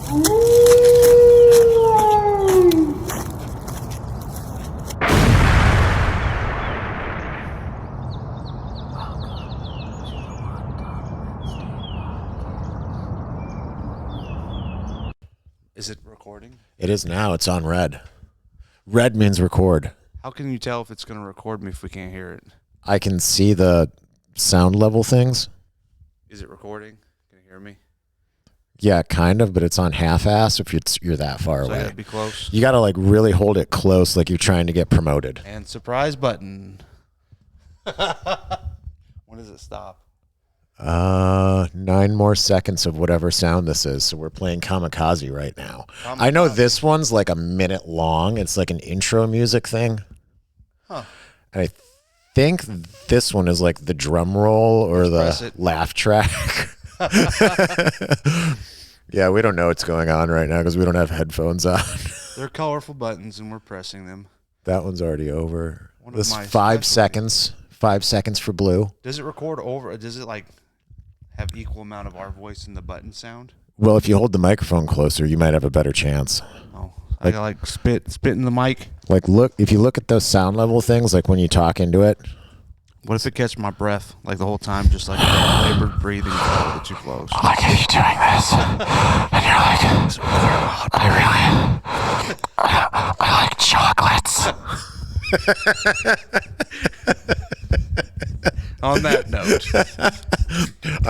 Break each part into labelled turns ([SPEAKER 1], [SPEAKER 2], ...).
[SPEAKER 1] Is it recording?
[SPEAKER 2] It is now. It's on red. Red means record.
[SPEAKER 1] How can you tell if it's going to record me if we can't hear it?
[SPEAKER 2] I can see the sound level things.
[SPEAKER 1] Is it recording? Can you hear me?
[SPEAKER 2] Yeah, kind of, but it's on half-ass if you're that far
[SPEAKER 1] So
[SPEAKER 2] away.
[SPEAKER 1] I gotta be close.
[SPEAKER 2] You got to like really hold it close like you're trying to get promoted.
[SPEAKER 1] And surprise button. When does it stop?
[SPEAKER 2] 9 more seconds of whatever sound this is. So we're playing Kamikaze right now. I know this one's like a minute long. It's like an intro music thing.
[SPEAKER 1] Huh.
[SPEAKER 2] And I think this one is like the drum roll or the laugh track. Yeah, we don't know what's going on right now because we don't have headphones on.
[SPEAKER 1] They're colorful buttons and we're pressing them.
[SPEAKER 2] That one's already over.
[SPEAKER 1] One
[SPEAKER 2] This
[SPEAKER 1] of my
[SPEAKER 2] 5 seconds. 5 seconds for blue.
[SPEAKER 1] Does it record over? Does it like have equal amount of our voice and the button sound?
[SPEAKER 2] Well, if you hold the microphone closer, you might have a better chance.
[SPEAKER 1] Oh, I gotta like spit in the mic.
[SPEAKER 2] Like if you look at those sound level things, like when you talk into it.
[SPEAKER 1] What if it catches my breath like the whole time, just like labored breathing a little bit too close?
[SPEAKER 2] Like if you're doing this, and you're like, I like chocolates.
[SPEAKER 1] On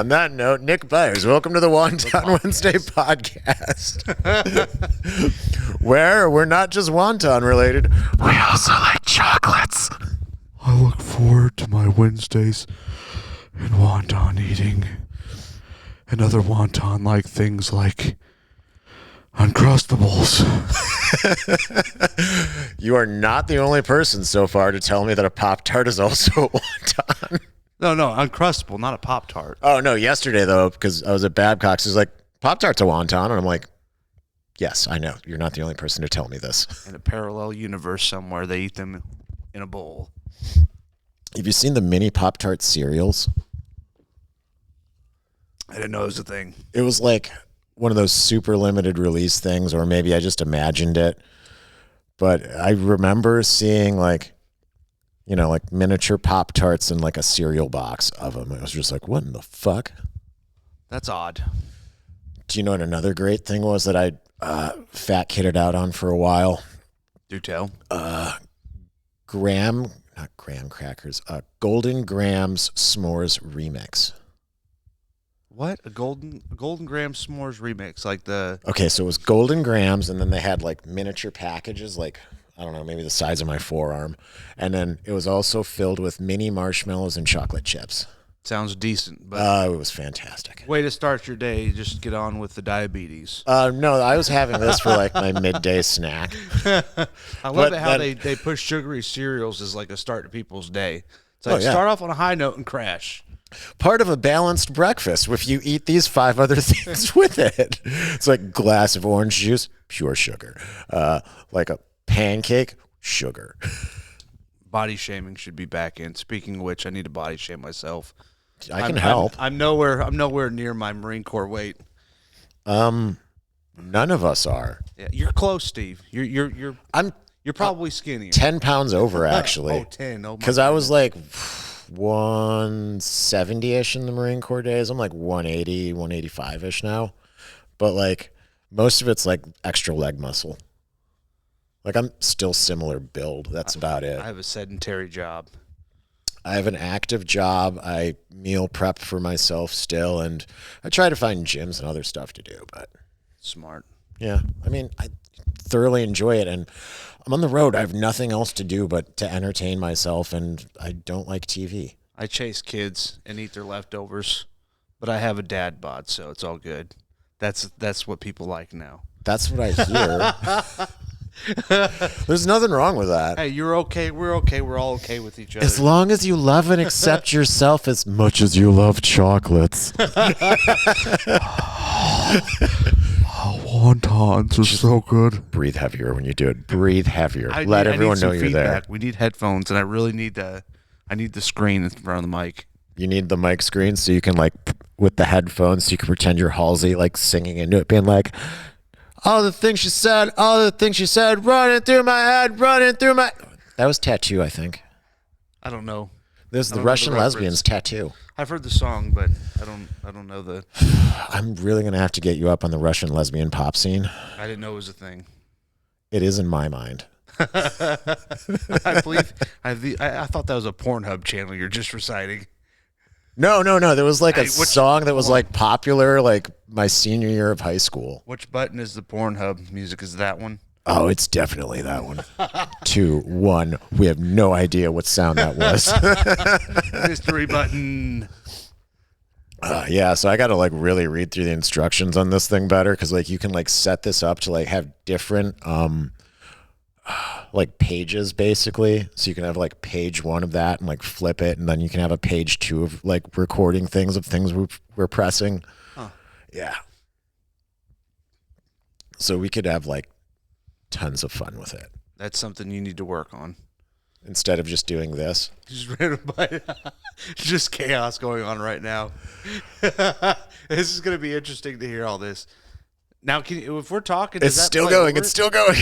[SPEAKER 1] that note,
[SPEAKER 2] Nick Byers, welcome to the Wonton Wednesday podcast, where we're not just wonton related, we also like chocolates.
[SPEAKER 1] I look forward to my Wednesdays and wonton eating and other wonton-like things like Uncrustables.
[SPEAKER 2] You are not the only person so far to tell me that a Pop-Tart is also a wonton.
[SPEAKER 1] No, Uncrustable, not a Pop-Tart.
[SPEAKER 2] Oh, no, yesterday, though, because I was at Babcock's, it was like, Pop-Tart's a wonton, and I'm like, yes, I know. You're not the only person to tell me this.
[SPEAKER 1] In a parallel universe somewhere, they eat them in a bowl.
[SPEAKER 2] Have you seen the mini Pop-Tart cereals?
[SPEAKER 1] I didn't know it was a thing.
[SPEAKER 2] It was like one of those super limited release things, or maybe I just imagined it. But I remember seeing like miniature Pop-Tarts in like a cereal box of them. I was just like, what in the fuck?
[SPEAKER 1] That's odd.
[SPEAKER 2] Do you know what another great thing was that I fat kitted out on for a while?
[SPEAKER 1] Do tell.
[SPEAKER 2] Golden Grams S'mores Remix.
[SPEAKER 1] What? A golden graham s'mores remix, like the...
[SPEAKER 2] Okay, so it was Golden Grams, and then they had like miniature packages, like, I don't know, maybe the size of my forearm. And then it was also filled with mini marshmallows and chocolate chips.
[SPEAKER 1] Sounds decent, but...
[SPEAKER 2] it was fantastic.
[SPEAKER 1] Way to start your day, just get on with the diabetes.
[SPEAKER 2] No, I was having this for like my midday snack.
[SPEAKER 1] I love it how they push sugary cereals as like a start to people's day. It's like start off on a high note and crash.
[SPEAKER 2] Part of a balanced breakfast if you eat these 5 other things with it. It's like a glass of orange juice, pure sugar. Like a pancake, sugar.
[SPEAKER 1] Body shaming should be back in. Speaking of which, I need to body shame myself.
[SPEAKER 2] I can help.
[SPEAKER 1] I'm nowhere near my Marine Corps weight.
[SPEAKER 2] None of us are.
[SPEAKER 1] Yeah, you're close, Steve. You're probably skinnier.
[SPEAKER 2] 10 pounds over actually.
[SPEAKER 1] 10. Oh,
[SPEAKER 2] because I was like 170-ish in the Marine Corps days. I'm like 180, 185-ish now. But like most of it's like extra leg muscle. Like I'm still similar build. That's about it.
[SPEAKER 1] I have a sedentary job.
[SPEAKER 2] I have an active job. I meal prep for myself still, and I try to find gyms and other stuff to do. But
[SPEAKER 1] smart.
[SPEAKER 2] Yeah, I mean, I thoroughly enjoy it, and I'm on the road. I have nothing else to do but to entertain myself, and I don't like TV.
[SPEAKER 1] I chase kids and eat their leftovers, but I have a dad bod, so it's all good. That's what people like now.
[SPEAKER 2] That's what I hear. There's nothing wrong with that.
[SPEAKER 1] Hey, you're okay. We're okay. We're all okay with each other.
[SPEAKER 2] As long as you love and accept yourself as much as you love chocolates.
[SPEAKER 1] Wontons are so good.
[SPEAKER 2] Breathe heavier when you do it. Breathe heavier. Let everyone know you're
[SPEAKER 1] feedback.
[SPEAKER 2] there.
[SPEAKER 1] We need headphones, and I really need the screen in front of the mic.
[SPEAKER 2] You need the mic screen so you can, like, with the headphones, so you can pretend you're Halsey, like, singing into it, being like, All the things she said, running through my head, running through my... That was Tattoo, I think.
[SPEAKER 1] I don't know.
[SPEAKER 2] This is
[SPEAKER 1] I
[SPEAKER 2] the
[SPEAKER 1] don't know
[SPEAKER 2] Russian
[SPEAKER 1] the reference.
[SPEAKER 2] Lesbians Tattoo.
[SPEAKER 1] I've heard the song, but I don't know the...
[SPEAKER 2] I'm really going to have to get you up on the Russian lesbian pop scene.
[SPEAKER 1] I didn't know it was a thing.
[SPEAKER 2] It is in my mind.
[SPEAKER 1] I believe... I thought that was a Pornhub channel you're just reciting.
[SPEAKER 2] No. There was like a
[SPEAKER 1] Hey,
[SPEAKER 2] song that was like popular like my senior year of high school.
[SPEAKER 1] Which button is the Pornhub music? Is that one?
[SPEAKER 2] Oh, it's definitely that one. 2, 1. We have no idea what sound that was.
[SPEAKER 1] Mystery button.
[SPEAKER 2] Yeah, so I got to like really read through the instructions on this thing better because like you can like set this up to like have different like pages basically. So you can have like page 1 of that and like flip it, and then you can have a page 2 of like recording things we're pressing.
[SPEAKER 1] Huh.
[SPEAKER 2] Yeah. So we could have like tons of fun with it.
[SPEAKER 1] That's something you need to work on.
[SPEAKER 2] Instead of just doing this.
[SPEAKER 1] Just chaos going on right now. This is going to be interesting to hear all this. Now, if we're talking,
[SPEAKER 2] it's still going. It's still going.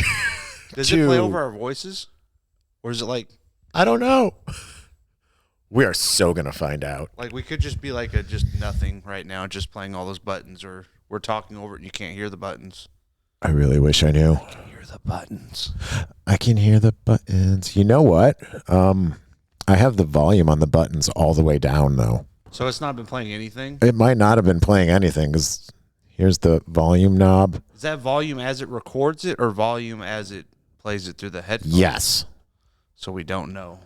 [SPEAKER 1] Does it play over our voices, or is it like?
[SPEAKER 2] I don't know. We are so gonna find out.
[SPEAKER 1] Like we could just be like a just nothing right now, just playing all those buttons, or we're talking over it and you can't hear the buttons.
[SPEAKER 2] I really wish I knew.
[SPEAKER 1] I can hear the buttons.
[SPEAKER 2] I can hear the buttons. You know what? I have the volume on the buttons all the way down though.
[SPEAKER 1] So it's not been playing anything?
[SPEAKER 2] It might not have been playing anything because here's the volume knob.
[SPEAKER 1] Is that volume as it records it or volume as it plays it through the headphones?
[SPEAKER 2] Yes.
[SPEAKER 1] So we don't know.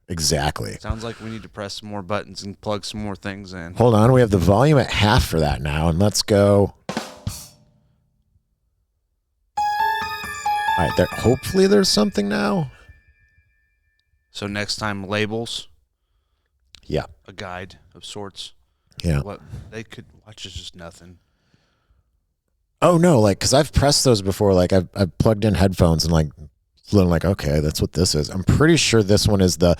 [SPEAKER 2] Exactly.
[SPEAKER 1] Sounds like we need to press some more buttons and plug some more things in.
[SPEAKER 2] Hold on. We have the volume at half for that now. And let's go. All right. There. Hopefully there's something now.
[SPEAKER 1] So next time, labels.
[SPEAKER 2] Yeah.
[SPEAKER 1] A guide of sorts.
[SPEAKER 2] Yeah.
[SPEAKER 1] What they could watch is just nothing.
[SPEAKER 2] Oh no, like because I've pressed those before. Like I've plugged in headphones and like okay, that's what this is. I'm pretty sure this one is the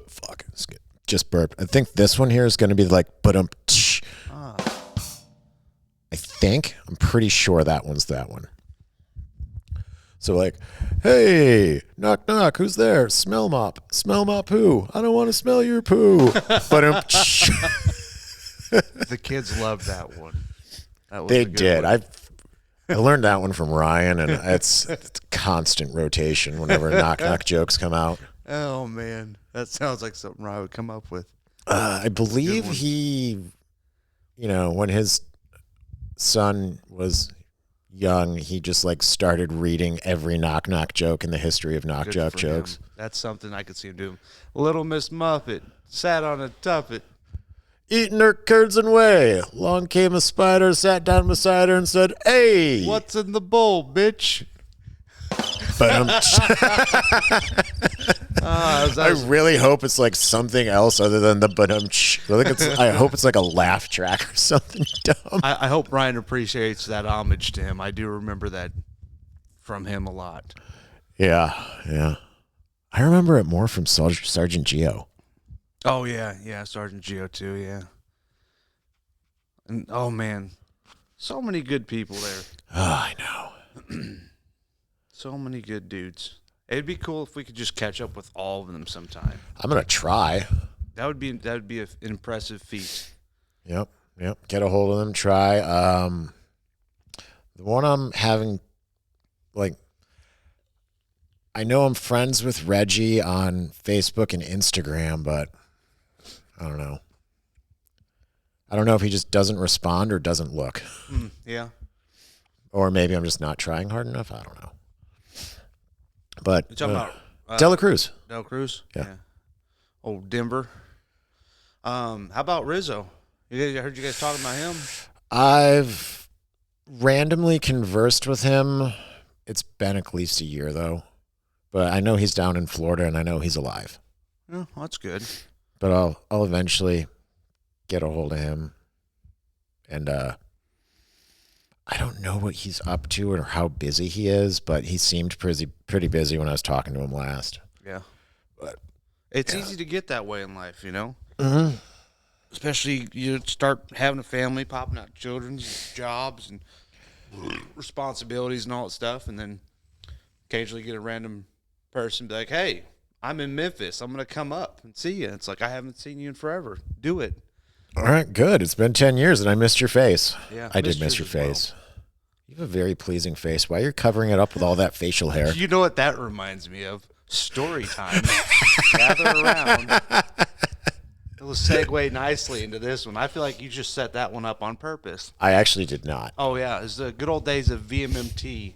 [SPEAKER 2] fuck. Just burped. I think this one here is going to be like I think I'm pretty sure that one's that one. So like, hey, knock knock, who's there? Smell mop who? I don't want to smell your poo.
[SPEAKER 1] The kids loved that one.
[SPEAKER 2] They did. I learned that one from Ryan, and it's constant rotation whenever knock knock jokes come out.
[SPEAKER 1] Oh man, that sounds like something Ryan would come up with.
[SPEAKER 2] I believe he, when his son was young, he just like started reading every knock knock joke in the history of knock knock jokes.
[SPEAKER 1] That's something I could see him doing. Little Miss Muffet sat on a tuffet,
[SPEAKER 2] eating her curds and whey. Along came a spider, sat down beside her and said, hey.
[SPEAKER 1] What's in the bowl, bitch?
[SPEAKER 2] I really hope it's like something else other than the I hope it's like a laugh track or something dumb.
[SPEAKER 1] I hope Ryan appreciates that homage to him. I do remember that from him a lot.
[SPEAKER 2] Yeah. I remember it more from Sergeant Geo.
[SPEAKER 1] Oh, yeah, Sergeant Geo too, yeah. And, oh, man, so many good people there.
[SPEAKER 2] Oh, I know.
[SPEAKER 1] So many good dudes. It'd be cool if we could just catch up with all of them sometime.
[SPEAKER 2] I'm going to try.
[SPEAKER 1] That would be an impressive feat.
[SPEAKER 2] Yep. Get a hold of them, try. The one I'm having, like, I know I'm friends with Reggie on Facebook and Instagram, but I don't know. I don't know if he just doesn't respond or doesn't look.
[SPEAKER 1] Yeah.
[SPEAKER 2] Or maybe I'm just not trying hard enough. I don't know. But
[SPEAKER 1] you're talking about
[SPEAKER 2] Dela Cruz.
[SPEAKER 1] Dela Cruz?
[SPEAKER 2] Yeah.
[SPEAKER 1] Oh, Denver. How about Rizzo? I heard you guys talking about him.
[SPEAKER 2] I've randomly conversed with him. It's been at least a year, though. But I know he's down in Florida, and I know he's alive.
[SPEAKER 1] Oh, that's good.
[SPEAKER 2] But I'll eventually get a hold of him. And I don't know what he's up to or how busy he is, but he seemed pretty busy when I was talking to him last.
[SPEAKER 1] Yeah.
[SPEAKER 2] But
[SPEAKER 1] it's easy to get that way in life,
[SPEAKER 2] Mm-hmm.
[SPEAKER 1] Especially you start having a family, popping out children's jobs, and responsibilities and all that stuff, and then occasionally get a random person be like, "Hey, I'm in Memphis. I'm gonna come up and see you." It's like I haven't seen you in forever. Do it.
[SPEAKER 2] All right, good. It's been 10 years and I missed your face.
[SPEAKER 1] Yeah,
[SPEAKER 2] I did miss your face. You have a very pleasing face. Why are you covering it up with all that facial hair?
[SPEAKER 1] You know what that reminds me of? Story time. Gather around. It'll segue nicely into this one. I feel like you just set that one up on purpose.
[SPEAKER 2] I actually did not.
[SPEAKER 1] Oh, yeah. It was the good old days of VMMT.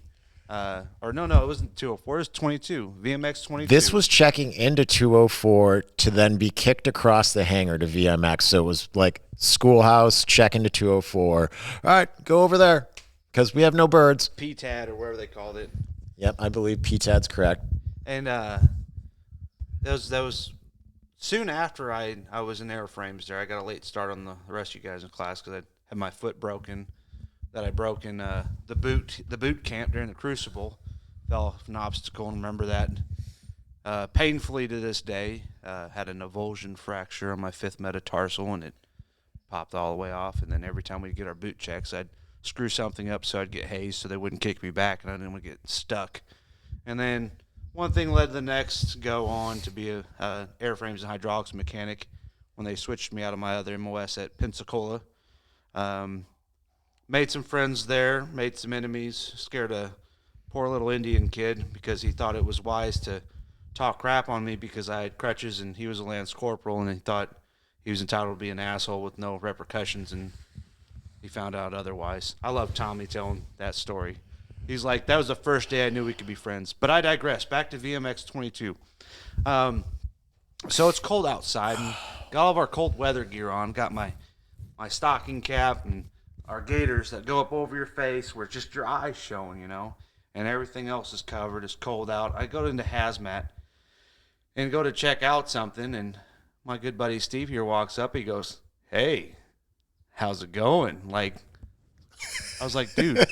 [SPEAKER 1] Or no, it wasn't 204. It was 22. VMX 22.
[SPEAKER 2] This was checking into 204 to then be kicked across the hangar to VMX. So it was like schoolhouse, check into 204. All right, go over there because we have no birds.
[SPEAKER 1] PTAD or whatever they called it.
[SPEAKER 2] Yep, I believe PTAD's correct.
[SPEAKER 1] And that was soon after I was in airframes there. I got a late start on the rest of you guys in class because I had my foot broken. That I broke in the boot camp during the Crucible. Fell off an obstacle and remember that painfully to this day. Had an avulsion fracture on my 5th metatarsal and it popped all the way off. And then every time we'd get our boot checks, I'd screw something up so I'd get hazed so they wouldn't kick me back and I didn't want to get stuck. And then one thing led to the next. Go on to be a airframes and hydraulics mechanic when they switched me out of my other MOS at Pensacola. Made some friends there, made some enemies, scared a poor little Indian kid because he thought it was wise to talk crap on me because I had crutches and he was a lance corporal and he thought he was entitled to be an asshole with no repercussions and he found out otherwise. I love Tommy telling that story. He's like, that was the first day I knew we could be friends. But I digress. Back to VMX 22. So it's cold outside and got all of our cold weather gear on. Got my stocking cap and our gaiters that go up over your face where it's just your eyes showing, and everything else is covered. It's cold out. I go into hazmat and go to check out something, and my good buddy Steve here walks up. He goes, "Hey, how's it going?" Like, I was like, "Dude,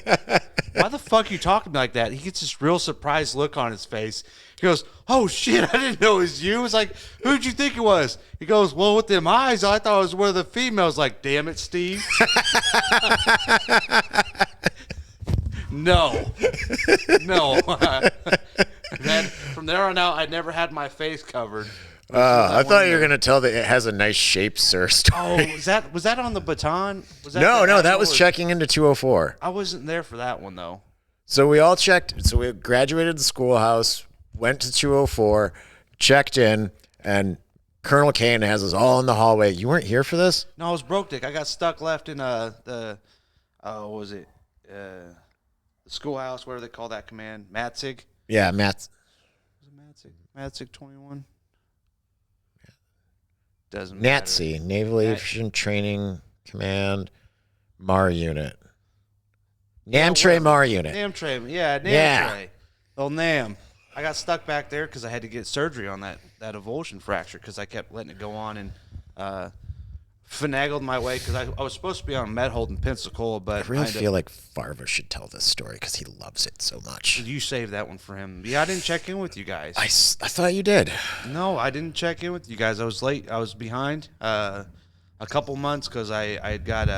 [SPEAKER 1] why the fuck are you talking like that?" He gets this real surprised look on his face. He goes, "Oh shit, I didn't know it was you." I was like, "Who'd you think it was?" He goes, "Well, with them eyes, I thought it was one of the females." Like, damn it, Steve. No. From there on out, I never had my face covered.
[SPEAKER 2] I thought you were gonna tell that it has a nice shape, sir. Story.
[SPEAKER 1] Oh, was that on the baton?
[SPEAKER 2] No, that was checking into 204.
[SPEAKER 1] I wasn't there for that one though.
[SPEAKER 2] So we all checked. So we graduated the schoolhouse, went to 204, checked in, and Colonel Kane has us all in the hallway. You weren't here for this?
[SPEAKER 1] No, I was broke, Dick. I got stuck left in the schoolhouse. Whatever they call that command, Matzig.
[SPEAKER 2] Yeah, Matt.
[SPEAKER 1] Was it Matzig 21. Doesn't matter.
[SPEAKER 2] NATSI, Naval Aviation Training Command, MAR Unit. NAMTRE MAR Unit.
[SPEAKER 1] NAMTRE, yeah, NAMTRE. Yeah. Oh, NAM. I got stuck back there because I had to get surgery on that avulsion fracture because I kept letting it go on and finagled my way because I was supposed to be on med hold in Pensacola, but
[SPEAKER 2] I really feel like Farva should tell this story because he loves it so much.
[SPEAKER 1] You saved that one for him. Yeah, I didn't check in with you guys.
[SPEAKER 2] I thought you did.
[SPEAKER 1] No, I didn't check in with you guys. I was late. I was behind a couple months because I had got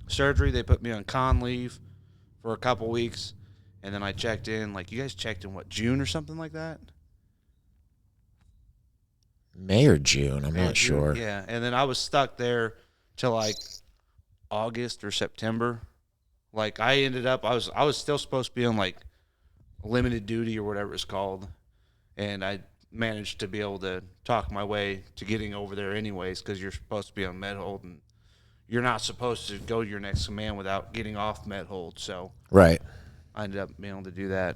[SPEAKER 1] surgery. They put me on con leave for a couple weeks, and then I checked in. Like, you guys checked in, what, June or something like that?
[SPEAKER 2] May or June, I'm not sure.
[SPEAKER 1] Yeah, and then I was stuck there till like August or September. Like, I ended up, I was still supposed to be on like limited duty or whatever it's called, and I managed to be able to talk my way to getting over there anyways because you're supposed to be on med hold and you're not supposed to go to your next command without getting off med hold. So
[SPEAKER 2] right,
[SPEAKER 1] I ended up being able to do that,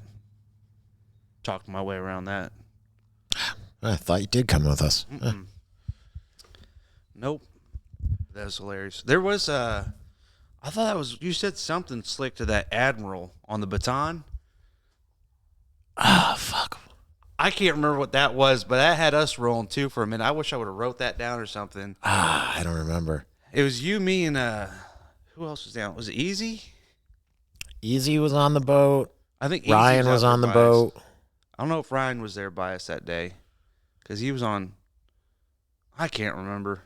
[SPEAKER 1] talk my way around that.
[SPEAKER 2] I thought you did come with us.
[SPEAKER 1] Nope. That was hilarious. There was I thought that was, you said something slick to that admiral on the baton.
[SPEAKER 2] Ah, fuck.
[SPEAKER 1] I can't remember what that was, but that had us rolling too for a minute. I wish I would have wrote that down or something.
[SPEAKER 2] I don't remember.
[SPEAKER 1] It was you, me, and who else was down? Was it Easy?
[SPEAKER 2] Easy was on the boat.
[SPEAKER 1] I think
[SPEAKER 2] Ryan was on the boat.
[SPEAKER 1] I don't know if Ryan was there by us that day because he was on. I can't remember.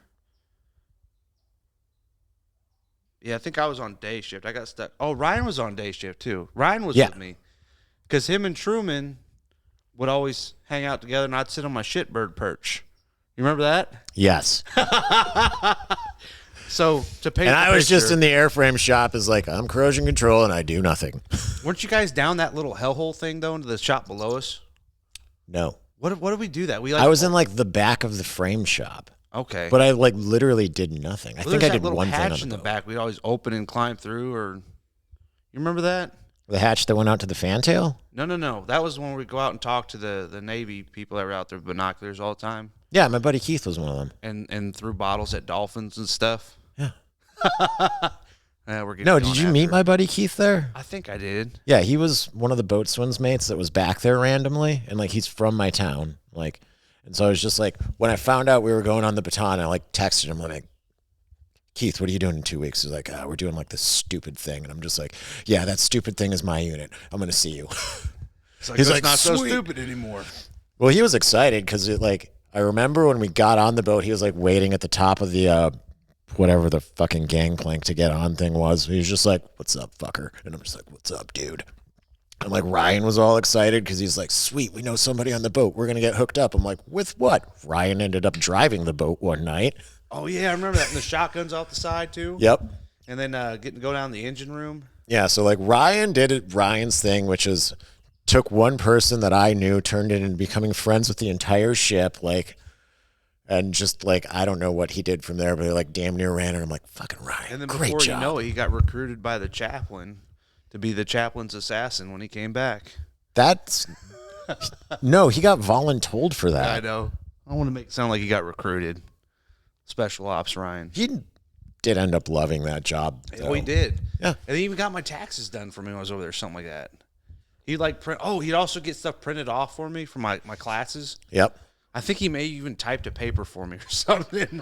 [SPEAKER 1] Yeah, I think I was on day shift. I got stuck. Oh, Ryan was on day shift too. Ryan was
[SPEAKER 2] Yeah.
[SPEAKER 1] with me because him and Truman would always hang out together, and I'd sit on my shitbird perch. You remember that?
[SPEAKER 2] Yes.
[SPEAKER 1] So to paint,
[SPEAKER 2] And
[SPEAKER 1] the
[SPEAKER 2] I was just
[SPEAKER 1] picture,
[SPEAKER 2] in the airframe shop as like, I'm corrosion control and I do nothing.
[SPEAKER 1] Weren't you guys down that little hellhole thing though into the shop below us?
[SPEAKER 2] No.
[SPEAKER 1] What did we do that? We
[SPEAKER 2] I was in like the back of the frame shop.
[SPEAKER 1] okay,
[SPEAKER 2] But I like literally did nothing. I think I did one thing on
[SPEAKER 1] in
[SPEAKER 2] the
[SPEAKER 1] the
[SPEAKER 2] boat.
[SPEAKER 1] back. We'd always open and climb through. Or you remember that?
[SPEAKER 2] The hatch that went out to the fantail?
[SPEAKER 1] No. That was when we go out and talk to the Navy people that were out there with binoculars all the time,
[SPEAKER 2] Yeah, my buddy Keith was one of them.
[SPEAKER 1] and threw bottles at dolphins and stuff.
[SPEAKER 2] Yeah.
[SPEAKER 1] We're getting
[SPEAKER 2] No,
[SPEAKER 1] going
[SPEAKER 2] did you meet
[SPEAKER 1] after.
[SPEAKER 2] my buddy Keith there?
[SPEAKER 1] I think I did.
[SPEAKER 2] Yeah, he was one of the boatswain's mates that was back there randomly, and like he's from my town, like, and so I was just like, when I found out we were going on the Baton, I like texted him like, Keith, what are you doing in 2 weeks? He's like, we're doing like this stupid thing, and I'm just like, yeah, that stupid thing is my unit. I'm gonna see you.
[SPEAKER 1] He's like, not so
[SPEAKER 2] "Sweet."
[SPEAKER 1] stupid anymore.
[SPEAKER 2] Well, he was excited because it like I remember when we got on the boat, he was like waiting at the top of the whatever the fucking gangplank to get on thing was. He was just like, "What's up, fucker?" And I'm just like, "What's up, dude?" And like Ryan was all excited because he's like, "Sweet, we know somebody on the boat. We're gonna get hooked up." I'm like, "With what?" Ryan ended up driving the boat one night.
[SPEAKER 1] Oh yeah, I remember that. And the shotguns off the side too.
[SPEAKER 2] Yep.
[SPEAKER 1] And then getting to go down the engine room.
[SPEAKER 2] Yeah. So like Ryan did it. Ryan's thing, which is took one person that I knew, turned it into becoming friends with the entire ship, like. And just like, I don't know what he did from there, but he like damn near ran. And I'm like, fucking Ryan,
[SPEAKER 1] And then
[SPEAKER 2] great
[SPEAKER 1] before
[SPEAKER 2] job.
[SPEAKER 1] you know it, he got recruited by the chaplain to be the chaplain's assassin when he came back.
[SPEAKER 2] That's no, he got voluntold for that.
[SPEAKER 1] I know. I want to make it sound like he got recruited. Special ops Ryan.
[SPEAKER 2] He did end up loving that job.
[SPEAKER 1] Oh, he did.
[SPEAKER 2] Yeah.
[SPEAKER 1] And he even got my taxes done for me when I was over there, something like that. He'd like print. Oh, he'd also get stuff printed off for me for my classes.
[SPEAKER 2] Yep.
[SPEAKER 1] I think he may even typed a paper for me or something.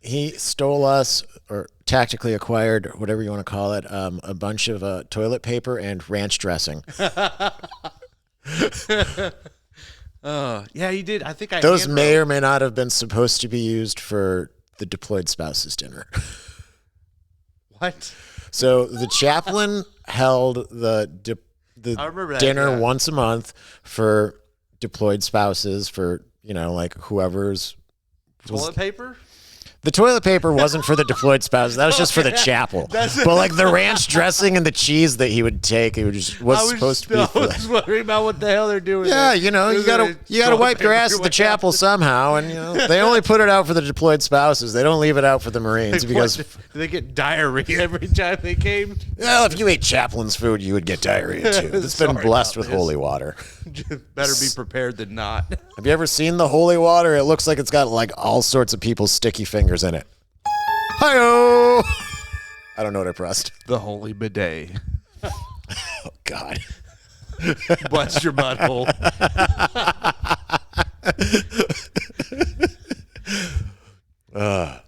[SPEAKER 2] He stole us or tactically acquired, whatever you want to call it, a bunch of toilet paper and ranch dressing.
[SPEAKER 1] Yeah, he did. I think
[SPEAKER 2] Those
[SPEAKER 1] hand
[SPEAKER 2] may
[SPEAKER 1] wrote-
[SPEAKER 2] or may not have been supposed to be used for the deployed spouse's dinner.
[SPEAKER 1] What?
[SPEAKER 2] So the chaplain held the
[SPEAKER 1] I remember that,
[SPEAKER 2] dinner
[SPEAKER 1] yeah.
[SPEAKER 2] once a month for deployed spouses, for like whoever's
[SPEAKER 1] Toilet paper?
[SPEAKER 2] The toilet paper wasn't for the deployed spouses. That was just for the chapel. But like the ranch dressing and the cheese that he would take, it was supposed to be
[SPEAKER 1] I
[SPEAKER 2] for
[SPEAKER 1] was
[SPEAKER 2] that.
[SPEAKER 1] wondering about what the hell they're doing.
[SPEAKER 2] Yeah,
[SPEAKER 1] there.
[SPEAKER 2] you
[SPEAKER 1] Is
[SPEAKER 2] gotta
[SPEAKER 1] it
[SPEAKER 2] you gotta
[SPEAKER 1] toilet
[SPEAKER 2] wipe your
[SPEAKER 1] paper
[SPEAKER 2] ass at the
[SPEAKER 1] way
[SPEAKER 2] chapel
[SPEAKER 1] out?
[SPEAKER 2] somehow, and they only put it out for the deployed spouses. They don't leave it out for the Marines because
[SPEAKER 1] Do they get diarrhea every time they came?
[SPEAKER 2] well, if you ate chaplain's food, you would get diarrhea too. It's been
[SPEAKER 1] Sorry
[SPEAKER 2] blessed
[SPEAKER 1] about
[SPEAKER 2] with
[SPEAKER 1] this.
[SPEAKER 2] holy water.
[SPEAKER 1] Better be prepared than not.
[SPEAKER 2] Have you ever seen the holy water? It looks like it's got like all sorts of people's sticky fingers in it. Hi-oh! I don't know what I pressed.
[SPEAKER 1] The holy bidet.
[SPEAKER 2] Oh, God.
[SPEAKER 1] Bless your butthole. Oh,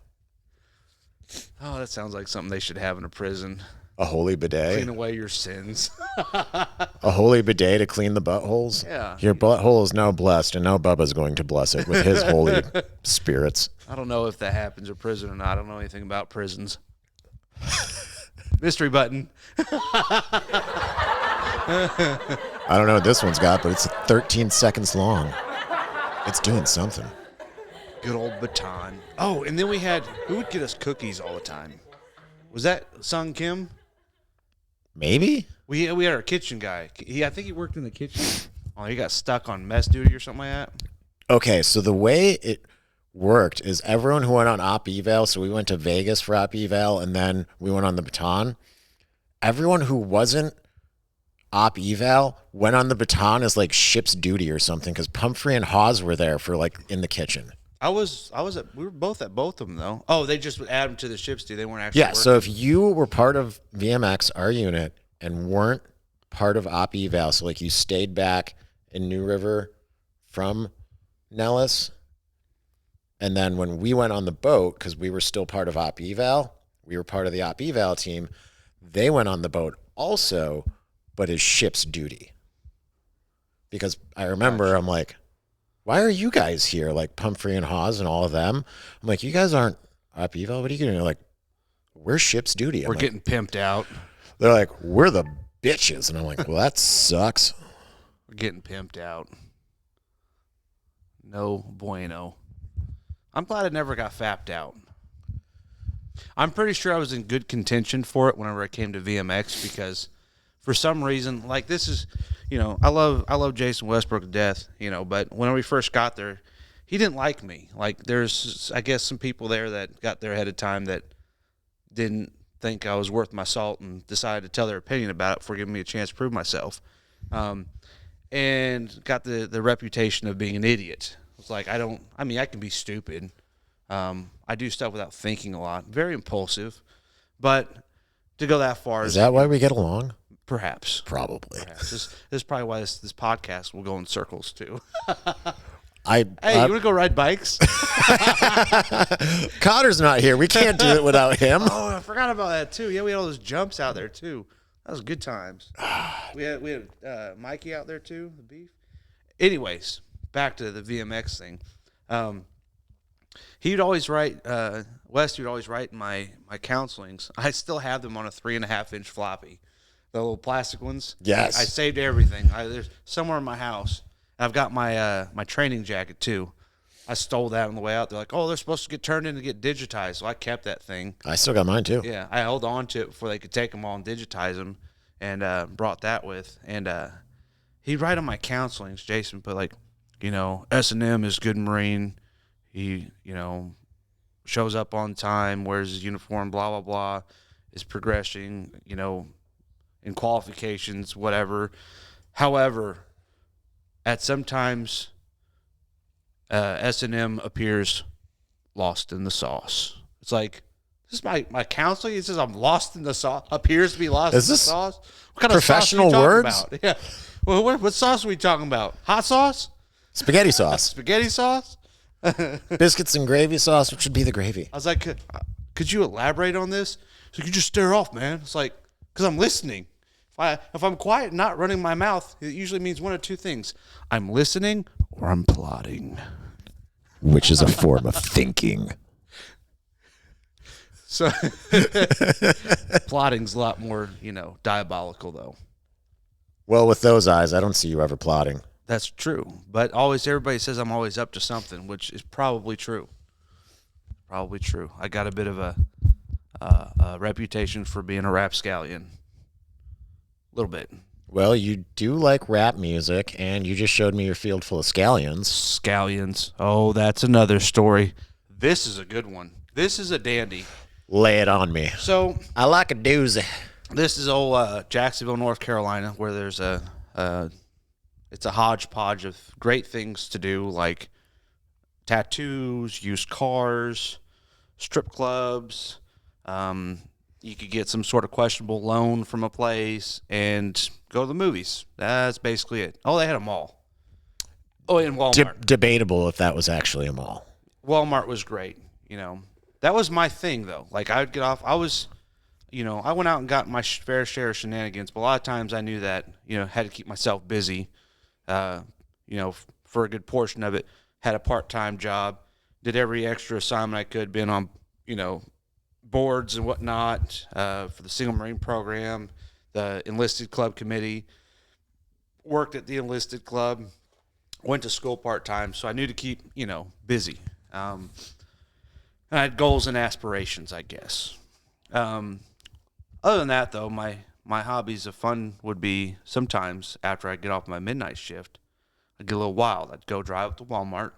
[SPEAKER 1] that sounds like something they should have in a prison.
[SPEAKER 2] A holy bidet?
[SPEAKER 1] Clean away your sins.
[SPEAKER 2] A holy bidet to clean the buttholes?
[SPEAKER 1] Yeah.
[SPEAKER 2] Your butthole is now blessed, and now Bubba's going to bless it with his holy spirits.
[SPEAKER 1] I don't know if that happens in prison or not. I don't know anything about prisons. Mystery button.
[SPEAKER 2] I don't know what this one's got, but it's 13 seconds long. It's doing something.
[SPEAKER 1] Good old baton. Oh, and then we had, who would get us cookies all the time? Was that Sung Kim?
[SPEAKER 2] Maybe?
[SPEAKER 1] We had our kitchen guy. I think he worked in the kitchen. Oh, he got stuck on mess duty or something like that.
[SPEAKER 2] Okay, so the way it worked is everyone who went on op eval, so we went to Vegas for op eval, and then we went on the Baton. Everyone who wasn't op eval went on the Baton as like ship's duty or something, because Pumphrey and Hawes were there for like in the kitchen.
[SPEAKER 1] We were both at both of them though. Oh, they just would add them to the ships duty. They weren't actually
[SPEAKER 2] Yeah,
[SPEAKER 1] working.
[SPEAKER 2] so if you were part of VMX, our unit, and weren't part of op eval, so like you stayed back in New River from Nellis, and then when we went on the boat, because we were still part of op eval, we were part of the op eval team, they went on the boat also, but as ship's duty. Because I remember, I'm like, why are you guys here? Like Pumphrey and Hawes and all of them. I'm like, you guys aren't op eval. What are you doing? They're like, we're ship's duty.
[SPEAKER 1] We're getting pimped out.
[SPEAKER 2] They're like, we're the bitches. And I'm like, well, that sucks.
[SPEAKER 1] We're getting pimped out. No bueno. I'm glad I never got fapped out. I'm pretty sure I was in good contention for it whenever I came to VMX because for some reason, like this is, I love Jason Westbrook to death, but when we first got there, he didn't like me. Like there's, I guess, some people there that got there ahead of time that didn't think I was worth my salt and decided to tell their opinion about it before giving me a chance to prove myself. And got the reputation of being an idiot. It's like, I can be stupid. I do stuff without thinking a lot. Very impulsive. But to go that far.
[SPEAKER 2] Is that why we get along?
[SPEAKER 1] Perhaps.
[SPEAKER 2] Probably.
[SPEAKER 1] Perhaps. This is probably why this podcast will go in circles, too.
[SPEAKER 2] Hey,
[SPEAKER 1] you want to go ride bikes?
[SPEAKER 2] Connor's not here. We can't do it without him.
[SPEAKER 1] Oh, I forgot about that, too. Yeah, we had all those jumps out there, too. That was good times. We had Mikey out there, too, the beef. Anyways, back to the VMX thing. He'd always write, Wes would always write in my counselings. I still have them on a 3.5-inch floppy. The little plastic ones.
[SPEAKER 2] Yes.
[SPEAKER 1] I saved everything. There's somewhere in my house. I've got my my training jacket, too. I stole that on the way out. They're like, oh, they're supposed to get turned in and get digitized. So I kept that thing.
[SPEAKER 2] I still got mine, too.
[SPEAKER 1] Yeah, I held on to it before they could take them all and digitize them and brought that with. And he'd write on my counselings, Jason, put like, S&M is good Marine. He, shows up on time, wears his uniform, blah, blah, blah, is progressing, in qualifications, whatever. However, at sometimes S&M appears lost in the sauce. It's like, this is my counseling. It says I'm lost in the sauce. Appears to be lost in the sauce. What kind
[SPEAKER 2] professional
[SPEAKER 1] of sauce are we
[SPEAKER 2] words?
[SPEAKER 1] talking about? Yeah. Well, what sauce are we talking about? Hot sauce?
[SPEAKER 2] Spaghetti sauce.
[SPEAKER 1] Spaghetti sauce?
[SPEAKER 2] Biscuits and gravy sauce, which would be the gravy.
[SPEAKER 1] I was like, could you elaborate on this? So you just stare off, man. It's like, because I'm listening. If I'm quiet and not running my mouth, it usually means one of two things. I'm listening or I'm plotting.
[SPEAKER 2] Which is a form of thinking.
[SPEAKER 1] So plotting's a lot more, diabolical, though.
[SPEAKER 2] Well, with those eyes, I don't see you ever plotting.
[SPEAKER 1] That's true. But everybody says I'm always up to something, which is probably true. Probably true. I got a bit of a reputation for being a rapscallion. A little bit.
[SPEAKER 2] Well, you do like rap music, and you just showed me your field full of scallions.
[SPEAKER 1] Scallions. Oh, that's another story. This is a good one. This is a dandy.
[SPEAKER 2] Lay it on me.
[SPEAKER 1] So
[SPEAKER 2] I like a doozy.
[SPEAKER 1] This is old Jacksonville, North Carolina, where there's it's a hodgepodge of great things to do, like tattoos, used cars, strip clubs. You could get some sort of questionable loan from a place and go to the movies. That's basically it. Oh, they had a mall. Oh, and Walmart.
[SPEAKER 2] Debatable if that was actually a mall.
[SPEAKER 1] Walmart was great. That was my thing, though. Like, I would get off. I went out and got my fair share of shenanigans, but a lot of times I knew that, had to keep myself busy, for a good portion of it. Had a part-time job, did every extra assignment I could, been on, boards and whatnot for the Single Marine Program, the Enlisted Club Committee, worked at the Enlisted Club, went to school part-time, so I knew to keep, busy. And I had goals and aspirations, I guess. Other than that, though, my hobbies of fun would be sometimes after I get off my midnight shift, I'd get a little wild. I'd go drive up to Walmart,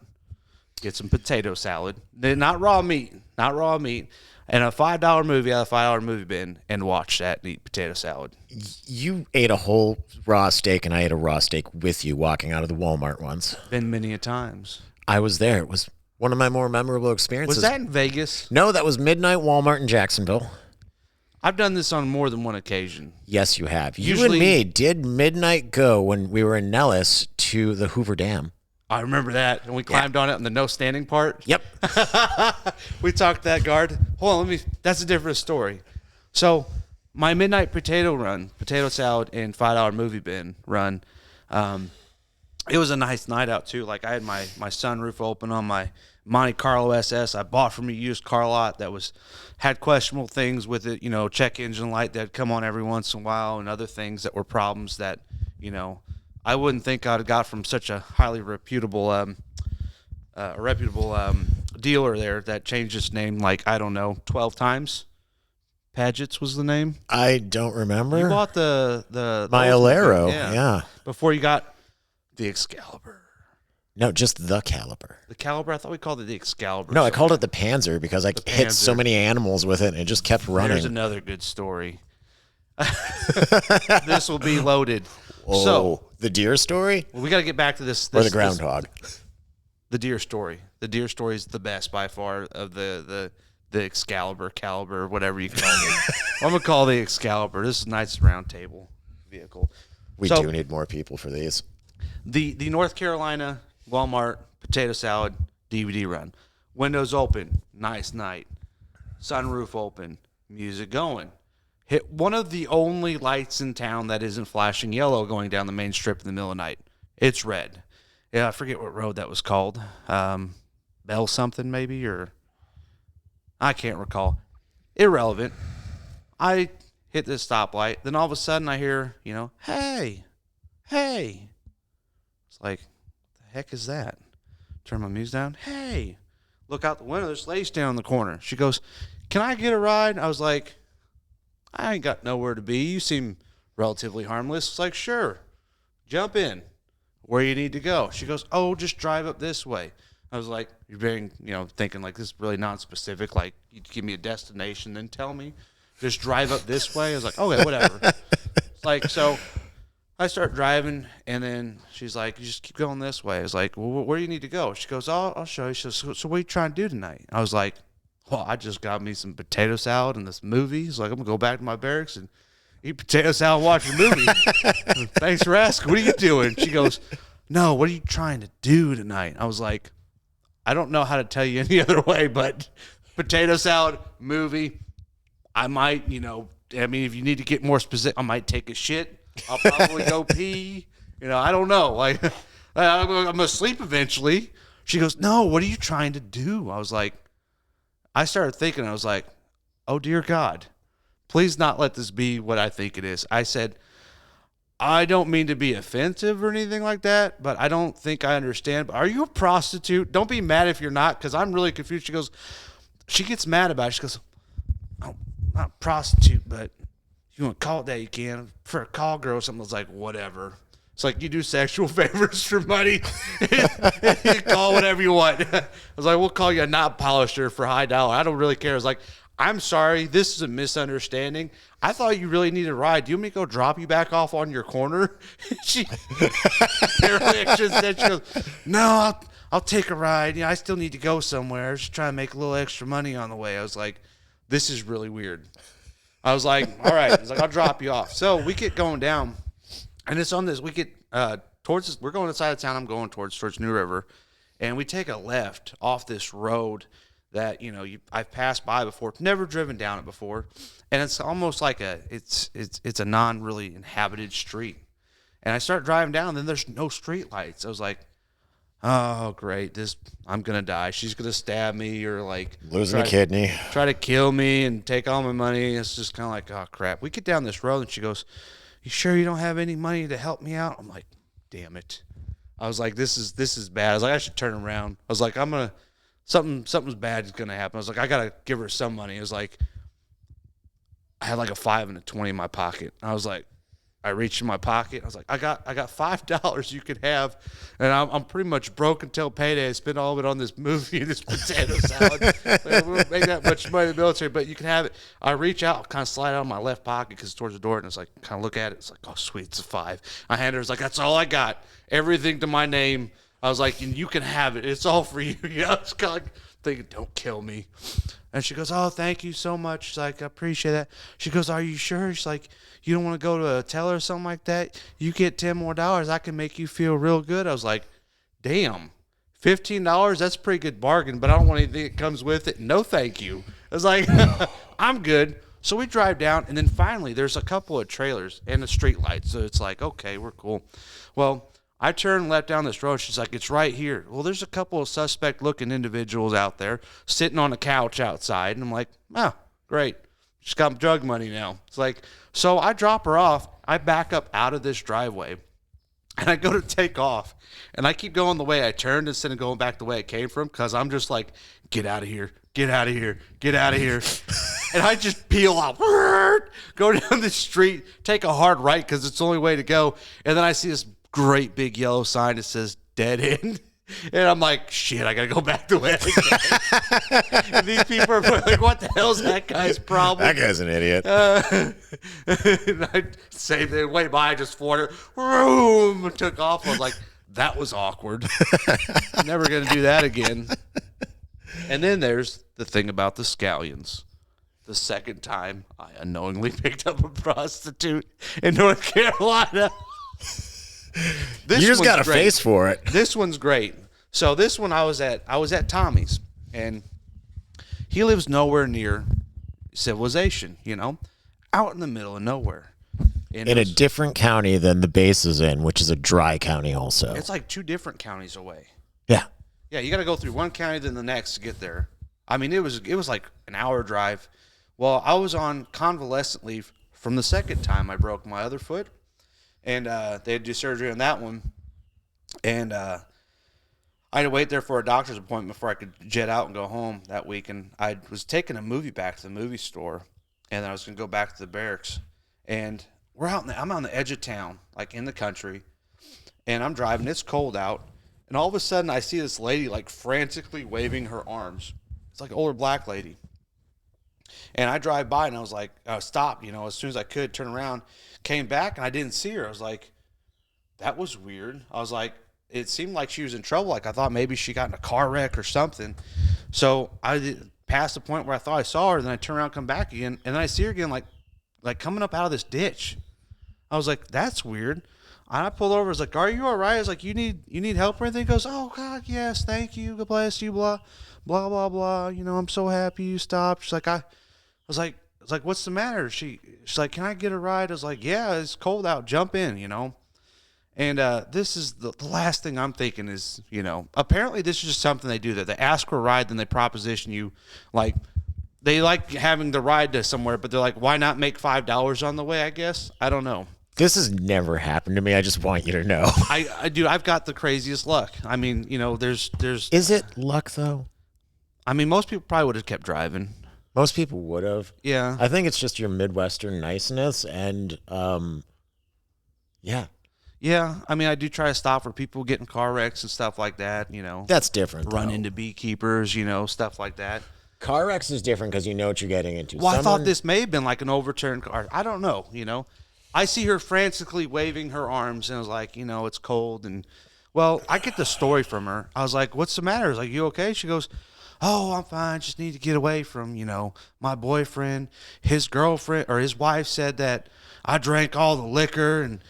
[SPEAKER 1] get some potato salad, not raw meat, and a $5 movie out of the $5 movie bin, and watch that and eat potato salad.
[SPEAKER 2] You ate a whole raw steak, and I ate a raw steak with you walking out of the Walmart once.
[SPEAKER 1] Been many a times.
[SPEAKER 2] I was there. It was one of my more memorable experiences.
[SPEAKER 1] Was that in Vegas?
[SPEAKER 2] No, that was Midnight Walmart in Jacksonville.
[SPEAKER 1] I've done this on more than one occasion.
[SPEAKER 2] Yes, you have.
[SPEAKER 1] Usually,
[SPEAKER 2] you and me did midnight go when we were in Nellis to the Hoover Dam.
[SPEAKER 1] I remember that, and we climbed on it in the no standing part.
[SPEAKER 2] Yep.
[SPEAKER 1] We talked to that guard. Hold on, that's a different story. So my midnight potato salad, and $5 movie bin run, it was a nice night out too. Like I had my sunroof open on my Monte Carlo SS I bought from a used car lot that had questionable things with it, check engine light that come on every once in a while, and other things that were problems that, I wouldn't think I'd have got from such a highly reputable dealer there that changed its name, 12 times. Paget's was the name.
[SPEAKER 2] I don't remember.
[SPEAKER 1] You bought the
[SPEAKER 2] my Alero, yeah.
[SPEAKER 1] Before you got the Excalibur.
[SPEAKER 2] No, just the Caliber.
[SPEAKER 1] The Caliber? I thought we called it the Excalibur.
[SPEAKER 2] No, I called it the Panzer because I hit so many animals with it and it just kept running.
[SPEAKER 1] There's another good story. This will be loaded.
[SPEAKER 2] Oh, so the deer story?
[SPEAKER 1] Well, we got to get back to this.
[SPEAKER 2] Or the groundhog.
[SPEAKER 1] The deer story. The deer story is the best by far of the Excalibur, Caliber, whatever you call it. I'm going to call the Excalibur. This is a nice round table vehicle.
[SPEAKER 2] We do need more people for these.
[SPEAKER 1] The North Carolina Walmart potato salad DVD run. Windows open. Nice night. Sunroof open. Music going. Hit one of the only lights in town that isn't flashing yellow going down the main strip in the middle of the night. It's red. Yeah, I forget what road that was called. Bell something maybe, or I can't recall. Irrelevant. I hit this stoplight. Then all of a sudden I hear, hey. It's like, the heck is that? Turn my music down. Hey. Look out the window. There's a lady standing on the corner. She goes, can I get a ride? I was like, I ain't got nowhere to be. You seem relatively harmless. It's like, sure. Jump in. Where you need to go? She goes, oh, just drive up this way. I was like, you're being, thinking like this is really non-specific. Like, you give me a destination, then tell me. Just drive up this way. I was like, okay, whatever. It's like, so I start driving, and then she's like, you just keep going this way. I was like, well, where do you need to go? She goes, oh, I'll show you. She goes, so what are you trying to do tonight? I was like, well, I just got me some potato salad and this movie. It's like, I'm going to go back to my barracks and eat potato salad and watch a movie. Thanks for asking. What are you doing? She goes, no, what are you trying to do tonight? I was like, I don't know how to tell you any other way, but potato salad, movie. I might, if you need to get more specific, I might take a shit. I'll probably go pee. I don't know. Like, I'm going to sleep eventually. She goes, no, what are you trying to do? I started thinking, I was like, oh, dear God, please not let this be what I think it is. I said, I don't mean to be offensive or anything like that, but I don't think I understand. But are you a prostitute? Don't be mad if you're not, because I'm really confused. She gets mad about it. She goes, oh, not a prostitute, but if you want to call it that, you can. For a call girl or something, I was like, whatever. It's like you do sexual favors for money. You call whatever you want. I was like, we'll call you a knot polisher for high dollar. I don't really care. I was like, I'm sorry. This is a misunderstanding. I thought you really needed a ride. Do you want me to go drop you back off on your corner? She goes, no, I'll take a ride. I still need to go somewhere. I was just trying to make a little extra money on the way. I was like, this is really weird. I was like, all right. He's like, I'll drop you off. So we get going down. And it's on this, we get we're going inside of town. I'm going towards New River. And we take a left off this road that, I've passed by before, never driven down it before. And it's almost like it's a non-really inhabited street. And I start driving down, and then there's no street lights. I was like, oh, great. I'm going to die. She's going to stab me or
[SPEAKER 2] losing a kidney.
[SPEAKER 1] Try to kill me and take all my money. It's just kind of like, oh, crap. We get down this road, and she goes, you sure you don't have any money to help me out? I'm like, damn it. I was like, this is bad. I was like, I should turn around. I was like, something's bad is gonna happen. I was like, I gotta give her some money. It was like, I had like a 5 and a 20 in my pocket. I was like, I reached in my pocket. I was like, I got $5 you could have, and I'm pretty much broke until payday. I spent all of it on this movie and this potato salad. We don't make that much money in the military, but you can have it. I reach out, kind of slide out of my left pocket because it's towards the door, and it's like, kind of look at it. It's like, oh, sweet, it's a 5. I hand her. It's like, that's all I got. Everything to my name. I was like, and you can have it. It's all for you. I was kind of like thinking, don't kill me. And she goes, oh, thank you so much. She's like, I appreciate that. She goes, are you sure? She's like, you don't want to go to a teller or something like that? You get $10 more. I can make you feel real good. I was like, damn, $15? That's a pretty good bargain, but I don't want anything that comes with it. No, thank you. I was like, I'm good. So we drive down, and then finally there's a couple of trailers and a street light. So it's like, okay, we're cool. Well, I turned left down this road. She's like, it's right here. Well, there's a couple of suspect-looking individuals out there sitting on a couch outside. And I'm like, oh, great. She's got drug money now. It's like, so I drop her off. I back up out of this driveway, and I go to take off. And I keep going the way I turned instead of going back the way I came from because I'm just like, get out of here, get out of here, get out of here. And I just peel out, go down the street, take a hard right because it's the only way to go. And then I see this great big yellow sign that says dead end. And I'm like, shit, I got to go back the way I came. And these people are like, what the hell's that guy's problem?
[SPEAKER 2] That guy's an idiot.
[SPEAKER 1] And I say, they wait by, I just floored it, boom, took off. I was like, that was awkward. Never going to do that again. And then there's the thing about the scallions. The second time I unknowingly picked up a prostitute in North Carolina.
[SPEAKER 2] You just got a face for it.
[SPEAKER 1] This one's great. So this one I was at Tommy's, and he lives nowhere near civilization, out in the middle of nowhere. And
[SPEAKER 2] in a different county than the base is in, which is a dry county also.
[SPEAKER 1] It's like 2 different counties away.
[SPEAKER 2] Yeah.
[SPEAKER 1] Yeah, you got to go through one county then the next to get there. I mean, it was like an hour drive. Well, I was on convalescent leave from the second time I broke my other foot, and they had to do surgery on that one, and I had to wait there for a doctor's appointment before I could jet out and go home that week. And I was taking a movie back to the movie store, and then I was going to go back to the barracks, and I'm on the edge of town, like in the country, and I'm driving. It's cold out. And all of a sudden, I see this lady, like, frantically waving her arms. It's like an older black lady. And I drive by, and I was like, stopped, as soon as I could, turn around, came back, and I didn't see her. I was like, that was weird. I was like, it seemed like she was in trouble. Like, I thought maybe she got in a car wreck or something. So I passed the point where I thought I saw her, and then I turn around, come back again, and then I see her again, like coming up out of this ditch. I was like, that's weird. And I pulled over. I was like, are you all right? I was like, you need help or anything? He goes, oh, God, yes, thank you. God bless you, blah, blah, blah, blah. I'm so happy you stopped. She's like, I was like, what's the matter? She's like, can I get a ride? I was like, yeah, it's cold out. Jump in, And this is the last thing I'm thinking is, apparently this is just something they do. That they ask for a ride, then they proposition you. Like, they like having the ride to somewhere, but they're like, why not make $5 on the way, I guess? I don't know.
[SPEAKER 2] This has never happened to me. I just want you to know.
[SPEAKER 1] I do. I've got the craziest luck. I mean, there's.
[SPEAKER 2] Is it luck though?
[SPEAKER 1] I mean, most people probably would have kept driving.
[SPEAKER 2] Most people would have.
[SPEAKER 1] Yeah.
[SPEAKER 2] I think it's just your Midwestern niceness and, yeah.
[SPEAKER 1] Yeah. I mean, I do try to stop for people getting car wrecks and stuff like that.
[SPEAKER 2] That's different.
[SPEAKER 1] Run into beekeepers, stuff like that.
[SPEAKER 2] Car wrecks is different because you know what you're getting into.
[SPEAKER 1] Well, I thought this may have been like an overturned car. I don't know. I see her frantically waving her arms, and I was like, it's cold. And, well, I get the story from her. I was like, what's the matter? I was like, you okay? She goes, oh, I'm fine. Just need to get away from, my boyfriend. His girlfriend or his wife said that I drank all the liquor, and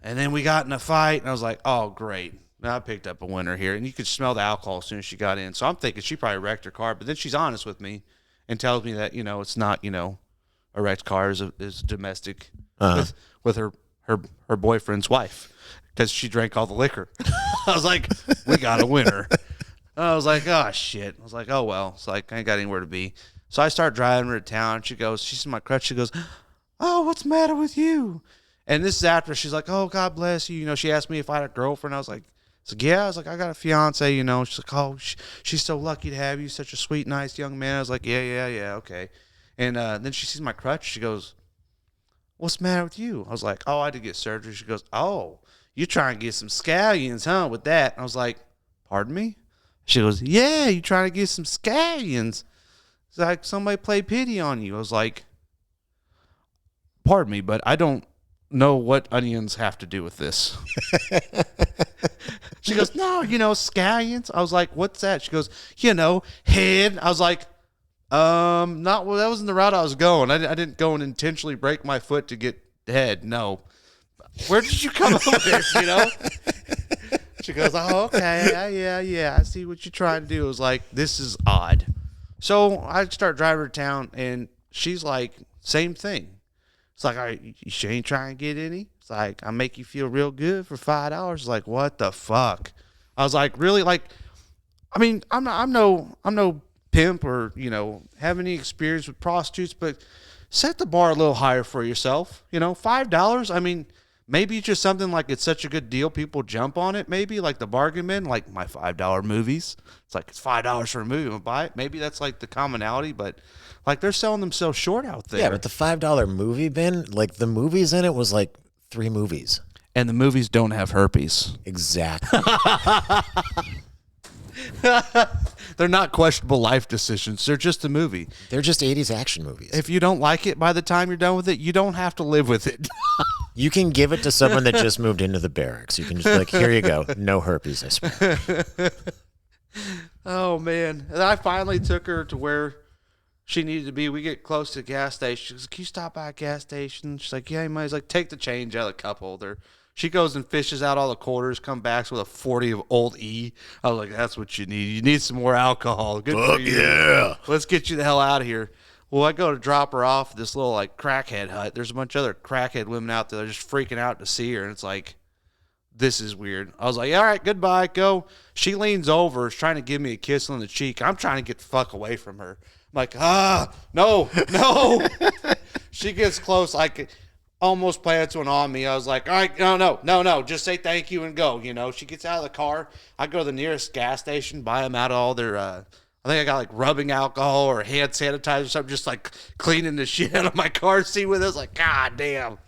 [SPEAKER 1] then we got in a fight. And I was like, oh, great. Now I picked up a winner here. And you could smell the alcohol as soon as she got in. So I'm thinking she probably wrecked her car. But then she's honest with me and tells me that, it's not, a wrecked car is domestic. With her boyfriend's wife because she drank all the liquor. I was like, we got a winner. I was like, oh, shit. I was like, oh, well. It's like, I ain't got anywhere to be. So I start driving her to town. She sees my crutch. She goes, oh, what's the matter with you? And this is after she's like, oh, God bless you. She asked me if I had a girlfriend. I was like, yeah. I was like, I got a fiance, She's like, oh, she's so lucky to have you. Such a sweet, nice young man. I was like, yeah, okay. And then she sees my crutch. She goes, what's the matter with you? I was like, oh, I had to get surgery. She goes, oh, you trying to get some scallions, huh, with that? And I was like, pardon me? She goes, yeah, you trying to get some scallions. It's like somebody played pity on you. I was like, pardon me, but I don't know what onions have to do with this. She goes, no, scallions. I was like, what's that? She goes, head. I was like, not well. That wasn't the route I was going. I didn't go and intentionally break my foot to get head. No. Where did you come up with this? She goes, oh, okay, yeah. I see what you're trying to do. I was like, this is odd. So I start driving her to town, and she's like, same thing. It's like, all right, you ain't trying to get any? It's like, I make you feel real good for $5. Like, what the fuck? I was like, really? Like, I mean, I'm no pimp or, have any experience with prostitutes, but set the bar a little higher for yourself. $5. I mean, maybe it's just something like it's such a good deal, people jump on it. Maybe like the bargain bin, like my $5 movies. It's like it's $5 for a movie. I'm gonna buy it. Maybe that's like the commonality, but like they're selling themselves short out there.
[SPEAKER 2] Yeah, but the $5 movie bin, like the movies in it was like 3 movies.
[SPEAKER 1] And the movies don't have herpes.
[SPEAKER 2] Exactly.
[SPEAKER 1] They're not questionable life decisions. They're just a movie.
[SPEAKER 2] They're just 80s action movies.
[SPEAKER 1] If you don't like it by the time you're done with it, you don't have to live with it.
[SPEAKER 2] You can give it to someone that just moved into the barracks. You can just be like, here you go. No herpes, I swear.
[SPEAKER 1] Oh, man. And I finally took her to where she needed to be. We get close to the gas station. She goes, can you stop by a gas station? She's like, yeah, you might. He's like, take the change out of the cup holder. She goes and fishes out all the quarters, come back with a 40 of Old E. I was like, that's what you need. You need some more alcohol. Good for you.
[SPEAKER 2] Yeah.
[SPEAKER 1] Let's get you the hell out of here. Well, I go to drop her off at this little, like, crackhead hut. There's a bunch of other crackhead women out there. They're just freaking out to see her. And it's like, this is weird. I was like, all right, goodbye, go. She leans over, is trying to give me a kiss on the cheek. I'm trying to get the fuck away from her. I'm like, no. She gets close. Like, almost plants one on me. I was like, all right, no. Just say thank you and go. She gets out of the car. I go to the nearest gas station, buy them out of all their, I think I got like rubbing alcohol or hand sanitizer or something, just like cleaning the shit out of my car seat with it. I was like, God damn,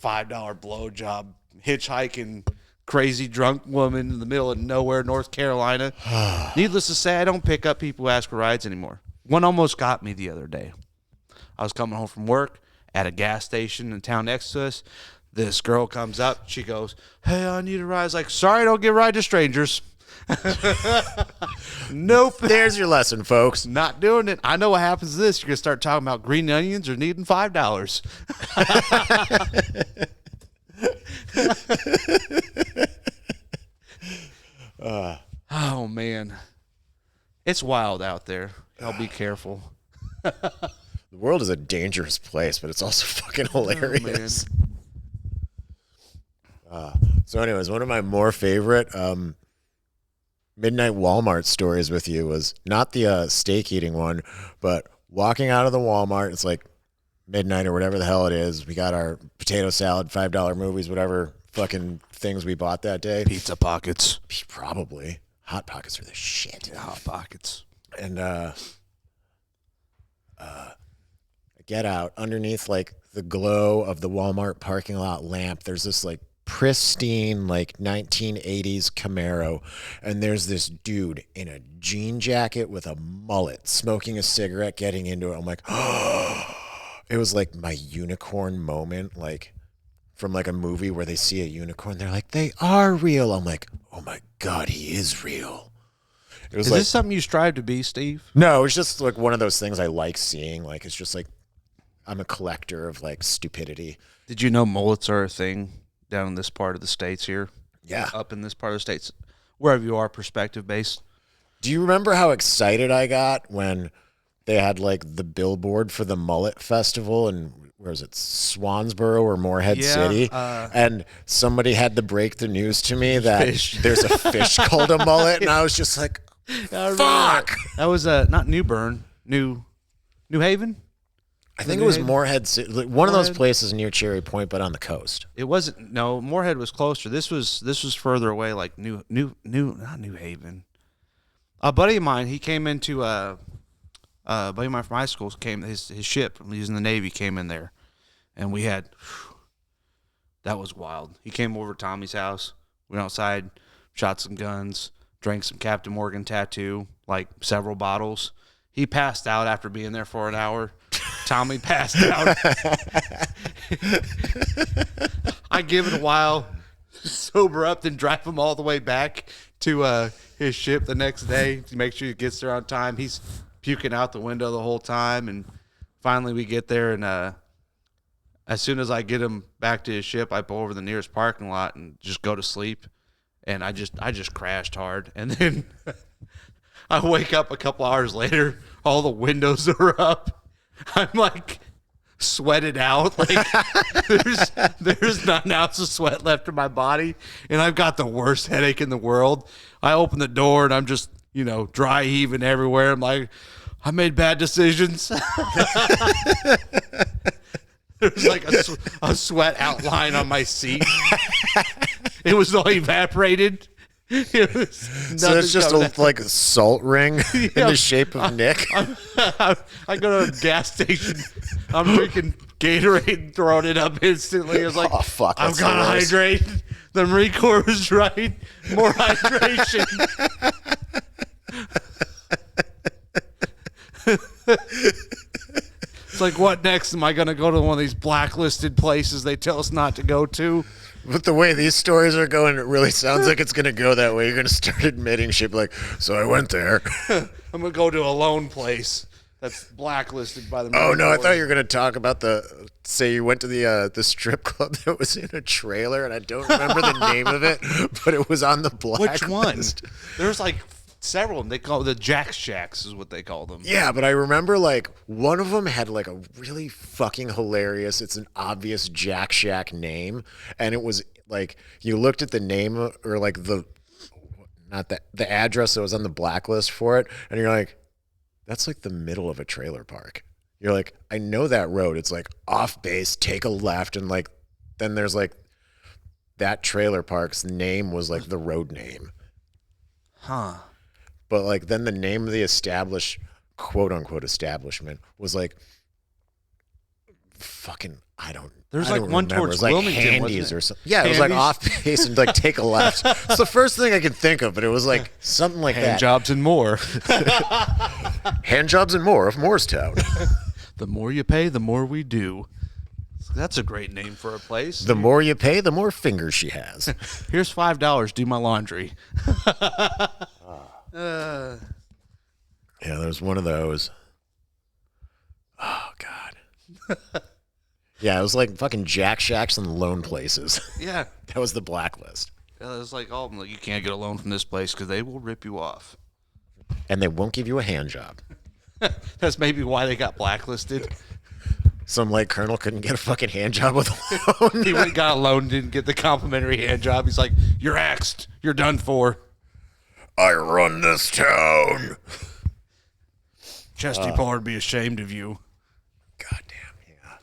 [SPEAKER 1] $5 blowjob, hitchhiking, crazy drunk woman in the middle of nowhere, North Carolina. Needless to say, I don't pick up people who ask for rides anymore. One almost got me the other day. I was coming home from work at a gas station in town next to us. This girl comes up. She goes, hey, I need a ride. I was like, sorry, I don't give ride to strangers. Nope.
[SPEAKER 2] There's your lesson, folks.
[SPEAKER 1] Not doing it. I know what happens to this. You're going to start talking about green onions or needing $5. Oh, man. It's wild out there. Y'all be careful.
[SPEAKER 2] The world is a dangerous place, but it's also fucking hilarious. So anyways, one of my more favorite midnight Walmart stories with you was not the steak eating one, but walking out of the Walmart. It's like midnight or whatever the hell it is. We got our potato salad, $5 movies, whatever fucking things we bought that day.
[SPEAKER 1] Pizza pockets.
[SPEAKER 2] Probably. Hot Pockets are the shit.
[SPEAKER 1] Yeah, Hot Pockets.
[SPEAKER 2] And get out underneath like the glow of the Walmart parking lot lamp. There's this like pristine like 1980s Camaro, and there's this dude in a jean jacket with a mullet smoking a cigarette getting into it. I'm like, oh, it was like my unicorn moment, like from like a movie where they see a unicorn, they're like, they are real. I'm like, oh my God, he is real. It was
[SPEAKER 1] Is
[SPEAKER 2] like,
[SPEAKER 1] this something you strive to be, Steve?
[SPEAKER 2] no, it's just like one of those things I like seeing. Like, it's just like, I'm a collector of like stupidity.
[SPEAKER 1] Did you know mullets are a thing down in this part of the States here?
[SPEAKER 2] Yeah.
[SPEAKER 1] Up in this part of the States, wherever you are, perspective based.
[SPEAKER 2] Do you remember how excited I got when they had like the billboard for the Mullet Festival and where is it, Swansboro or Morehead City? And somebody had to break the news to me that there's a fish called a mullet, and I was just like, fuck.
[SPEAKER 1] That was not New Bern, New Haven.
[SPEAKER 2] I think it was Morehead City, like one of those places near Cherry Point, but on the coast.
[SPEAKER 1] It wasn't. No, Morehead was closer. This was further away, like not New Haven. A buddy of mine, he came into a buddy of mine from high school came his ship. He was in the Navy, came in there, and we had that was wild. He came over to Tommy's house, went outside, shot some guns, drank some Captain Morgan tattoo, like several bottles. He passed out after being there for an hour. Tommy passed out. I give it a while, sober up, then drive him all the way back to his ship the next day to make sure he gets there on time. He's puking out the window the whole time, and finally we get there, and as soon as I get him back to his ship, I pull over the nearest parking lot and just go to sleep, and I just crashed hard, and then I wake up a couple hours later, all the windows are up. I'm like, sweated out. Like there's not an ounce of sweat left in my body, and I've got the worst headache in the world. I open the door and I'm just, dry heaving everywhere. I'm like, I made bad decisions. There's like a sweat outline on my seat. It was all evaporated.
[SPEAKER 2] So it's just like a salt ring in the shape of Nick.
[SPEAKER 1] I go to a gas station. I'm drinking Gatorade and throwing it up instantly. I was like,
[SPEAKER 2] oh, fuck,
[SPEAKER 1] I've got to hydrate. The Marine Corps was right. More hydration. It's like, what next? Am I going to go to one of these blacklisted places they tell us not to go to?
[SPEAKER 2] But the way these stories are going, it really sounds like it's going to go that way. You're going to start admitting shit like, so I went there.
[SPEAKER 1] I'm going to go to a lone place that's blacklisted by the Marine
[SPEAKER 2] Oh, no, I
[SPEAKER 1] Corps.
[SPEAKER 2] thought you were going to talk about say you went to the strip club that was in a trailer, and I don't remember the name of it, but it was on the blacklist.
[SPEAKER 1] Which one? There's like several of them. They call the Jack Shacks is what they call them.
[SPEAKER 2] Yeah, but I remember like one of them had like a really fucking hilarious, it's an obvious Jack Shack name, and it was like you looked at the name or like the address that was on the blacklist for it, and you're like, that's like the middle of a trailer park. You're like, I know that road. It's like off base, take a left, and like then there's like that trailer park's name was like the road name.
[SPEAKER 1] Huh.
[SPEAKER 2] But like then the name of the quote unquote establishment was like fucking
[SPEAKER 1] There's
[SPEAKER 2] I
[SPEAKER 1] like
[SPEAKER 2] don't
[SPEAKER 1] one
[SPEAKER 2] remember.
[SPEAKER 1] towards
[SPEAKER 2] it was like
[SPEAKER 1] Wilmington,
[SPEAKER 2] Handy's
[SPEAKER 1] wasn't it?
[SPEAKER 2] or something. Yeah, it was like
[SPEAKER 1] Handy's?
[SPEAKER 2] off base and like take a left. It's the first thing I could think of, but it was like something like
[SPEAKER 1] Hand
[SPEAKER 2] that.
[SPEAKER 1] jobs and more.
[SPEAKER 2] Hand jobs and more of Moorestown.
[SPEAKER 1] The more you pay, the more we do. That's a great name for a place.
[SPEAKER 2] The more you pay, the more fingers she has.
[SPEAKER 1] Here's $5. Do my laundry.
[SPEAKER 2] Yeah, there's one of those. Oh God. Yeah, it was like fucking Jack Shacks and loan places.
[SPEAKER 1] Yeah.
[SPEAKER 2] That was the blacklist.
[SPEAKER 1] It was like, oh, you can't get a loan from this place because they will rip you off.
[SPEAKER 2] And they won't give you a hand job.
[SPEAKER 1] That's maybe why they got blacklisted.
[SPEAKER 2] Some like colonel couldn't get a fucking hand job with a loan.
[SPEAKER 1] He went and got a loan, didn't get the complimentary hand job. He's like, you're axed. You're done for.
[SPEAKER 2] I run this town.
[SPEAKER 1] Chesty Paul would be ashamed of you.
[SPEAKER 2] Goddamn, yeah.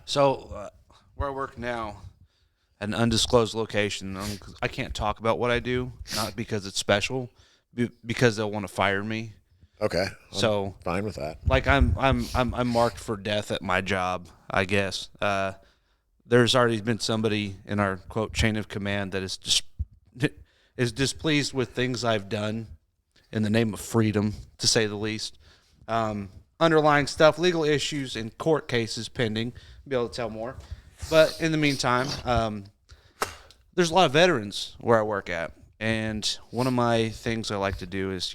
[SPEAKER 1] So, where I work now, at an undisclosed location, I can't talk about what I do, not because it's special, because they'll want to fire me.
[SPEAKER 2] Okay.
[SPEAKER 1] So
[SPEAKER 2] fine with that.
[SPEAKER 1] Like I'm marked for death at my job, I guess. There's already been somebody in our quote chain of command that is displeased with things I've done in the name of freedom, to say the least. Underlying stuff, legal issues, and court cases pending. Be able to tell more. But in the meantime, there's a lot of veterans where I work at, and one of my things I like to do is,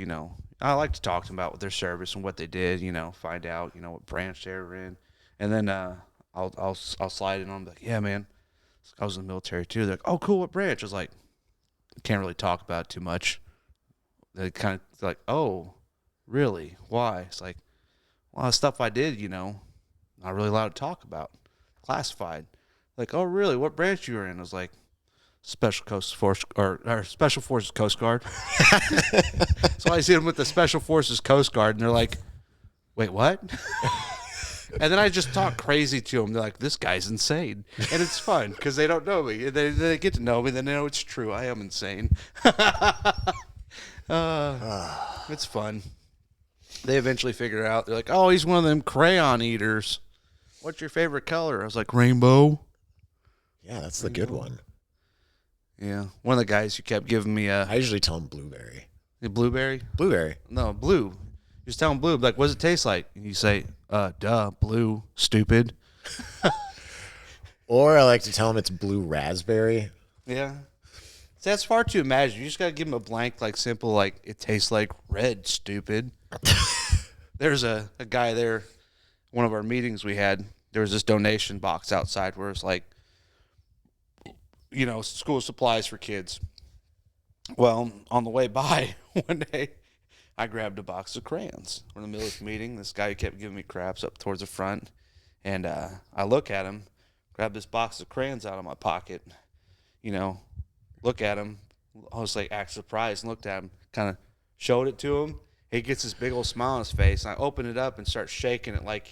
[SPEAKER 1] I like to talk to them about their service and what they did, find out, what branch they were in. And then I'll slide in on them, like, yeah, man, I was in the military too. They're like, oh, cool, what branch? I was like, can't really talk about it too much. They kind of like, oh, really? Why? It's like, well, the stuff I did, not really allowed to talk about. Classified. Like, oh, really? What branch you were in? I was like, Special Coast Force or Special Forces Coast Guard. So I see them with the Special Forces Coast Guard, and they're like, "Wait, what?" And then I just talk crazy to them. They're like, "This guy's insane," and it's fun because they don't know me. They get to know me, then they know it's true. I am insane. It's fun. They eventually figure it out. They're like, "Oh, he's one of them crayon eaters. What's your favorite color?" I was like, "Rainbow."
[SPEAKER 2] Yeah, that's the good one.
[SPEAKER 1] Yeah, one of the guys who kept giving me
[SPEAKER 2] I usually tell him blueberry.
[SPEAKER 1] Blueberry?
[SPEAKER 2] Blueberry.
[SPEAKER 1] No, blue. You just tell him blue. Like, what does it taste like? And you say, duh, blue, stupid.
[SPEAKER 2] Or I like to tell him it's blue raspberry.
[SPEAKER 1] Yeah. See, that's far too imaginative. You just got to give him a blank, like, simple, like, it tastes like red, stupid. There's a guy there, one of our meetings we had, there was this donation box outside where it's like, school supplies for kids. Well, on the way by one day, I grabbed a box of crayons. We're in the middle of the meeting. This guy kept giving me craps up towards the front. And I look at him, grab this box of crayons out of my pocket, look at him. I was like, act surprised and looked at him, kind of showed it to him. He gets this big old smile on his face. And I open it up and start shaking it like,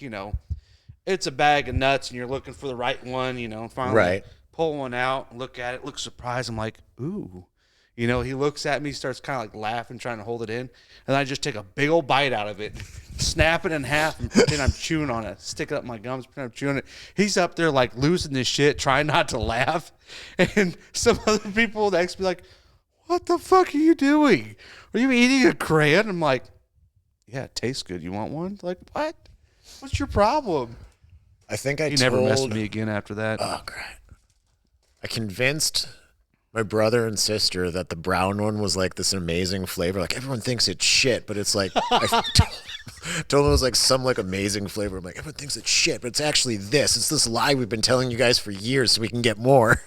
[SPEAKER 1] it's a bag of nuts and you're looking for the right one, finally pull one out, look at it, look surprised. I'm like, ooh. He looks at me, starts kind of like laughing, trying to hold it in. And I just take a big old bite out of it, snap it in half, and pretend I'm chewing on it. Stick it up my gums, pretend I'm chewing it. He's up there like losing his shit, trying not to laugh. And some other people next to me like, what the fuck are you doing? Are you eating a crayon? I'm like, yeah, it tastes good. You want one? Like, what? What's your problem?
[SPEAKER 2] I think
[SPEAKER 1] He never messed with me again after that.
[SPEAKER 2] Oh, great. I convinced my brother and sister that the brown one was like this amazing flavor. Like everyone thinks it's shit, but it's like I told them it was like some like amazing flavor. I'm like, everyone thinks it's shit, but it's actually this. It's this lie we've been telling you guys for years so we can get more.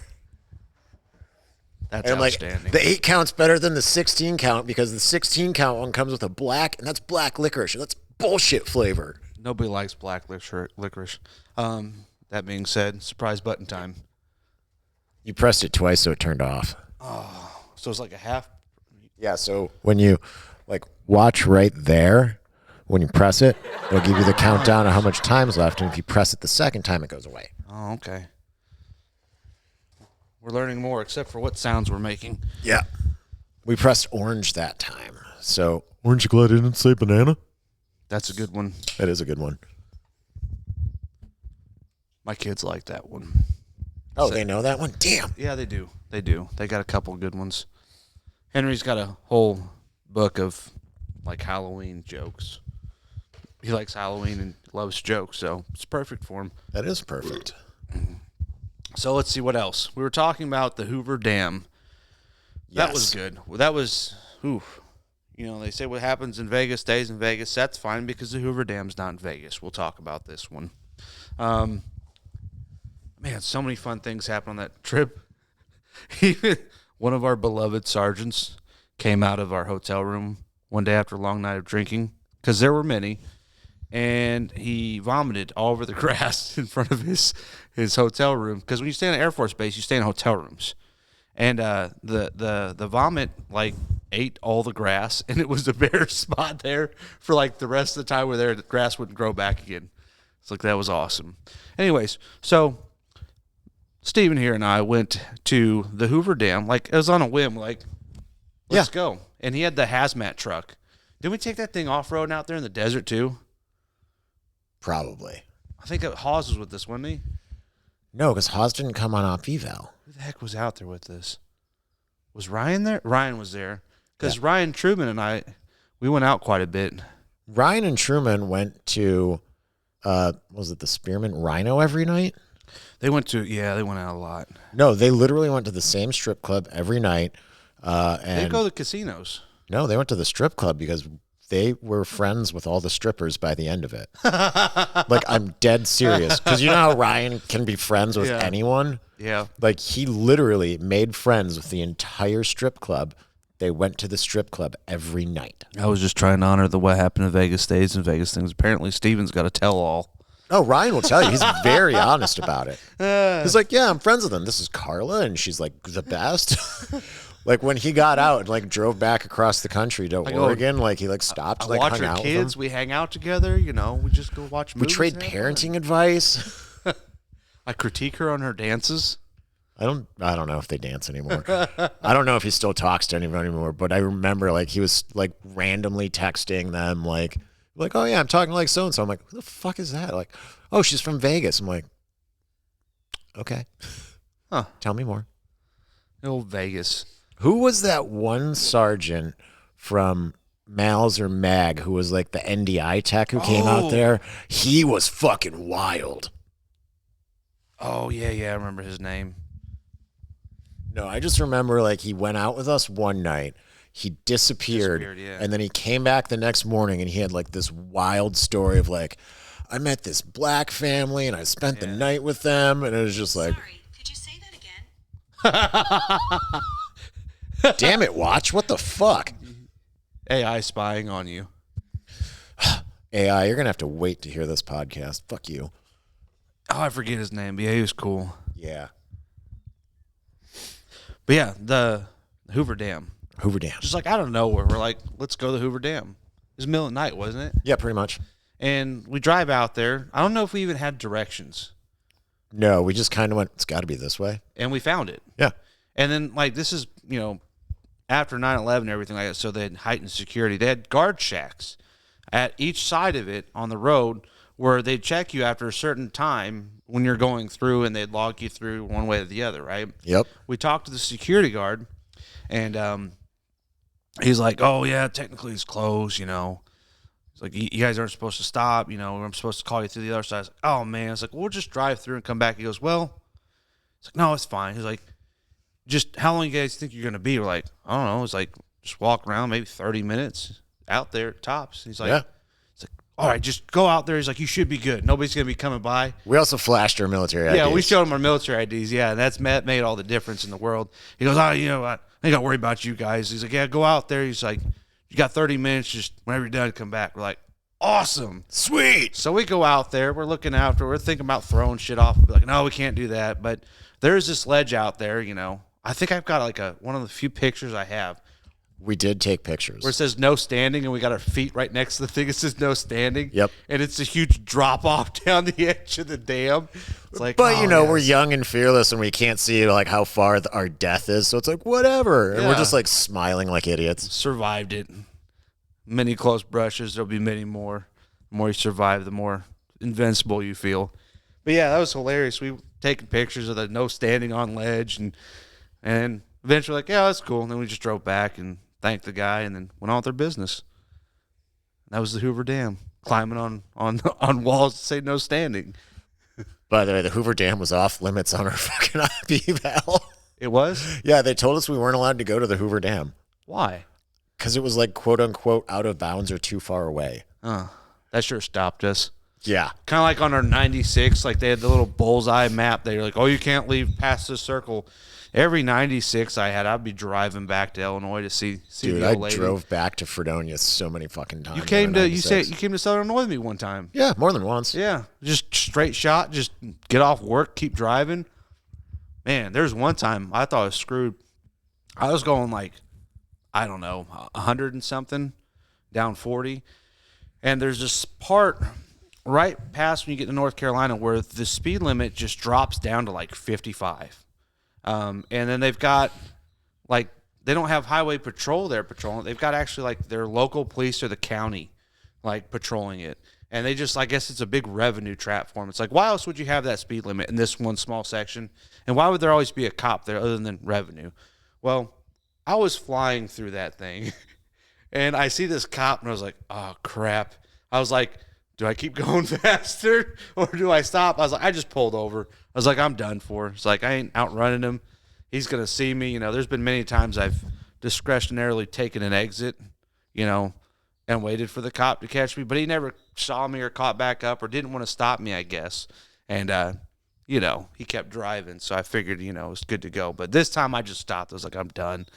[SPEAKER 1] That's
[SPEAKER 2] and I'm
[SPEAKER 1] outstanding.
[SPEAKER 2] like, the 8 count's better than the 16 count because the 16 count one comes with a black, and that's black licorice. That's bullshit flavor.
[SPEAKER 1] Nobody likes black licorice. That being said, surprise button time.
[SPEAKER 2] You pressed it twice, so it turned off.
[SPEAKER 1] Oh, so it's like a half.
[SPEAKER 2] Yeah, so when you like watch right there, when you press it, it'll give you the countdown of how much time's left, and if you press it the second time, it goes away.
[SPEAKER 1] Oh, okay. We're learning more, except for what sounds we're making.
[SPEAKER 2] Yeah. We pressed orange that time. So orange glad didn't say banana?
[SPEAKER 1] That's a good one.
[SPEAKER 2] That is a good one.
[SPEAKER 1] My kids like that one.
[SPEAKER 2] Oh, they know that one? Damn.
[SPEAKER 1] Yeah, they do. They do. They got a couple good ones. Henry's got a whole book of like Halloween jokes. He likes Halloween and loves jokes, so it's perfect for him.
[SPEAKER 2] That is perfect.
[SPEAKER 1] So let's see what else. We were talking about the Hoover Dam. That
[SPEAKER 2] Yes.
[SPEAKER 1] was good. Well, that was, oof. They say what happens in Vegas stays in Vegas. That's fine because the Hoover Dam's not in Vegas. We'll talk about this one. Man, so many fun things happened on that trip. Even one of our beloved sergeants came out of our hotel room one day after a long night of drinking, because there were many, and he vomited all over the grass in front of his hotel room. Because when you stay in an Air Force base, you stay in hotel rooms. And the vomit like ate all the grass, and it was a bare spot there for like the rest of the time we're there. The grass wouldn't grow back again. It's like that was awesome. Anyways, so Steven here and I went to the Hoover Dam. Like, it was on a whim. Like, let's go. And he had the hazmat truck. Didn't we take that thing off-road out there in the desert too?
[SPEAKER 2] Probably.
[SPEAKER 1] I think Hawes was with us, wasn't he?
[SPEAKER 2] No, because Hawes didn't come on op eval.
[SPEAKER 1] Who the heck was out there with us? Was Ryan there? Ryan was there. Because Ryan Truman and I, we went out quite a bit.
[SPEAKER 2] Ryan and Truman went to, was it the Spearmint Rhino every night?
[SPEAKER 1] They went out a lot.
[SPEAKER 2] No, they literally went to the same strip club every night. And
[SPEAKER 1] They go to the casinos.
[SPEAKER 2] No, they went to the strip club because they were friends with all the strippers by the end of it. Like, I'm dead serious. Because you know how Ryan can be friends with anyone?
[SPEAKER 1] Yeah.
[SPEAKER 2] Like, he literally made friends with the entire strip club. They went to the strip club every night.
[SPEAKER 1] I was just trying to honor the what happened in Vegas stays and Vegas things. Apparently, Steven's got a tell-all.
[SPEAKER 2] Oh, Ryan will tell you. He's very honest about it. He's like, yeah, I'm friends with them. This is Carla, and she's like the best. Like, when he got out and like drove back across the country to Oregon, like he like stopped, like
[SPEAKER 1] watch
[SPEAKER 2] hung
[SPEAKER 1] our
[SPEAKER 2] out
[SPEAKER 1] kids.
[SPEAKER 2] with them.
[SPEAKER 1] We hang out together. We just go watch
[SPEAKER 2] We
[SPEAKER 1] movies.
[SPEAKER 2] trade
[SPEAKER 1] and have fun.
[SPEAKER 2] parenting advice.
[SPEAKER 1] I critique her on her dances.
[SPEAKER 2] I don't know if they dance anymore. I don't know if he still talks to anyone anymore, but I remember like he was like randomly texting them like, oh yeah, I'm talking like so and so. I'm like, who the fuck is that? Like, oh, she's from Vegas. I'm like, okay.
[SPEAKER 1] Huh.
[SPEAKER 2] Tell me more.
[SPEAKER 1] Old Vegas.
[SPEAKER 2] Who was that one sergeant from Mal's or Mag who was like the NDI tech who came out there? He was fucking wild.
[SPEAKER 1] Oh, yeah, I remember his name.
[SPEAKER 2] No, I just remember like he went out with us one night. He disappeared, and then he came back the next morning, and he had like this wild story of like, I met this black family, and I spent the night with them, and it was just like,
[SPEAKER 3] sorry, could you say that again?
[SPEAKER 2] damn it, Watch, what the fuck?
[SPEAKER 1] AI spying on you.
[SPEAKER 2] AI, you're going to have to wait to hear this podcast. Fuck you.
[SPEAKER 1] Oh, I forget his name, but yeah, he was cool.
[SPEAKER 2] Yeah.
[SPEAKER 1] But yeah, the Hoover Dam.
[SPEAKER 2] Hoover Dam.
[SPEAKER 1] Just like out of nowhere, we're like, let's go to the Hoover Dam. It was middle of the night, wasn't it?
[SPEAKER 2] Yeah, pretty much.
[SPEAKER 1] And we drive out there. I don't know if we even had directions.
[SPEAKER 2] No, we just kind of went, it's got to be this way.
[SPEAKER 1] And we found it.
[SPEAKER 2] Yeah.
[SPEAKER 1] And then, like, this is, after 9/11 and everything like that, so they had heightened security. They had guard shacks at each side of it on the road where they'd check you after a certain time when you're going through, and they'd log you through one way or the other, right?
[SPEAKER 2] Yep.
[SPEAKER 1] We talked to the security guard, and he's like, oh, yeah, technically it's closed, He's like, you guys aren't supposed to stop, I'm supposed to call you through the other side. I was like, oh, man. It's like, we'll just drive through and come back. He goes, well, it's like, no, it's fine. He's like, just how long you guys think you're going to be? We're like, I don't know. It's like, just walk around maybe 30 minutes out there tops. He's like,
[SPEAKER 2] Yeah.
[SPEAKER 1] It's like, all right, just go out there. He's like, you should be good. Nobody's going to be coming by.
[SPEAKER 2] We also flashed our military IDs.
[SPEAKER 1] Yeah, we showed him our military IDs. Yeah, and that's made all the difference in the world. He goes, I ain't got to worry about you guys. He's like, yeah, go out there. He's like, you got 30 minutes. Just whenever you're done, come back. We're like, awesome.
[SPEAKER 2] Sweet.
[SPEAKER 1] So we go out there. We're looking after. We're thinking about throwing shit off. We're like, no, we can't do that. But there's this ledge out there, I think I've got like one of the few pictures I have
[SPEAKER 2] We did take pictures.
[SPEAKER 1] where it says no standing, and we got our feet right next to the thing. It says no standing.
[SPEAKER 2] Yep.
[SPEAKER 1] And it's a huge drop off down the edge of the dam. It's like,
[SPEAKER 2] But,
[SPEAKER 1] oh,
[SPEAKER 2] we're
[SPEAKER 1] yes.
[SPEAKER 2] young and fearless, and we can't see, like, how far our death is. So it's like, whatever. And we're
[SPEAKER 1] Yeah.
[SPEAKER 2] just, like, smiling like idiots.
[SPEAKER 1] Survived it. Many close brushes. There'll be many more. The more you survive, the more invincible you feel. But yeah, that was hilarious. We were taking pictures of the no standing on ledge, and eventually like, yeah, that's cool. And then we just drove back and thanked the guy, and then went on with their business. That was the Hoover Dam, climbing on walls to say no standing.
[SPEAKER 2] By the way, the Hoover Dam was off limits on our fucking eval.
[SPEAKER 1] It was?
[SPEAKER 2] Yeah, they told us we weren't allowed to go to the Hoover Dam
[SPEAKER 1] Why?
[SPEAKER 2] because it was, like, quote unquote out of bounds or too far away.
[SPEAKER 1] That sure stopped us.
[SPEAKER 2] Yeah.
[SPEAKER 1] Kind of like on our 96, like they had the little bullseye map. They were like, oh, you can't leave past this circle. Every 96 I had, I'd be driving back to Illinois to see
[SPEAKER 2] Dude,
[SPEAKER 1] the
[SPEAKER 2] I
[SPEAKER 1] old lady.
[SPEAKER 2] drove back to Fredonia so many fucking times.
[SPEAKER 1] You came
[SPEAKER 2] on
[SPEAKER 1] to
[SPEAKER 2] 96.
[SPEAKER 1] you came to Southern Illinois with me one time.
[SPEAKER 2] Yeah, more than once.
[SPEAKER 1] Yeah, just straight shot. Just get off work, keep driving. Man, there's one time I thought I was screwed. I was going like, I don't know, 100 and something, down 40. And there's this part right past when you get to North Carolina where the speed limit just drops down to like 55. And then they've got, like, they don't have highway patrol there patrolling. They've got actually, like, their local police or the county, like, patrolling it. And they just, I guess it's a big revenue trap for them. It's like, why else would you have that speed limit in this one small section? And why would there always be a cop there other than revenue? Well, I was flying through that thing. And I see this cop, and I was like, oh, crap. I was like, do I keep going faster or do I stop? I was like, I just pulled over. I was like, I'm done for. It's like, I ain't outrunning him. He's going to see me. There's been many times I've discretionarily taken an exit, and waited for the cop to catch me. But he never saw me or caught back up or didn't want to stop me, I guess. And, he kept driving. So I figured, it was good to go. But this time I just stopped. I was like, I'm done.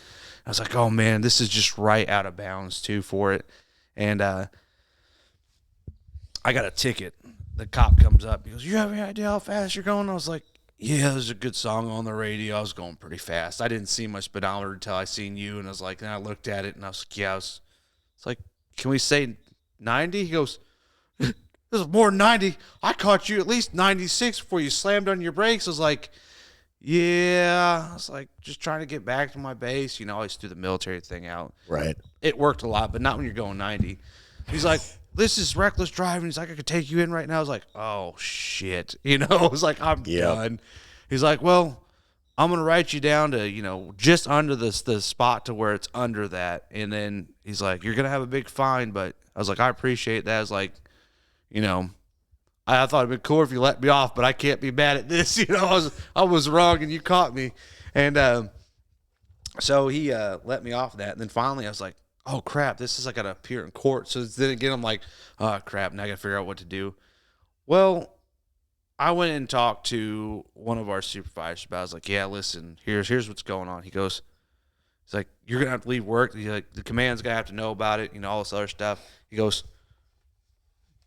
[SPEAKER 1] I was like, oh, man, this is just right out of bounds, too, for it. And I got a ticket. The cop comes up. He goes, you have any idea how fast you're going? I was like, yeah, there's a good song on the radio. I was going pretty fast. I didn't see my speedometer until I seen you. And I was like, and I looked at it, and I was like, yeah. It's like, can we say 90? He goes, this is more than 90. I caught you at least 96 before you slammed on your brakes. I was like, yeah. I was like, just trying to get back to my base. I always do the military thing out.
[SPEAKER 2] Right.
[SPEAKER 1] It worked a lot, but not when you're going 90. He's like, this is reckless driving. He's like, I could take you in right now. I was like, oh, shit. I was like, I'm done. He's like, well, I'm going to write you down to, just under the spot to where it's under that. And then he's like, you're going to have a big fine. But I was like, I appreciate that. I was like, I thought it'd be cool if you let me off, but I can't be mad at this. I was wrong and you caught me. And so he let me off that. And then finally I was like, oh, crap, this is like got to appear in court. So then again, I'm like, oh, crap, now I got to figure out what to do. Well, I went and talked to one of our supervisors about it. I was like, yeah, listen, here's what's going on. He goes, He's like, you're going to have to leave work. He's like, the command's going to have to know about it, all this other stuff. He goes,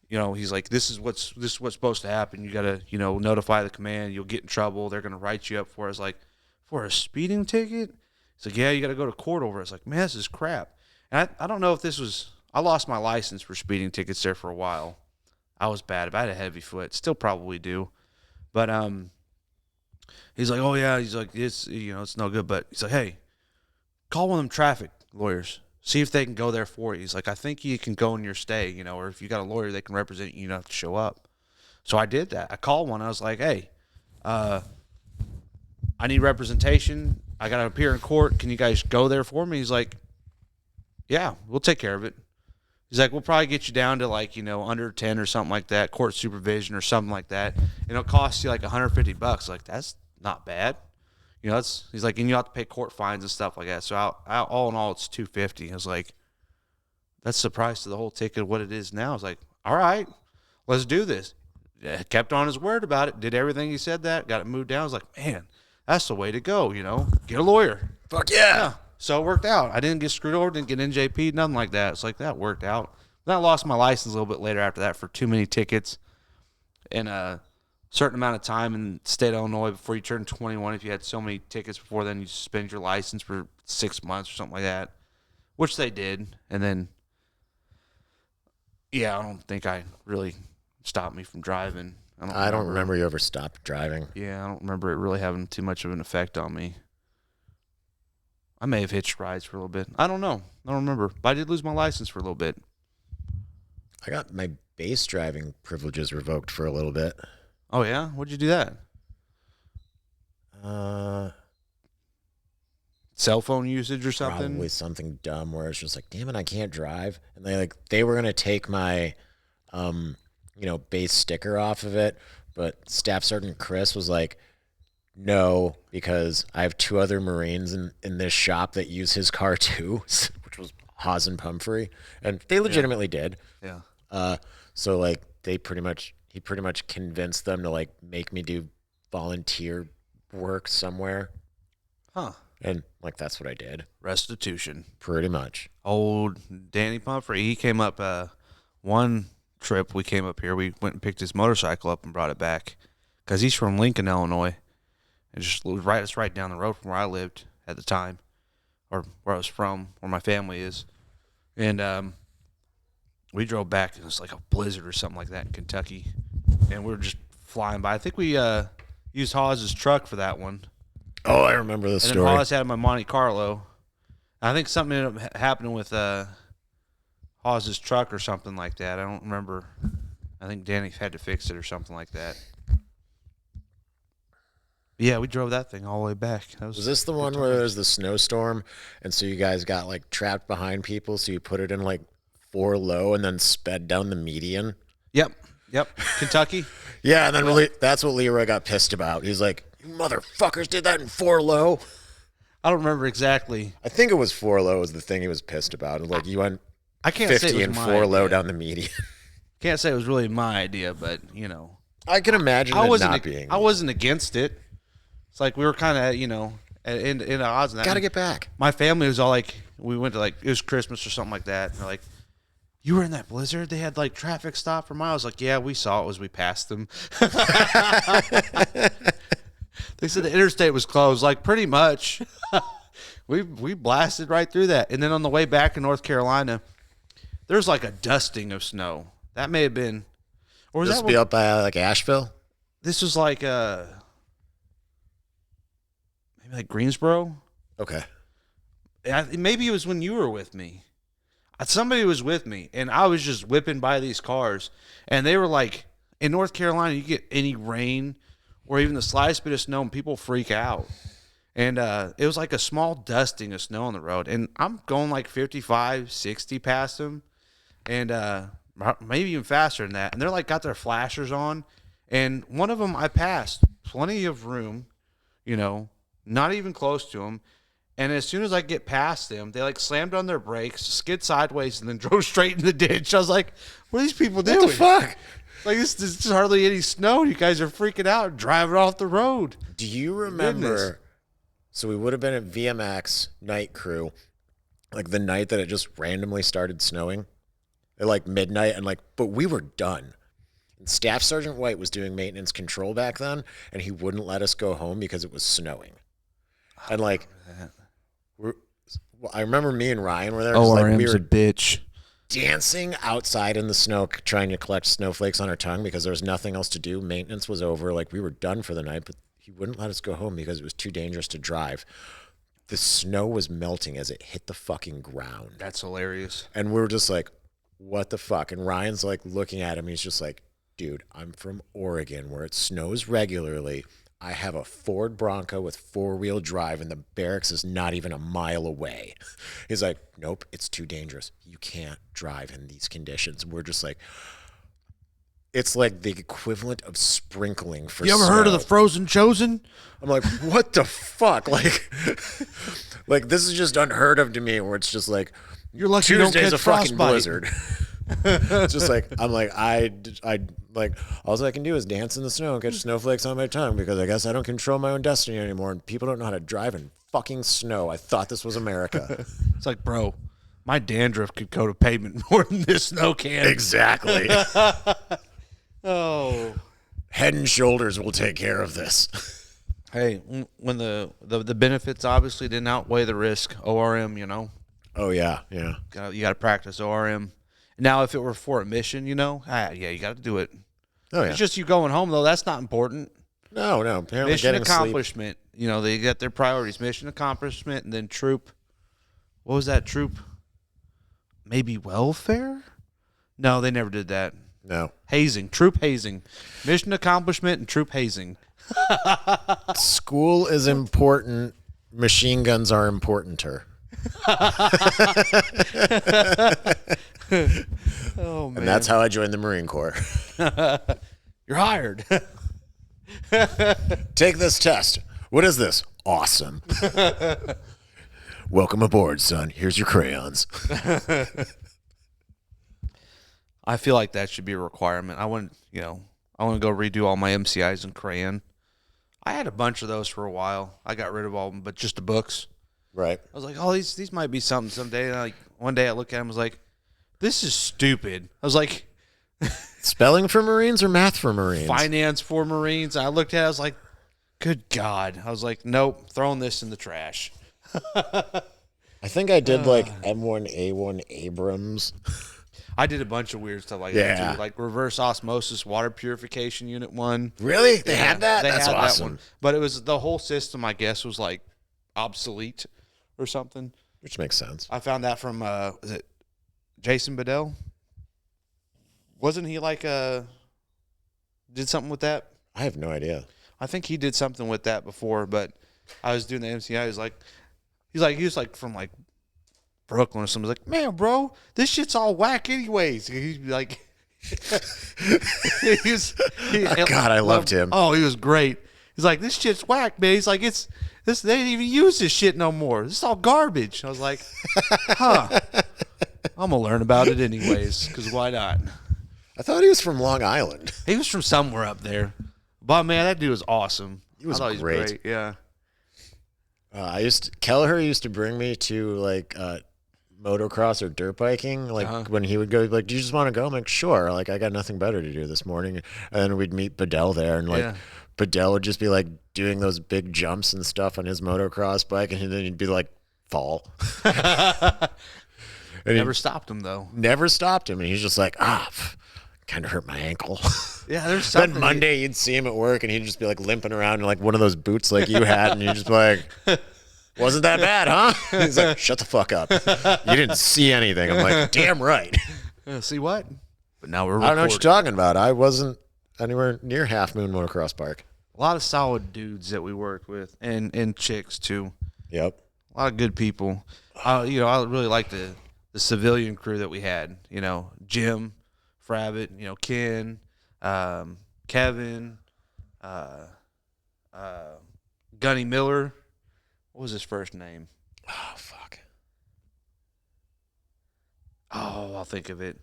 [SPEAKER 1] he's like, this is what's supposed to happen. You got to, notify the command. You'll get in trouble. They're going to write you up for it. I was like, for a speeding ticket? He's like, yeah, you got to go to court over it. I was like, man, this is crap. And I don't know if this was, I lost my license for speeding tickets there for a while. I was bad. I had a heavy foot. Still probably do. But he's like, oh, yeah. He's like, it's no good. But he's like, hey, call one of them traffic lawyers. See if they can go there for you. He's like, I think you can go in your stay, or if you got a lawyer, they can represent you. You don't have to show up. So I did that. I called one. I was like, hey, I need representation. I got to appear in court. Can you guys go there for me? He's like, yeah, we'll take care of it. He's like, we'll probably get you down to under 10 or something like that, court supervision or something like that. And it'll cost you like $150. Like, that's not bad. He's like, and you have to pay court fines and stuff like that. So all in all, it's $250. I was like, that's the price of the whole ticket of what it is now. I was like, all right, let's do this. Kept on his word about it. Did everything he said got it moved down. I was like, man, that's the way to go, Get a lawyer.
[SPEAKER 2] Fuck yeah.
[SPEAKER 1] So it worked out. I didn't get screwed over, didn't get NJP, nothing like that. It's like, that worked out. Then I lost my license a little bit later after that for too many tickets in a certain amount of time in the state of Illinois before you turn 21. If you had so many tickets before then, you suspend your license for 6 months or something like that, which they did. And then, yeah, I don't think I really stopped me from driving.
[SPEAKER 2] I don't remember you ever stopped driving.
[SPEAKER 1] Yeah, I don't remember it really having too much of an effect on me. I may have hitched rides for a little bit. I don't know. I don't remember. But I did lose my license for a little bit.
[SPEAKER 2] I got my base driving privileges revoked for a little bit.
[SPEAKER 1] Oh, yeah? What'd you do that? Cell phone usage or something?
[SPEAKER 2] Probably something dumb where it's just like, damn it, I can't drive. And they were going to take my, base sticker off of it. But Staff Sergeant Chris was like, no, because I have 2 other Marines in this shop that use his car too, which was Haas and Pumphrey. And they legitimately did.
[SPEAKER 1] Yeah.
[SPEAKER 2] So he pretty much convinced them to make me do volunteer work somewhere.
[SPEAKER 1] Huh.
[SPEAKER 2] And that's what I did.
[SPEAKER 1] Restitution.
[SPEAKER 2] Pretty much.
[SPEAKER 1] Old Danny Pumphrey, he came up one trip we came up here. We went and picked his motorcycle up and brought it back because he's from Lincoln, Illinois. It's right down the road from where I lived at the time, or where I was from, where my family is. And we drove back, and it was like a blizzard or something like that in Kentucky. And we were just flying by. I think we used Hawes' truck for that one.
[SPEAKER 2] Oh, I remember the story.
[SPEAKER 1] And then Hawes had my Monte Carlo. I think something ended up happening with Hawes' truck or something like that. I don't remember. I think Danny had to fix it or something like that. Yeah, we drove that thing all the way back.
[SPEAKER 2] Was this the one where there was the snowstorm, and so you guys got trapped behind people, so you put it in 4 low and then sped down the median?
[SPEAKER 1] Yep. Kentucky?
[SPEAKER 2] Yeah, and then that's what Leroy got pissed about. He's like, you motherfuckers did that in 4 low?
[SPEAKER 1] I don't remember exactly.
[SPEAKER 2] I think it was 4 low was the thing he was pissed about. You went
[SPEAKER 1] I can't
[SPEAKER 2] 50
[SPEAKER 1] say it was
[SPEAKER 2] and
[SPEAKER 1] my
[SPEAKER 2] 4 low
[SPEAKER 1] idea.
[SPEAKER 2] down the median.
[SPEAKER 1] Can't say it was really my idea, but,
[SPEAKER 2] I can imagine it not being.
[SPEAKER 1] I wasn't against it. It's like we were kind of, in odds on that.
[SPEAKER 2] Gotta get back.
[SPEAKER 1] My family was all like, we went to it was Christmas or something like that. And they're like, you were in that blizzard? They had traffic stop for miles. Like, yeah, we saw it as we passed them. They said the interstate was closed. Like, pretty much. we blasted right through that. And then on the way back in North Carolina, there's a dusting of snow. That may have been, or was
[SPEAKER 2] this
[SPEAKER 1] that
[SPEAKER 2] be up by Asheville?
[SPEAKER 1] This was maybe Greensboro.
[SPEAKER 2] Okay.
[SPEAKER 1] Maybe it was when you were with me. Somebody was with me, and I was just whipping by these cars, and they were in North Carolina, you get any rain or even the slightest bit of snow, and people freak out. And it was a small dusting of snow on the road, and I'm going 55, 60 past them, and maybe even faster than that. And they're got their flashers on, and one of them I passed, plenty of room, not even close to them. And as soon as I get past them, they slammed on their brakes, skid sideways, and then drove straight in the ditch. I was like, what are these people doing?
[SPEAKER 2] What the fuck?
[SPEAKER 1] This is hardly any snow. You guys are freaking out and driving off the road.
[SPEAKER 2] Do you remember So we would have been at VMX night crew, like the night that it just randomly started snowing at like midnight. And like, but we were done. And Staff Sergeant White was doing maintenance control back then, and he wouldn't let us go home because it was snowing. And like, I remember me and Ryan were there.
[SPEAKER 1] ORM's
[SPEAKER 2] we were
[SPEAKER 1] a bitch.
[SPEAKER 2] dancing outside in the snow, trying to collect snowflakes on our tongue because there was nothing else to do. Maintenance was over. Like, we were done for the night, but he wouldn't let us go home because it was too dangerous to drive. The snow was melting as it hit the fucking ground.
[SPEAKER 1] That's hilarious.
[SPEAKER 2] And we were just like, what the fuck? And Ryan's like looking at him. He's just like, dude, I'm from Oregon where it snows regularly. I have a Ford Bronco with 4-wheel drive, and the barracks is not even a mile away. He's like, nope, it's too dangerous. You can't drive in these conditions. We're just like, it's like the equivalent of sprinkling for snow.
[SPEAKER 1] You ever heard of the Frozen Chosen?
[SPEAKER 2] I'm like, what the fuck? Like this is just unheard of to me, where it's just like,
[SPEAKER 1] you're lucky you don't
[SPEAKER 2] Tuesday's
[SPEAKER 1] catch
[SPEAKER 2] a fucking
[SPEAKER 1] frostbite.
[SPEAKER 2] blizzard. It's just like, I'm like, I like, all I can do is dance in the snow and catch snowflakes on my tongue because I guess I don't control my own destiny anymore, and people don't know how to drive in fucking snow. I thought this was America.
[SPEAKER 1] It's like, bro, my dandruff could coat a pavement more than this snow can.
[SPEAKER 2] Exactly.
[SPEAKER 1] Oh.
[SPEAKER 2] Head and Shoulders will take care of this.
[SPEAKER 1] Hey, when the benefits obviously didn't outweigh the risk, ORM, you know.
[SPEAKER 2] Oh, yeah, yeah.
[SPEAKER 1] You got to practice ORM. Now, if it were for a mission, you know, yeah, you got to do it.
[SPEAKER 2] Oh, yeah.
[SPEAKER 1] It's just you going home, though. That's not important.
[SPEAKER 2] No. Apparently
[SPEAKER 1] Mission
[SPEAKER 2] getting
[SPEAKER 1] accomplishment.
[SPEAKER 2] Sleep.
[SPEAKER 1] You know, they get their priorities. Mission accomplishment, and then troop. What was that troop? Maybe welfare? No, they never did that.
[SPEAKER 2] No.
[SPEAKER 1] Hazing. Troop hazing. Mission accomplishment and troop hazing.
[SPEAKER 2] School is important. Machine guns are importanter.
[SPEAKER 1] Oh, man.
[SPEAKER 2] And that's how I joined the Marine Corps.
[SPEAKER 1] You're hired.
[SPEAKER 2] Take this test. What is this? Awesome. Welcome aboard, son. Here's your crayons.
[SPEAKER 1] I feel like that should be a requirement. I want to go redo all my MCIs in crayon. I had a bunch of those for a while. I got rid of all of them, but just the books.
[SPEAKER 2] Right.
[SPEAKER 1] I was like, oh, these might be something someday. And one day I looked at them, I was like, this is stupid. I was like,
[SPEAKER 2] spelling for Marines or math for Marines?
[SPEAKER 1] Finance for Marines. I looked at it, I was like, good God. I was like, nope, throwing this in the trash.
[SPEAKER 2] I think I did like M1A1 Abrams.
[SPEAKER 1] I did a bunch of weird stuff like that too, like reverse osmosis water purification unit 1.
[SPEAKER 2] Really? They had that? That's awesome.
[SPEAKER 1] That one. But it was the whole system, I guess, was like obsolete or something.
[SPEAKER 2] Which makes sense.
[SPEAKER 1] I found that from is it Jason Bedell? Wasn't he like did something with that?
[SPEAKER 2] I have no idea.
[SPEAKER 1] I think he did something with that before, but I was doing the MCI. He was like from like Brooklyn or something. Like, man, bro, this shit's all whack anyways. He'd be like,
[SPEAKER 2] God, I loved him.
[SPEAKER 1] Oh, he was great. He's like, this shit's whack, man. He's like, this. They didn't even use this shit no more. This is all garbage. I was like, huh. I'm gonna learn about it anyways, because why not?
[SPEAKER 2] I thought he was from Long Island.
[SPEAKER 1] He was from somewhere up there. But man, that dude was awesome.
[SPEAKER 2] He was
[SPEAKER 1] great. Yeah.
[SPEAKER 2] Kelleher used to bring me to like motocross or dirt biking. Like when he would go, like, do you just want to go? I'm like, sure. Like, I got nothing better to do this morning. And then we'd meet Bedell there, and like Bedell would just be like doing those big jumps and stuff on his motocross bike, and then he'd be like, fall.
[SPEAKER 1] Never stopped him though.
[SPEAKER 2] Never stopped him, and he's just like, kind of hurt my ankle.
[SPEAKER 1] Yeah, there's something.
[SPEAKER 2] Then Monday you'd see him at work, and he'd just be like limping around in like one of those boots like you had, and you'd just be like, wasn't that bad, huh? He's like, shut the fuck up. You didn't see anything. I'm like, damn right.
[SPEAKER 1] See what? But now we're
[SPEAKER 2] I don't know what you're talking about. I wasn't anywhere near Half Moon Motocross Park.
[SPEAKER 1] A lot of solid dudes that we worked with, and chicks too.
[SPEAKER 2] Yep.
[SPEAKER 1] A lot of good people. I really like the civilian crew that we had. You know, Jim, Frabbit, Ken, Kevin, Gunny Miller. What was his first name?
[SPEAKER 2] Oh, fuck.
[SPEAKER 1] Oh, I'll think of it.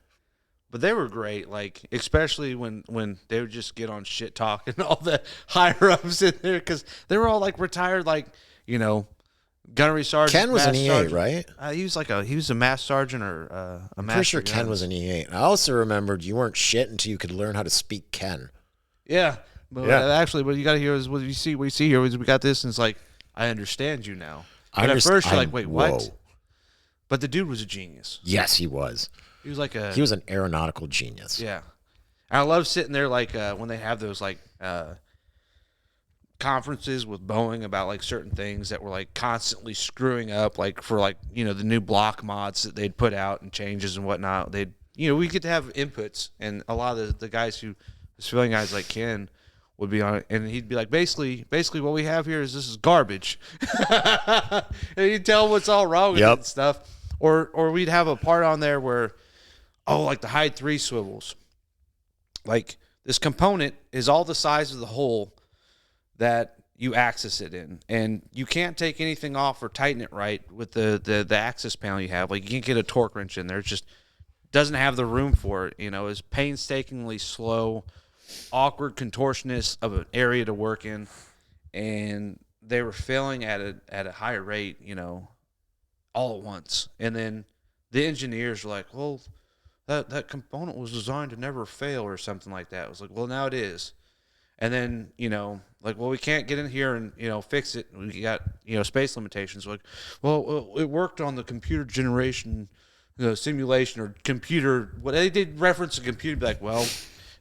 [SPEAKER 1] But they were great, like, especially when they would just get on shit talk and all the higher-ups in there, because they were all, like, retired, like, you know, gunnery sergeant.
[SPEAKER 2] Ken was an
[SPEAKER 1] master
[SPEAKER 2] E8,
[SPEAKER 1] sergeant.
[SPEAKER 2] right?
[SPEAKER 1] He was a master sergeant or a
[SPEAKER 2] I'm
[SPEAKER 1] master.
[SPEAKER 2] pretty sure
[SPEAKER 1] of
[SPEAKER 2] Ken
[SPEAKER 1] guns.
[SPEAKER 2] was an E8. I also remembered you weren't shit until you could learn how to speak Ken.
[SPEAKER 1] Yeah, but
[SPEAKER 2] Yeah.
[SPEAKER 1] actually, what you got to hear is what you see. What you see here is we got this, and it's like I understand you now. But at first, you're like, wait, what? But the dude was a genius.
[SPEAKER 2] Yes, he was.
[SPEAKER 1] He was like
[SPEAKER 2] He was an aeronautical genius.
[SPEAKER 1] yeah. And I love sitting there like when they have those like conferences with Boeing about like certain things that were like constantly screwing up, like for like the new block mods that they'd put out and changes and whatnot. They'd we get to have inputs, and a lot of the guys the civilian guys like Ken would be on it, and he'd be like, basically what we have here is this is garbage, and he'd tell what's all wrong with it and stuff. Or we'd have a part on there where, like the hide 3 swivels. Like this component is all the size of the hole that you access it in, and you can't take anything off or tighten it right with the access panel you have. Like you can't get a torque wrench in there. It just doesn't have the room for it. It's painstakingly slow, awkward contortionist of an area to work in, and they were failing at a higher rate, all at once. And then the engineers were like, well, that component was designed to never fail or something like that. It was like, well, now it is. And then, like, well, we can't get in here and, fix it. We got, space limitations. Like, well, it worked on the computer generation, simulation or computer. What they did reference a computer, be like, well,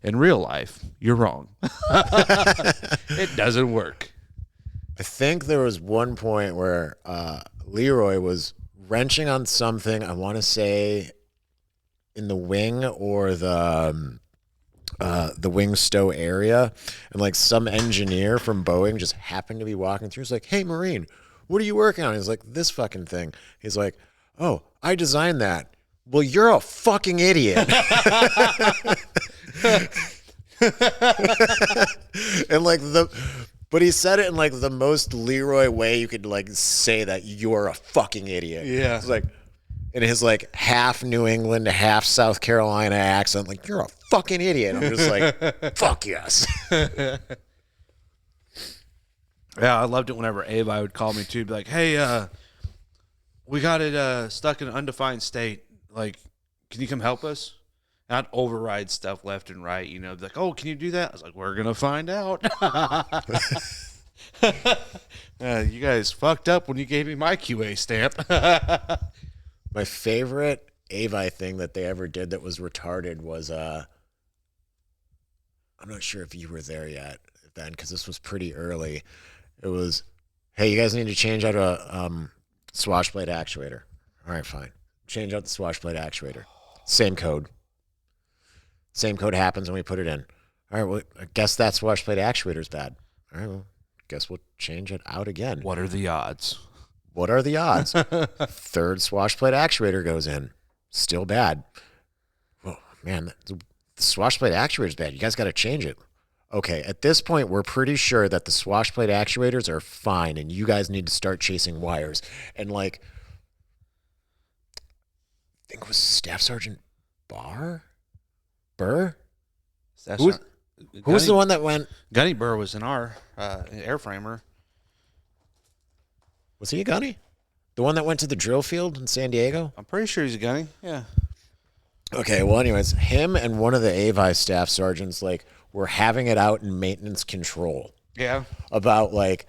[SPEAKER 1] in real life, you're wrong. It doesn't work.
[SPEAKER 2] I think there was one point where Leroy was wrenching on something, I want to say in the wing or the wing stow area, and like some engineer from Boeing just happened to be walking through. He's like, hey, Marine, what are you working on? He's like, this fucking thing. He's like, oh, I designed that. Well, you're a fucking idiot. And like but he said it in like the most Leroy way you could like say that you're a fucking idiot.
[SPEAKER 1] Yeah.
[SPEAKER 2] It's like in his like half New England, half South Carolina accent, like you're a fucking idiot. I'm just like, fuck yes.
[SPEAKER 1] Yeah, I loved it whenever Avi would call me too, be like, hey, we got it stuck in an undefined state. Like, can you come help us? And I'd override stuff left and right, be like, oh, can you do that? I was like, we're going to find out. You guys fucked up when you gave me my QA stamp.
[SPEAKER 2] My favorite Avi thing that they ever did that was retarded was, I'm not sure if you were there yet then, because this was pretty early. It was, hey, you guys need to change out a swash plate actuator. All right, fine. Change out the swash plate actuator. Same code. Same code happens when we put it in. All right, well, I guess that swash plate actuator's bad. All right, well, guess we'll change it out again.
[SPEAKER 1] What are the odds?
[SPEAKER 2] What are the odds? Third swash plate actuator goes in. Still bad. Oh, man, the swash plate actuator's bad. You guys got to change it. Okay, at this point, we're pretty sure that the swash plate actuators are fine, and you guys need to start chasing wires. And, like, I think it was Staff Sergeant Burr? Who was the one that went?
[SPEAKER 1] Gunny Burr was in our airframer.
[SPEAKER 2] Was he a gunny? The one that went to the drill field in San Diego?
[SPEAKER 1] I'm pretty sure he's a gunny. Yeah.
[SPEAKER 2] Okay, well, anyways, him and one of the Avi staff sergeants, like, were having it out in maintenance control.
[SPEAKER 1] Yeah.
[SPEAKER 2] About, like,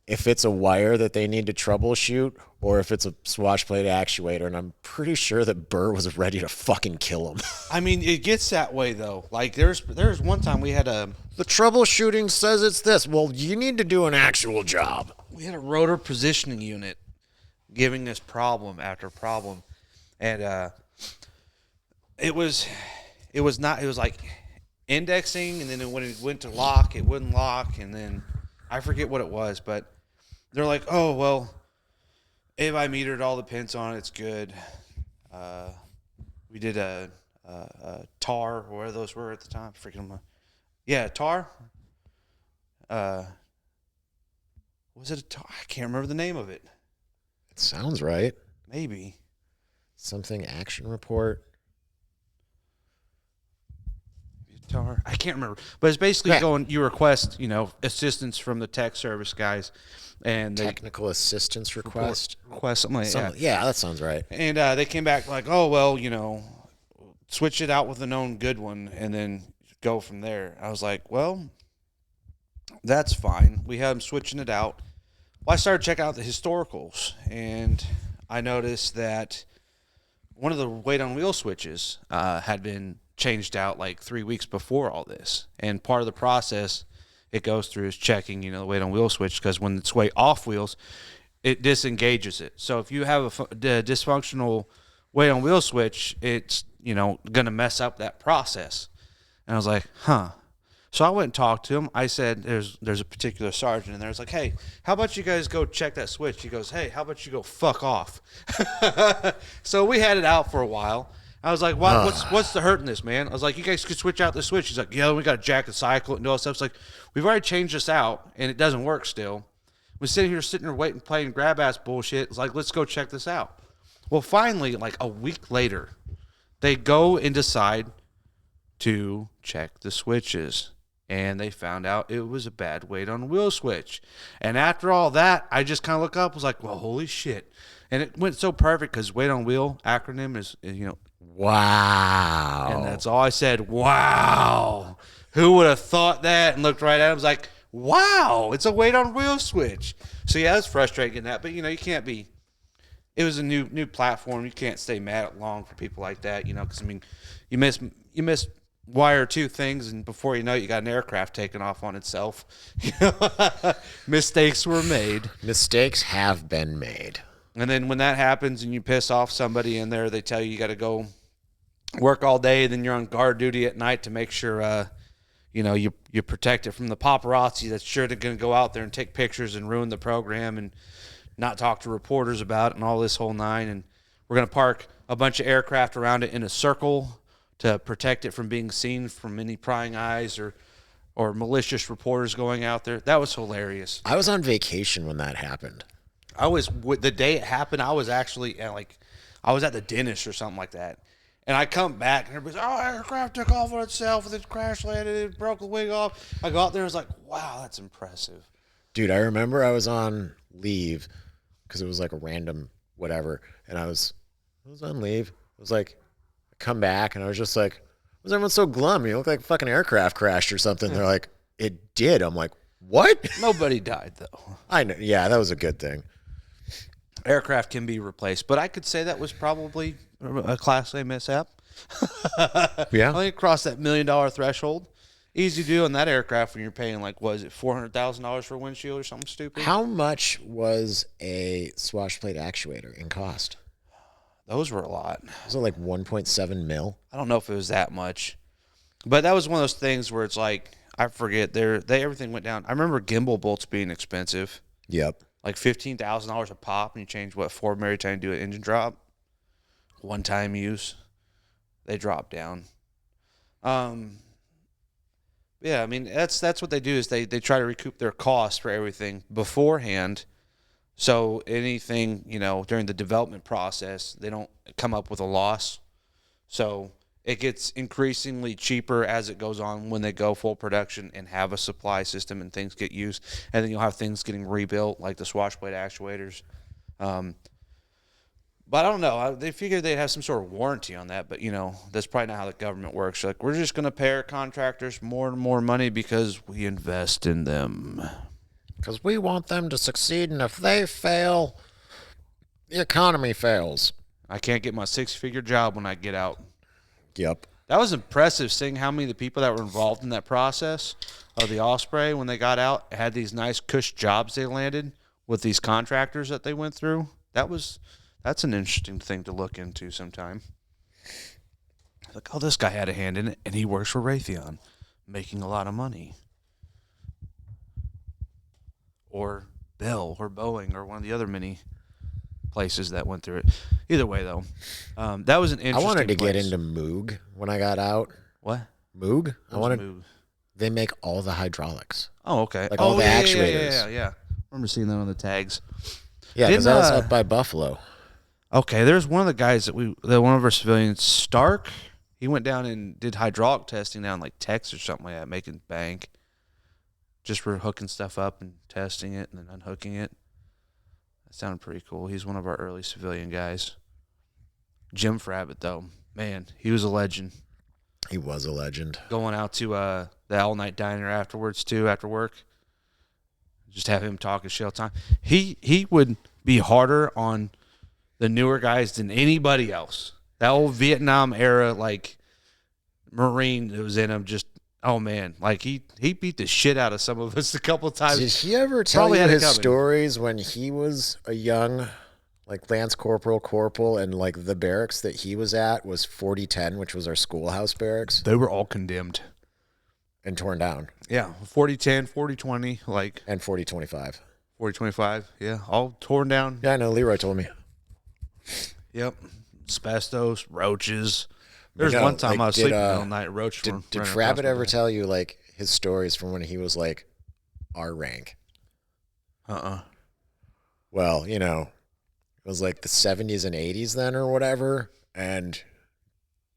[SPEAKER 2] if it's a wire that they need to troubleshoot or if it's a swash plate actuator. And I'm pretty sure that Burr was ready to fucking kill him.
[SPEAKER 1] I mean, it gets that way, though. Like, there's one time we had the
[SPEAKER 2] troubleshooting says it's this. Well, you need to do an actual job.
[SPEAKER 1] We had a rotor positioning unit giving us problem after problem. And it was like indexing, and then when it went to lock, it wouldn't lock, and then I forget what it was, but they're like, oh, well, Avi metered all the pins on it. It's good. We did a tar, or whatever those were at the time. Freaking, yeah, tar. Was it a tar? I can't remember the name of it.
[SPEAKER 2] It sounds right.
[SPEAKER 1] Maybe.
[SPEAKER 2] Something action report.
[SPEAKER 1] guitar. I can't remember, but it's basically going. You request, assistance from the tech service guys, and
[SPEAKER 2] technical assistance request
[SPEAKER 1] something like that.
[SPEAKER 2] Yeah, that sounds right.
[SPEAKER 1] And they came back like, oh well, switch it out with a known good one, and then go from there. I was like, well, that's fine. We had them switching it out. Well, I started checking out the historicals, and I noticed that one of the weight on wheel switches had been changed out like 3 weeks before all this. And part of the process it goes through is checking, the weight on wheel switch, because when it's weight off wheels, it disengages it. So if you have a dysfunctional weight on wheel switch, it's, going to mess up that process. And I was like, huh. So I went and talked to him. I said, there's a particular sergeant in there. I was like, hey, how about you guys go check that switch? He goes, hey, how about you go fuck off? So we had it out for a while. I was like, what's the hurt in this, man? I was like, you guys could switch out the switch. He's like, yeah, we got to jack and cycle it and all that stuff. It's like, we've already changed this out, and it doesn't work still. We're sitting here waiting, playing grab-ass bullshit. It's like, let's go check this out. Well, finally, like a week later, they go and decide to check the switches. And they found out it was a bad weight on wheel switch. And after all that, I just kind of look up, was like, well, holy shit. And it went so perfect because weight on wheel acronym is,
[SPEAKER 2] wow.
[SPEAKER 1] And that's all I said. Wow. Who would have thought that? And looked right at him, was like, wow, it's a weight on wheel switch. So yeah, it's frustrating in that, but you can't be. It was a new platform. You can't stay mad at long for people like that, because you miss one or two things, and before you know it, you got an aircraft taking off on itself. Mistakes were made.
[SPEAKER 2] Mistakes have been made.
[SPEAKER 1] And then when that happens and you piss off somebody in there, they tell you got to go work all day, then you're on guard duty at night to make sure you protect it from the paparazzi that's sure they're going to go out there and take pictures and ruin the program and not talk to reporters about it and all this whole nine. And we're going to park a bunch of aircraft around it in a circle to protect it from being seen from any prying eyes or malicious reporters going out there. That was hilarious.
[SPEAKER 2] I was on vacation when that happened.
[SPEAKER 1] The day it happened, I was actually I was at the dentist or something like that. And I come back and everybody's, aircraft took off on itself and it crash landed, it broke the wing off. I go out there and I was like, wow, that's impressive.
[SPEAKER 2] Dude, I remember I was on leave because it was like a random whatever. And I was on leave. It was like, come back and I was just like, why was everyone so glum? You look like a fucking aircraft crashed or something. They're like, it did. I'm like, what?
[SPEAKER 1] Nobody died though.
[SPEAKER 2] I know. Yeah, that was a good thing.
[SPEAKER 1] Aircraft can be replaced, but I could say that was probably a Class A mishap.
[SPEAKER 2] Yeah.
[SPEAKER 1] I think it crossed that $1 million threshold. Easy to do on that aircraft when you're paying $400,000 for a windshield or something stupid.
[SPEAKER 2] How much was a swash plate actuator in cost?
[SPEAKER 1] Those were a lot.
[SPEAKER 2] Was it like 1.7 mil?
[SPEAKER 1] I don't know if it was that much, but that was one of those things where it's like, I forget, everything went down. I remember gimbal bolts being expensive.
[SPEAKER 2] Yep.
[SPEAKER 1] Like $15,000 a pop, and you change four every time you do an engine drop. One time use, they drop down. Yeah, I mean that's what they do is they try to recoup their costs for everything beforehand. So anything, during the development process, they don't come up with a loss. So it gets increasingly cheaper as it goes on when they go full production and have a supply system and things get used. And then you'll have things getting rebuilt like the swash plate actuators. But I don't know. They figured they'd have some sort of warranty on that. But, that's probably not how the government works. Like, we're just going to pay our contractors more and more money because we invest in them.
[SPEAKER 2] Because we want them to succeed, and if they fail, the economy fails.
[SPEAKER 1] I can't get my six-figure job when I get out.
[SPEAKER 2] Yep.
[SPEAKER 1] That was impressive, seeing how many of the people that were involved in that process of the Osprey, when they got out, had these nice cush jobs they landed with these contractors that they went through. That's an interesting thing to look into sometime. Like, this guy had a hand in it, and he works for Raytheon, making a lot of money. Or Bell or Boeing or one of the other many places that went through it. Either way, though, that was an interesting
[SPEAKER 2] I wanted to
[SPEAKER 1] place.
[SPEAKER 2] get into Moog when I got out.
[SPEAKER 1] What?
[SPEAKER 2] Moog?
[SPEAKER 1] Moog?
[SPEAKER 2] They make all the hydraulics.
[SPEAKER 1] Oh, okay.
[SPEAKER 2] Like all the actuators.
[SPEAKER 1] Yeah. I remember seeing that on the tags.
[SPEAKER 2] Yeah, because I was up by Buffalo.
[SPEAKER 1] Okay, there's one of the guys that one of our civilians, Stark. He went down and did hydraulic testing down like Texas or something like that, making bank. Just for hooking stuff up and testing it and then unhooking it. That sounded pretty cool. He's one of our early civilian guys. Jim Frabbit, though, man, he was a legend.
[SPEAKER 2] He was a legend.
[SPEAKER 1] Going out to the all-night diner afterwards, too, after work. Just have him talking shell time. He would be harder on the newer guys than anybody else. That old Vietnam era, like, Marine that was in him, just, oh, man. Like, he beat the shit out of some of us a couple of times.
[SPEAKER 2] Did he ever tell you his stories when he was a young, like, Lance Corporal, and, like, the barracks that he was at was 4010, which was our schoolhouse barracks?
[SPEAKER 1] They were all condemned.
[SPEAKER 2] And torn down.
[SPEAKER 1] Yeah, 4010, 4020, like.
[SPEAKER 2] And 4025.
[SPEAKER 1] 4025, yeah, all torn down.
[SPEAKER 2] Yeah, I know. Leroy told me.
[SPEAKER 1] Yep. Asbestos, roaches. There's one time I was sleeping all night. Roach.
[SPEAKER 2] Did Frabbit ever tell you, like, his stories from when he was, like, our rank? Well, you know, it was like the 70s and 80s then or whatever, and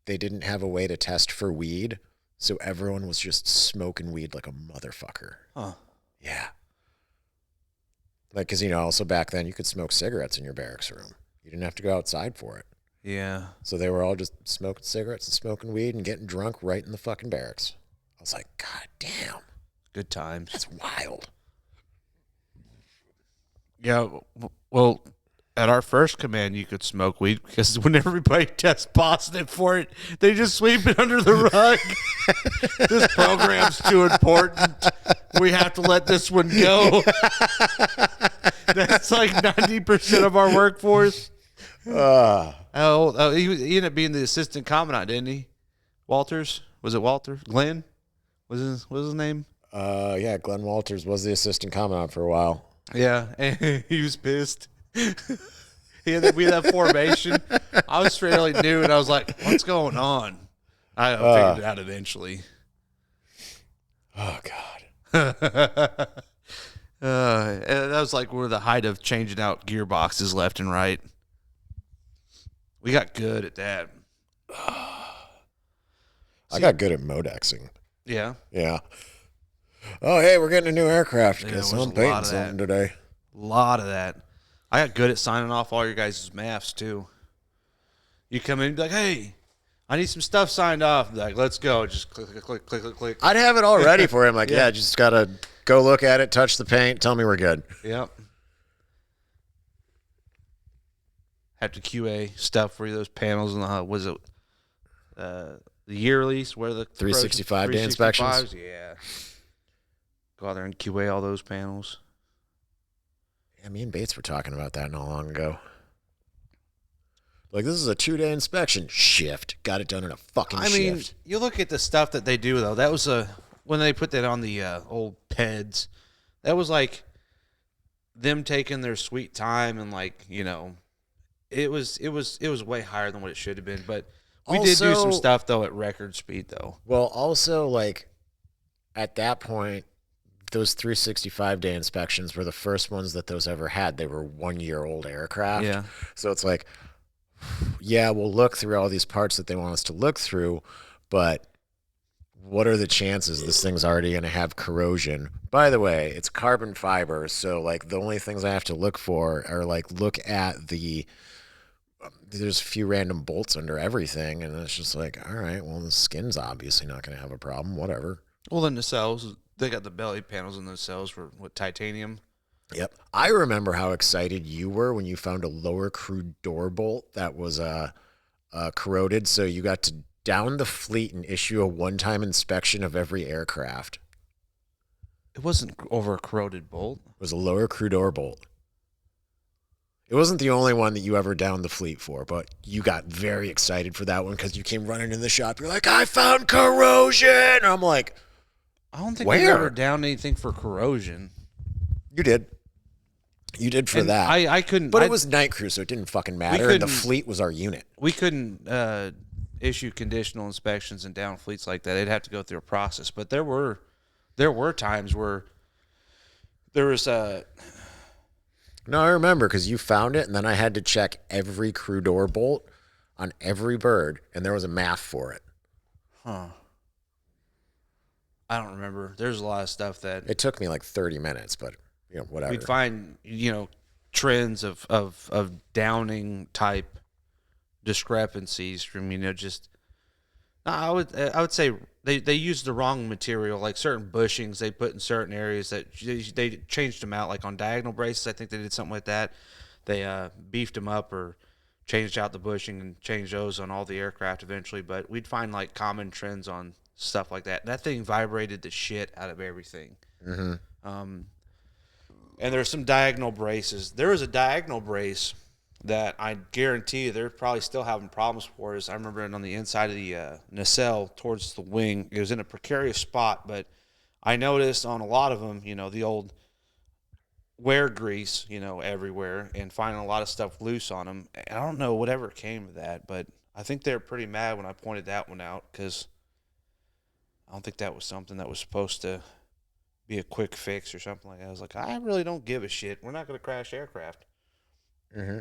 [SPEAKER 2] they didn't have a way to test for weed, so everyone was just smoking weed like a motherfucker.
[SPEAKER 1] Huh.
[SPEAKER 2] Yeah. Like, because, you know, also back then you could smoke cigarettes in your barracks room. You didn't have to go outside for it.
[SPEAKER 1] Yeah.
[SPEAKER 2] So they were all just smoking cigarettes and smoking weed and getting drunk right in the fucking barracks. I was like, God damn.
[SPEAKER 1] Good times.
[SPEAKER 2] That's wild.
[SPEAKER 1] Yeah, well, at our first command, you could smoke weed because when everybody tests positive for it, they just sweep it under the rug. This program's too important. We have to let this one go. That's like 90% of our workforce. He ended up being the assistant commandant, didn't he? Walters? Was it Walter? Glenn? Was his name?
[SPEAKER 2] Yeah, Glenn Walters was the assistant commandant for a while.
[SPEAKER 1] Yeah, and he was pissed. We had that formation. I was fairly new, and I was like, what's going on? I figured it out eventually.
[SPEAKER 2] Oh, God.
[SPEAKER 1] And that was like one of the height of changing out gearboxes left and right. We got good at that.
[SPEAKER 2] I got good at modexing.
[SPEAKER 1] Yeah.
[SPEAKER 2] Yeah. Oh, hey, we're getting a new aircraft.
[SPEAKER 1] Yeah,
[SPEAKER 2] Guess I'm painting something today.
[SPEAKER 1] A lot of that. I got good at signing off all your guys' maths, too. You come in and be like, hey, I need some stuff signed off. Be like, let's go. Just click.
[SPEAKER 2] I'd have it all ready for him. Like, yeah, just got to go look at it, touch the paint, tell me we're good.
[SPEAKER 1] Yep. Have to QA stuff for those panels and the yearlies where the
[SPEAKER 2] 365 day inspections.
[SPEAKER 1] Yeah. Go out there and QA all those panels.
[SPEAKER 2] Yeah, me and Bates were talking about that not long ago. Like, this is a 2-day inspection. Shift. Got it done in a fucking shift. I mean,
[SPEAKER 1] you look at the stuff that they do, though. That was when they put that on the old PEDs, that was like them taking their sweet time and, like, you know, it was way higher than what it should have been. But we did do some stuff, though, at record speed, though.
[SPEAKER 2] Well, also, like, at that point, those 365-day inspections were the first ones that those ever had. They were 1-year-old aircraft.
[SPEAKER 1] Yeah.
[SPEAKER 2] So it's like, yeah, we'll look through all these parts that they want us to look through, but what are the chances this thing's already going to have corrosion? By the way, it's carbon fiber, so, like, the only things I have to look for are, like, look at there's a few random bolts under everything, and it's just like, all right, well, the skin's obviously not going to have a problem, whatever.
[SPEAKER 1] Well, then the cells, they got the belly panels in those cells for titanium.
[SPEAKER 2] Yep. I remember how excited you were when you found a lower crew door bolt that was corroded, so you got to down the fleet and issue a one-time inspection of every aircraft.
[SPEAKER 1] It wasn't over a corroded bolt.
[SPEAKER 2] It was a lower crew door bolt. It wasn't the only one that you ever downed the fleet for, but you got very excited for that one because you came running in the shop. You're like, I found corrosion! And I'm like,
[SPEAKER 1] I don't think we ever downed anything for corrosion.
[SPEAKER 2] You did. You did for that.
[SPEAKER 1] I couldn't.
[SPEAKER 2] But it was night crew, so it didn't fucking matter. And the fleet was our unit.
[SPEAKER 1] We couldn't issue conditional inspections and down fleets like that. They'd have to go through a process. But there were times where there was a.
[SPEAKER 2] No, I remember because you found it, and then I had to check every crew door bolt on every bird, and there was a math for it.
[SPEAKER 1] Huh. I don't remember. There's a lot of stuff that
[SPEAKER 2] It took me like 30 minutes, but whatever.
[SPEAKER 1] we'd find, trends of downing type discrepancies from, just. I would say they used the wrong material, like certain bushings they put in certain areas that they changed them out, like on diagonal braces. I think they did something like that. They beefed them up or changed out the bushing and changed those on all the aircraft eventually. But we'd find like common trends on stuff like that. That thing vibrated the shit out of everything.
[SPEAKER 2] Mm-hmm.
[SPEAKER 1] And there's some diagonal braces. There was a diagonal brace that I guarantee you they're probably still having problems for us. I remember it on the inside of the nacelle towards the wing. It was in a precarious spot, but I noticed on a lot of them, the old wear grease, everywhere, and finding a lot of stuff loose on them. I don't know whatever came of that, but I think they were pretty mad when I pointed that one out because I don't think that was something that was supposed to be a quick fix or something like that. I was like, I really don't give a shit. We're not going to crash aircraft.
[SPEAKER 2] Mm-hmm.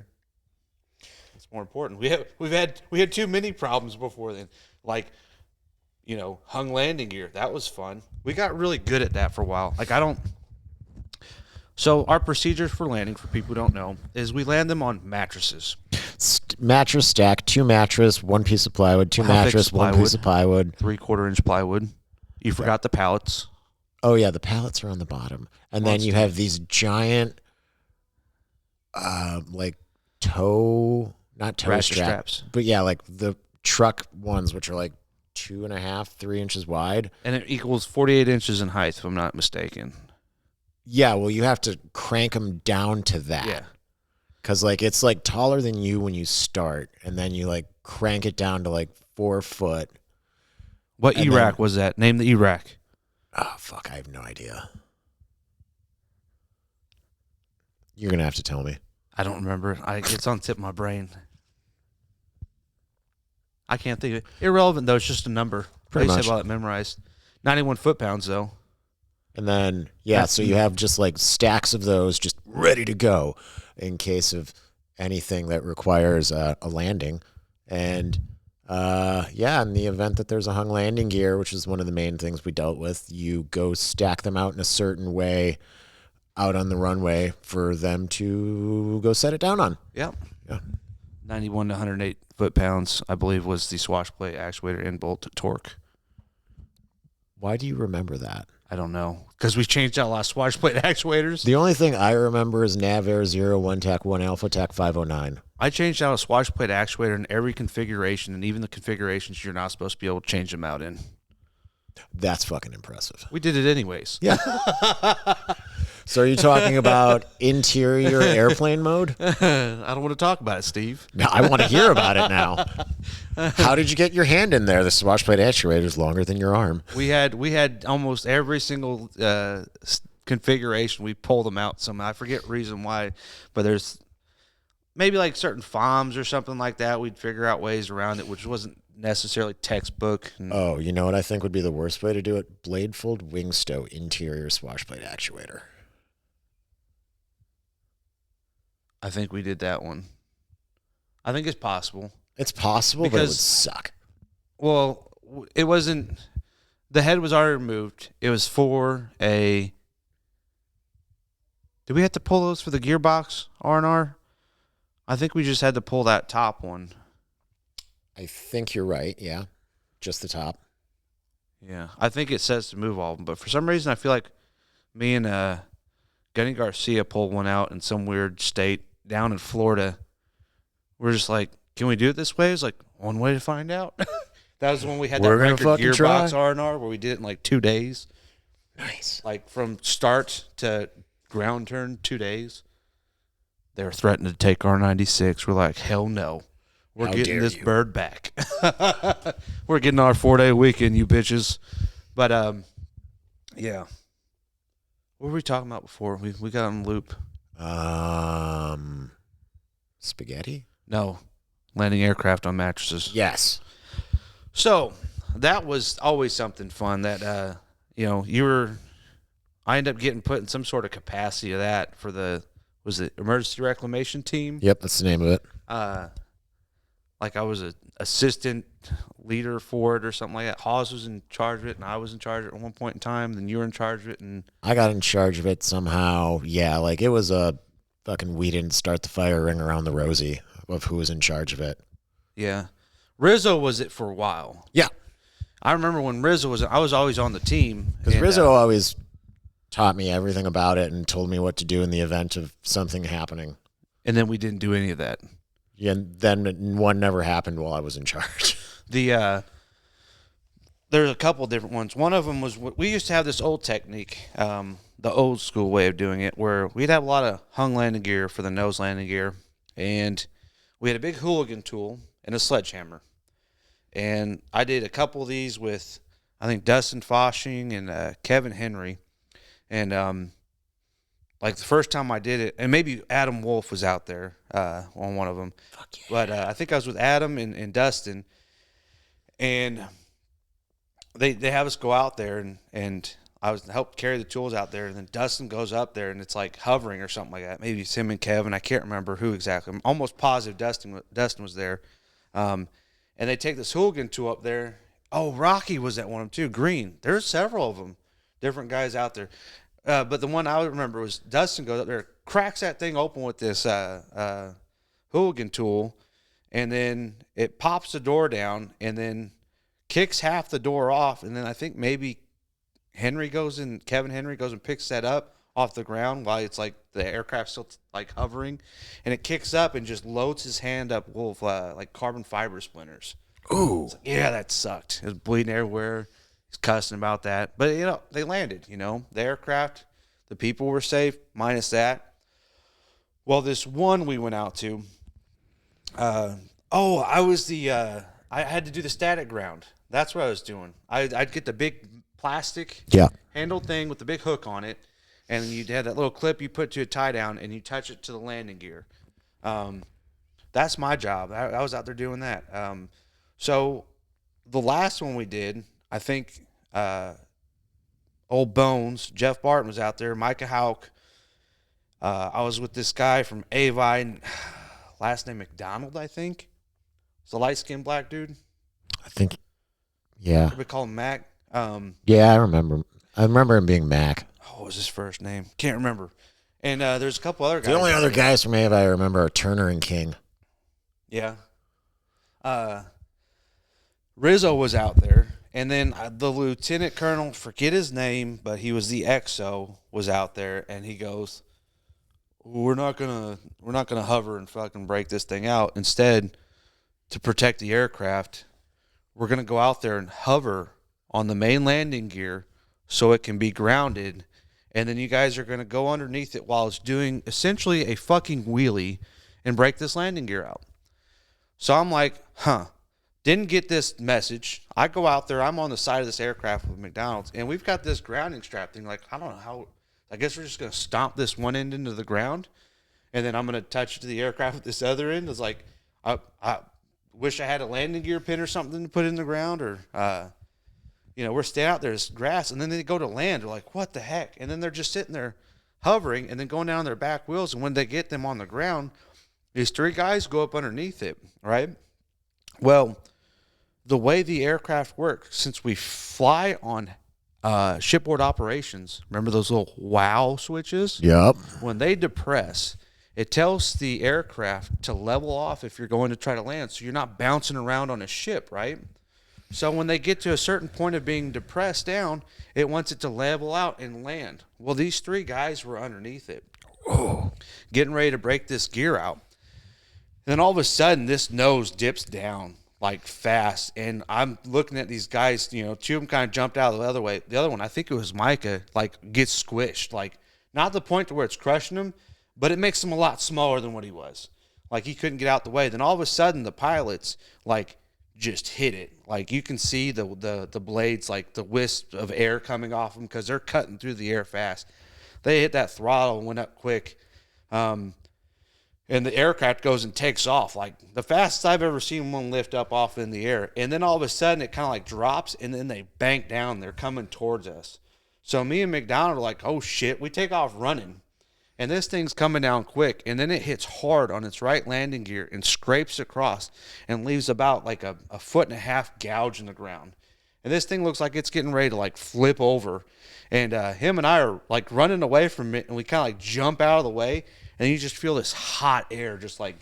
[SPEAKER 1] It's more important. We had too many problems before then, like hung landing gear. That was fun. We got really good at that for a while. So our procedures for landing, for people who don't know, is we land them on mattresses.
[SPEAKER 2] Mattress stack, 2 mattress, 1 piece of plywood, 2 mattress, 1 piece of plywood,
[SPEAKER 1] 3/4-inch plywood. You forgot the pallets.
[SPEAKER 2] Oh yeah, the pallets are on the bottom, and then you have these giant, like not toe straps, but yeah, like the truck ones, which are like 2.5, 3 inches wide,
[SPEAKER 1] and it equals 48 inches in height, if I'm not mistaken.
[SPEAKER 2] Yeah, well, you have to crank them down to that.
[SPEAKER 1] Yeah,
[SPEAKER 2] because like it's like taller than you when you start, and then you like crank it down to like 4 foot.
[SPEAKER 1] What E-rack was that? Name the E-rack.
[SPEAKER 2] Oh fuck, I have no idea. You're gonna have to tell me.
[SPEAKER 1] I don't remember. It's on the tip of my brain. I can't think of it. Irrelevant, though. It's just a number.
[SPEAKER 2] Pretty much.
[SPEAKER 1] I have all that memorized. 91 foot-pounds, though.
[SPEAKER 2] And then, so you have just like stacks of those just ready to go in case of anything that requires a landing. And, in the event that there's a hung landing gear, which is one of the main things we dealt with, you go stack them out in a certain way out on the runway for them to go set it down on.
[SPEAKER 1] Yep.
[SPEAKER 2] Yeah.
[SPEAKER 1] 91 to 108 foot-pounds, I believe, was the swash plate actuator end bolt torque.
[SPEAKER 2] Why do you remember that?
[SPEAKER 1] I don't know. Because we changed out a lot of swash plate actuators.
[SPEAKER 2] The only thing I remember is Navair 01 TAC 1 Alpha TAC 509.
[SPEAKER 1] I changed out a swash plate actuator in every configuration, and even the configurations you're not supposed to be able to change them out in.
[SPEAKER 2] That's fucking impressive.
[SPEAKER 1] We did it anyways.
[SPEAKER 2] Yeah. So are you talking about interior airplane mode?
[SPEAKER 1] I don't want to talk about it, Steve.
[SPEAKER 2] No, I want to hear about it now. How did you get your hand in there? The swash plate actuator is longer than your arm.
[SPEAKER 1] We had almost every single configuration. We pulled them out somehow. I forget reason why, but there's maybe like certain FOMs or something like that. We'd figure out ways around it, which wasn't necessarily textbook.
[SPEAKER 2] Oh, you know what I think would be the worst way to do it? Blade fold wing stow interior swash plate actuator.
[SPEAKER 1] I think we did that one. I think it's possible.
[SPEAKER 2] It's possible, but it would suck.
[SPEAKER 1] Well, it wasn't. The head was already removed. It was for a. Did we have to pull those for the gearbox R&R? I think we just had to pull that top one.
[SPEAKER 2] I think you're right. Yeah, just the top.
[SPEAKER 1] Yeah, I think it says to move all of them, but for some reason I feel like me and Gunny Garcia pulled one out in some weird state down in Florida. We're just like, can we do it this way? It's like one way to find out. That was when we had that record gearbox R&R where we did it in like 2 days.
[SPEAKER 2] Nice.
[SPEAKER 1] Like from start to ground turn, 2 days. They were threatening to take our 96. We're like, hell no. We're getting this bird back. We're getting our 4-day weekend, you bitches. But, yeah. What were we talking about before? We got on loop.
[SPEAKER 2] Spaghetti?
[SPEAKER 1] No. Landing aircraft on mattresses.
[SPEAKER 2] Yes.
[SPEAKER 1] So, that was always something fun that, I ended up getting put in some sort of capacity of that for the, was it emergency reclamation team?
[SPEAKER 2] Yep, that's the name of it.
[SPEAKER 1] like I was a assistant leader for it or something like that. Hawes was in charge of it, and I was in charge of it at one point in time. Then you were in charge of it, and
[SPEAKER 2] I got in charge of it somehow. Yeah, like it was a fucking we didn't start the fire ring around the rosy of who was in charge of it.
[SPEAKER 1] yeah, Rizzo was it for a while.
[SPEAKER 2] Yeah,
[SPEAKER 1] I remember when Rizzo was. I was always on the team
[SPEAKER 2] because
[SPEAKER 1] and,
[SPEAKER 2] Rizzo always taught me everything about it and told me what to do in the event of something happening.
[SPEAKER 1] and then we didn't do any of that.
[SPEAKER 2] Yeah, and then one never happened while I was in charge.
[SPEAKER 1] There's a couple different ones. One of them was we used to have this old technique, the old school way of doing it, where we'd have a lot of hung landing gear for the nose landing gear, and we had a big hooligan tool and a sledgehammer. And I did a couple of these with, I think, Dustin Foshing and Kevin Henry. And like the first time I did it, and maybe Adam Wolf was out there on one of them.
[SPEAKER 2] Fuck yeah.
[SPEAKER 1] But I think I was with Adam and Dustin, and they have us go out there, and I was helped carry the tools out there, and then Dustin goes up there, and it's like hovering or something like that. Maybe it's him and Kevin. I can't remember who exactly. I'm almost positive Dustin was there. And they take this hooligan tool up there. Oh, Rocky was at one of them too. Green. There's several of them, different guys out there. But the one I would remember was Dustin goes up there, cracks that thing open with this hooligan tool, and then it pops the door down, and then kicks half the door off, and then I think maybe Kevin Henry goes and picks that up off the ground while it's like the aircraft's still like hovering, and it kicks up and just loads his hand up with like carbon fiber splinters.
[SPEAKER 2] Ooh.
[SPEAKER 1] Like, yeah, that sucked. It was bleeding everywhere. He's cussing about that. But, they landed, the aircraft, the people were safe, minus that. Well, this one we went out to, I had to do the static ground. That's what I was doing. I'd get the big plastic handled thing with the big hook on it, and you'd have that little clip you put to a tie down, and you touch it to the landing gear. That's my job. I was out there doing that. So the last one we did, I think old Bones, Jeff Barton was out there, Micah Hauk. I was with this guy from Avine, last name McDonald, I think. It's a light-skinned black dude.
[SPEAKER 2] I think, yeah.
[SPEAKER 1] We call him Mac.
[SPEAKER 2] Yeah, I remember. I remember him being Mac.
[SPEAKER 1] What was his first name? Can't remember. And there's a couple other guys.
[SPEAKER 2] The only other guys from Ava I remember are Turner and King.
[SPEAKER 1] Yeah. Rizzo was out there, and then the lieutenant colonel, forget his name, but he was the XO, was out there, and he goes, "We're not gonna hover and fucking break this thing out. Instead, to protect the aircraft, we're gonna go out there and hover on the main landing gear so it can be grounded, and then you guys are gonna go underneath it while it's doing essentially a fucking wheelie and break this landing gear out." So I'm like, didn't get this message. I go out there, I'm on the side of this aircraft with McDonald's, and we've got this grounding strap thing. Like, I don't know how, I guess we're just going to stomp this one end into the ground, and then I'm going to touch it to the aircraft with this other end. It's like, I wish I had a landing gear pin or something to put in the ground, or, we're standing out there, it's grass, and then they go to land. They're like, what the heck? And then they're just sitting there hovering and then going down their back wheels, and when they get them on the ground, these three guys go up underneath it, right? Well, the way the aircraft works, since we fly on shipboard operations, remember those little wow switches?
[SPEAKER 2] Yep.
[SPEAKER 1] When they depress, it tells the aircraft to level off if you're going to try to land, so you're not bouncing around on a ship, right? So when they get to a certain point of being depressed down, it wants it to level out and land. Well, these three guys were underneath it, getting ready to break this gear out. And then all of a sudden, this nose dips down like fast, and I'm looking at these guys. Two of them kind of jumped out the other way. The other one, I think it was Micah, like gets squished, like not the point to where it's crushing him, but it makes him a lot smaller than what he was. Like he couldn't get out the way. Then all of a sudden, the pilots like just hit it. Like you can see the blades, like the wisp of air coming off them because they're cutting through the air fast. They hit that throttle and went up quick. And the aircraft goes and takes off, like the fastest I've ever seen one lift up off in the air. And then all of a sudden it kind of like drops, and then they bank down. They're coming towards us. So me and McDonald are like, oh shit, we take off running. And this thing's coming down quick, and then it hits hard on its right landing gear and scrapes across and leaves about like a 1.5 foot gouge in the ground. And this thing looks like it's getting ready to like flip over. And him and I are like running away from it, and we kind of like jump out of the way, and you just feel this hot air just like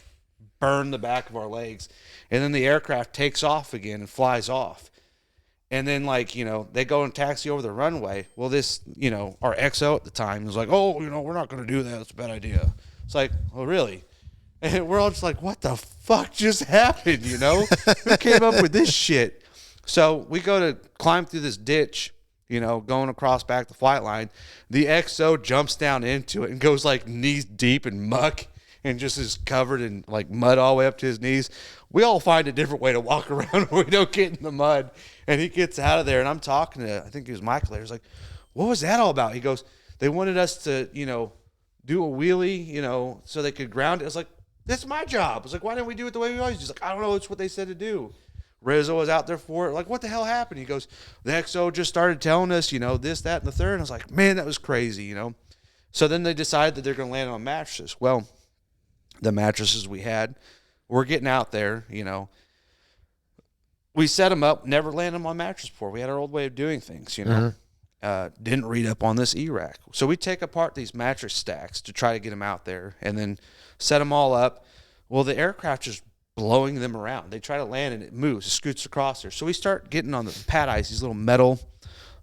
[SPEAKER 1] burn the back of our legs. And then the aircraft takes off again and flies off. And then, like, they go and taxi over the runway. Well, this, our XO at the time was like, oh, we're not going to do that. It's a bad idea. It's like, oh, really? And we're all just like, what the fuck just happened, Who came up with this shit? So we go to climb through this ditch, going across back the flight line. The XO jumps down into it and goes, like, knees deep in muck and just is covered in, like, mud all the way up to his knees. We all find a different way to walk around where we don't get in the mud. And he gets out of there, and I'm talking to, I think it was Michael. He was like, what was that all about? He goes, they wanted us to, do a wheelie, so they could ground it. I was like, that's my job. I was like, why didn't we do it the way we always do? He's like, I don't know. It's what they said to do. Rizzo was out there for it. Like, what the hell happened? He goes, the XO just started telling us, this, that, and the third. And I was like, man, that was crazy, So then they decided that they're going to land on mattresses. Well, the mattresses we had, we're getting out there, We set them up, never landed them on mattress before. We had our old way of doing things, Didn't read up on this E-rack. So we take apart these mattress stacks to try to get them out there and then set them all up. Well, the aircraft just blowing them around. They try to land and it moves, it scoots across there. So we start getting on the pad eyes, these little metal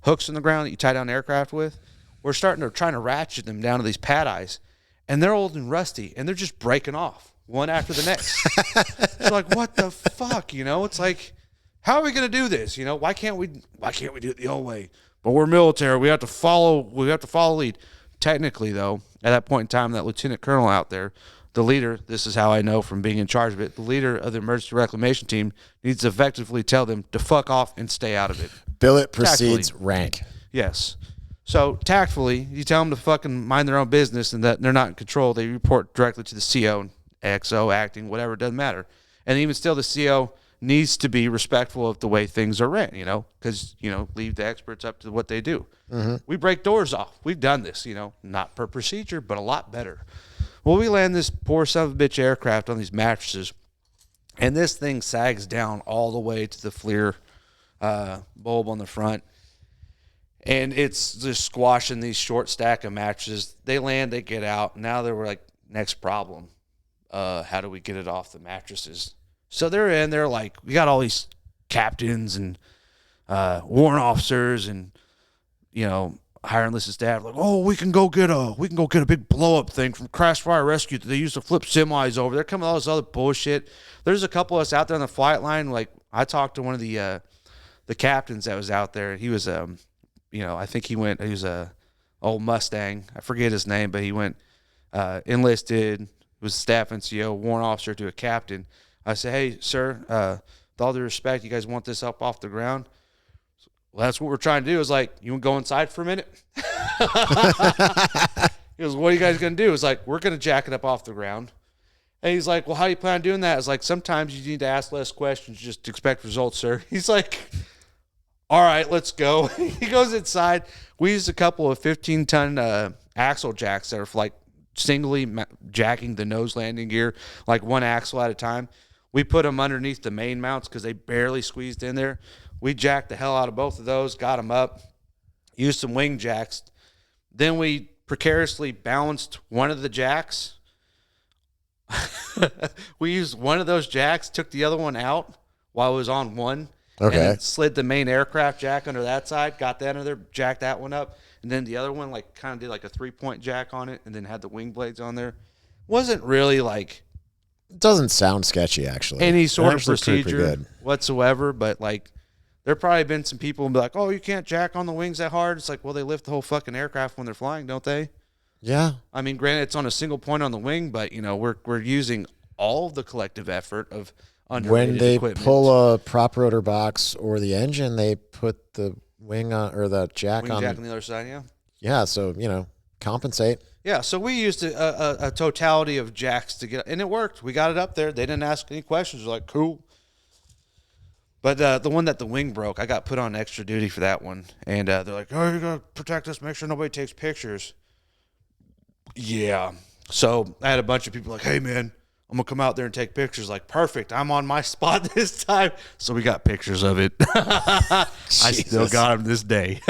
[SPEAKER 1] hooks in the ground that you tie down the aircraft with. We're trying to ratchet them down to these pad eyes, and they're old and rusty, and they're just breaking off one after the next. It's like, what the fuck, It's like, how are we going to do this? Why can't we do it the old way? But we're military. We have to follow lead. Technically, though, at that point in time, that lieutenant colonel out there, the leader, this is how I know from being in charge of it, the leader of the emergency reclamation team needs to effectively tell them to fuck off and stay out of it.
[SPEAKER 2] Billet precedes rank.
[SPEAKER 1] Yes. So tactfully, you tell them to fucking mind their own business and that they're not in control. They report directly to the CO, XO, acting, whatever, it doesn't matter. And even still, the CO needs to be respectful of the way things are ran, because, leave the experts up to what they do. Mm-hmm. We break doors off. We've done this, not per procedure, but a lot better. Well, we land this poor son of a bitch aircraft on these mattresses, and this thing sags down all the way to the FLIR bulb on the front, and it's just squashing these short stack of mattresses. They land, they get out. Now they were like, next problem, how do we get it off the mattresses? So they're like, we got all these captains and warrant officers and, higher enlisted staff, like, oh, we can go get a big blow up thing from Crash Fire Rescue that they used to flip semis over. They're coming with all this other bullshit. There's a couple of us out there on the flight line. Like, I talked to one of the captains that was out there. He was I think he was a old Mustang. I forget his name, but he went enlisted, was a staff NCO, warrant officer to a captain. I said, hey, sir, with all due respect, you guys want this up off the ground? Well, that's what we're trying to do. Is like, you want to go inside for a minute? He goes, what are you guys going to do? It's like, we're going to jack it up off the ground. And he's like, well, how do you plan on doing that? It's like, sometimes you need to ask less questions, just expect results, sir. He's like, all right, let's go. He goes inside. We used a couple of 15-ton axle jacks that are like singly jacking the nose landing gear, like one axle at a time. We put them underneath the main mounts because they barely squeezed in there. We jacked the hell out of both of those, got them up, used some wing jacks. Then we precariously balanced one of the jacks. We used one of those jacks, took the other one out while it was on one.
[SPEAKER 2] Okay.
[SPEAKER 1] And then slid the main aircraft jack under that side, got that under there, jacked that one up. And then the other one, like, kind of did like a 3-point jack on it and then had the wing blades on there. Wasn't really like...
[SPEAKER 2] It doesn't sound sketchy, actually.
[SPEAKER 1] Any sort of procedure whatsoever, but like... There probably been some people who be like, oh, you can't jack on the wings that hard. It's like, well, they lift the whole fucking aircraft when they're flying, don't they?
[SPEAKER 2] Yeah.
[SPEAKER 1] I mean, granted, it's on a single point on the wing, but, we're using all of the collective effort of underrated
[SPEAKER 2] when they
[SPEAKER 1] equipment.
[SPEAKER 2] Pull a prop rotor box or the engine, they put the wing on, or the jack
[SPEAKER 1] wing
[SPEAKER 2] on.
[SPEAKER 1] Jack on the other side, yeah.
[SPEAKER 2] Yeah, so, compensate.
[SPEAKER 1] Yeah, so we used a totality of jacks to get, and it worked. We got it up there. They didn't ask any questions. They're like, cool. But the one that the wing broke, I got put on extra duty for that one. And they're like, oh, you got to protect us, make sure nobody takes pictures. Yeah. So I had a bunch of people like, hey, man, I'm going to come out there and take pictures. Like, perfect. I'm on my spot this time. So we got pictures of it. I still got them this day.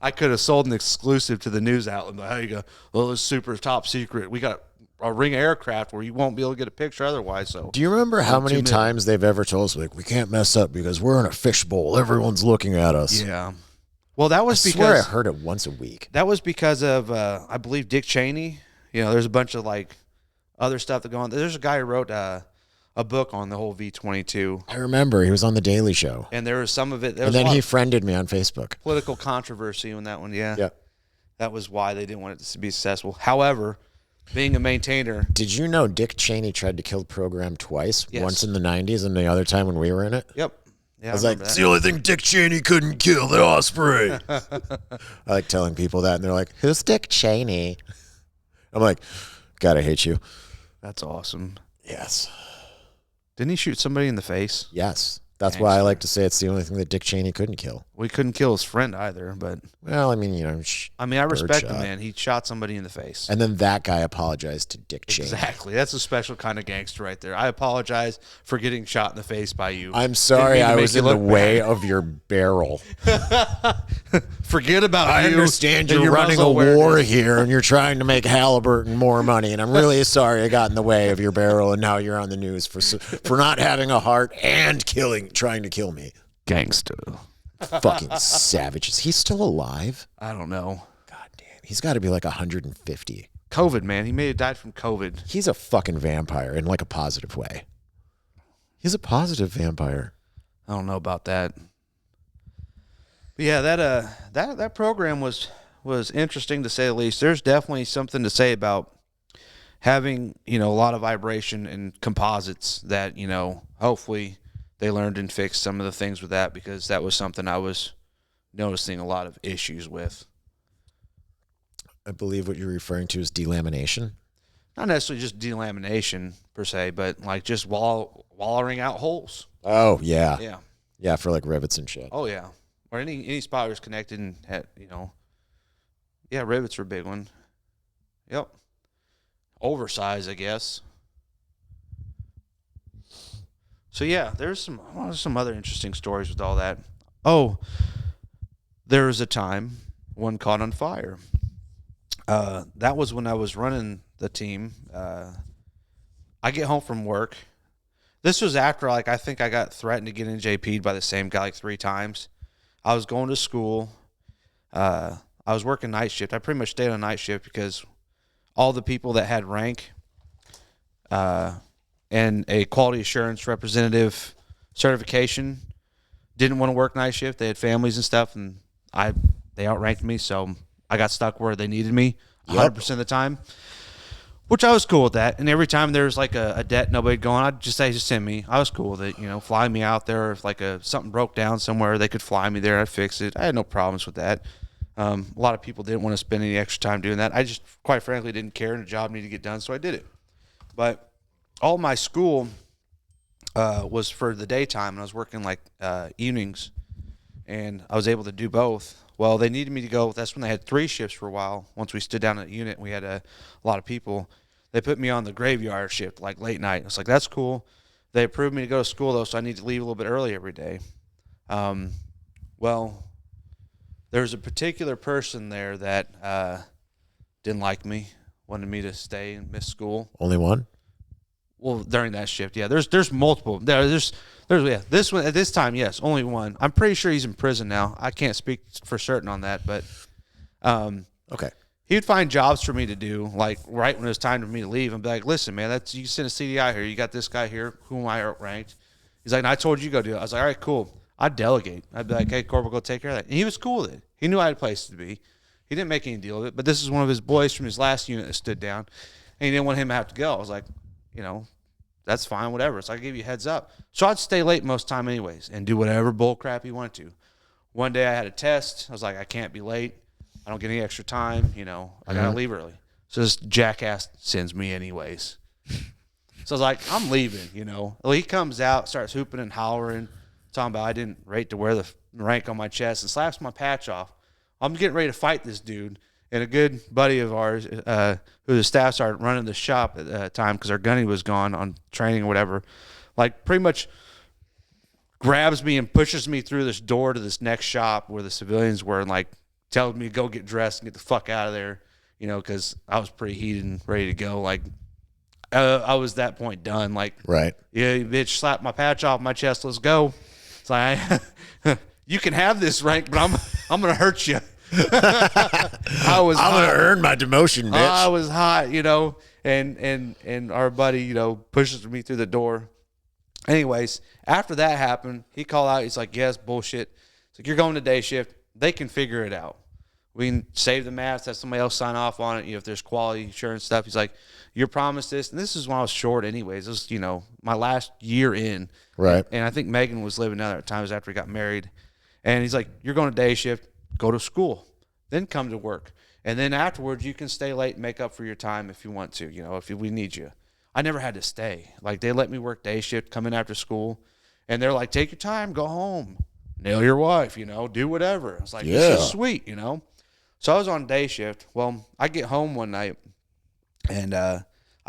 [SPEAKER 1] I could have sold an exclusive to the news outlet. Like, how you go? Well, it's super top secret. We got a ring aircraft where you won't be able to get a picture otherwise. So,
[SPEAKER 2] do you remember how many times they've ever told us, like, we can't mess up because we're in a fishbowl. Everyone's looking at us.
[SPEAKER 1] Yeah. Well, that was
[SPEAKER 2] I
[SPEAKER 1] because
[SPEAKER 2] swear I heard it once a week.
[SPEAKER 1] That was because of I believe Dick Cheney. You know, there's a bunch of like other stuff that go on. There's a guy who wrote a book on the whole V-22.
[SPEAKER 2] I remember he was on the Daily Show,
[SPEAKER 1] and there was some of it.
[SPEAKER 2] And then he friended me on Facebook.
[SPEAKER 1] Political controversy on that one.
[SPEAKER 2] Yeah.
[SPEAKER 1] That was why they didn't want it to be successful. However, being a maintainer.
[SPEAKER 2] Did you know Dick Cheney tried to kill the program twice?
[SPEAKER 1] Yes.
[SPEAKER 2] Once in the 90s and the other time when we were in it?
[SPEAKER 1] Yep. Yeah,
[SPEAKER 2] I was like, it's the only thing Dick Cheney couldn't kill, the Osprey. I like telling people that, and they're like, who's Dick Cheney? I'm like, God, I hate you.
[SPEAKER 1] That's awesome.
[SPEAKER 2] Yes.
[SPEAKER 1] Didn't he shoot somebody in the face?
[SPEAKER 2] Yes. That's why I like to say it's the only thing that Dick Cheney couldn't kill.
[SPEAKER 1] Well, he couldn't kill his friend either, but...
[SPEAKER 2] Well, I mean, you know...
[SPEAKER 1] I respect the man. He shot somebody in the face.
[SPEAKER 2] And then that guy apologized to Dick Cheney.
[SPEAKER 1] Exactly. That's a special kind of gangster right there. I apologize for getting shot in the face by you.
[SPEAKER 2] I'm sorry I was in the way of your barrel.
[SPEAKER 1] Forget about you.
[SPEAKER 2] I understand you're running a war here and you're trying to make Halliburton more money, and I'm really sorry I got in the way of your barrel, and now you're on the news for not having a heart and trying to kill me.
[SPEAKER 1] Gangster.
[SPEAKER 2] Fucking savages. He's still alive?
[SPEAKER 1] I don't know.
[SPEAKER 2] God damn. He's got to be like 150.
[SPEAKER 1] COVID, man. He may have died from COVID.
[SPEAKER 2] He's a fucking vampire in like a positive way. He's a positive vampire.
[SPEAKER 1] I don't know about that. But yeah, that program was interesting to say the least. There's definitely something to say about having, a lot of vibration and composites that, hopefully they learned and fixed some of the things with that, because that was something I was noticing a lot of issues with.
[SPEAKER 2] I believe what you're referring to is delamination.
[SPEAKER 1] Not necessarily just delamination per se, but like just wallering out holes.
[SPEAKER 2] Oh, yeah.
[SPEAKER 1] Yeah.
[SPEAKER 2] Yeah, for like rivets and shit.
[SPEAKER 1] Oh, yeah. Or any spot was connected and had, yeah, rivets were a big one. Yep. Oversized, I guess. So yeah, there's some other interesting stories with all that. Oh, there was a time one caught on fire. That was when I was running the team. I get home from work. This was after, I think I got threatened to get NJP'd by the same guy 3 times. I was going to school. I was working night shift. I pretty much stayed on night shift because all the people that had rank and a quality assurance representative certification didn't want to work night shift. They had families and stuff, and they outranked me, so I got stuck where they needed me 100% of the time, which I was cool with that. And every time there was like a debt nobody going, I'd just say, just send me. I was cool with it, fly me out there. If something broke down somewhere, they could fly me there. I'd fix it. I had no problems with that. A lot of people didn't want to spend any extra time doing that. I just, quite frankly, didn't care, and the job needed to get done, so I did it. But all my school was for the daytime, and I was working evenings, and I was able to do both. Well, they needed me to go. That's when they had 3 shifts for a while. Once we stood down at the unit, and we had a lot of people. They put me on the graveyard shift, late night. I was like, that's cool. They approved me to go to school, though, so I need to leave a little bit early every day. Well, there's a particular person there that didn't like me, wanted me to stay and miss school.
[SPEAKER 2] Only one?
[SPEAKER 1] Well, during that shift, yeah. There's multiple. There's this one at this time, yes, only one. I'm pretty sure he's in prison now. I can't speak for certain on that, but
[SPEAKER 2] okay.
[SPEAKER 1] He would find jobs for me to do, right when it was time for me to leave, and be like, listen, man, you can send a CDI here. You got this guy here, who am I outranked? He's like, I told you to go do it. I was like, all right, cool. I'd delegate. I'd be like, hey, Corporal, go take care of that. And he was cool with it. He knew I had a place to be. He didn't make any deal with it, but this is one of his boys from his last unit that stood down, and he didn't want him to have to go. I was like, that's fine, whatever. So I gave you a heads up. So I'd stay late most time anyways and do whatever bull crap he wanted to. One day I had a test. I was like, I can't be late. I don't get any extra time. I got to leave early. So this jackass sends me anyways. So I was like, I'm leaving, Well, he comes out, starts hooping and hollering, talking about I didn't rate to wear the rank on my chest, and slaps my patch off. I'm getting ready to fight this dude. And a good buddy of ours, who was a staff sergeant running the shop at the time because our gunny was gone on training or whatever, like pretty much grabs me and pushes me through this door to this next shop where the civilians were, and like tells me to go get dressed and get the fuck out of there, because I was pretty heated and ready to go. Like I was at that point done. Like,
[SPEAKER 2] Right.
[SPEAKER 1] yeah, you bitch, slap my patch off my chest. Let's go. It's like, you can have this rank, but I'm gonna hurt you. I'm
[SPEAKER 2] gonna earn my demotion, bitch.
[SPEAKER 1] I was hot, and our buddy, pushes me through the door. Anyways, after that happened, he called out. He's like, "Yes, bullshit." It's like, "You're going to day shift. They can figure it out. We can save the mask, have somebody else sign off on it. If there's quality assurance stuff." He's like, "You're promised this." And this is when I was short anyways. This was, my last year in.
[SPEAKER 2] Right.
[SPEAKER 1] And I think Megan was living down there at times after he got married. And he's like, "You're going to day shift. Go to school. Then come to work. And then afterwards, you can stay late and make up for your time if you want to, if we need you." I never had to stay. Like, they let me work day shift, come in after school. And they're like, "Take your time, go home. Nail your wife, do whatever." I was like, "This is sweet, So I was on day shift. Well, I get home one night, and I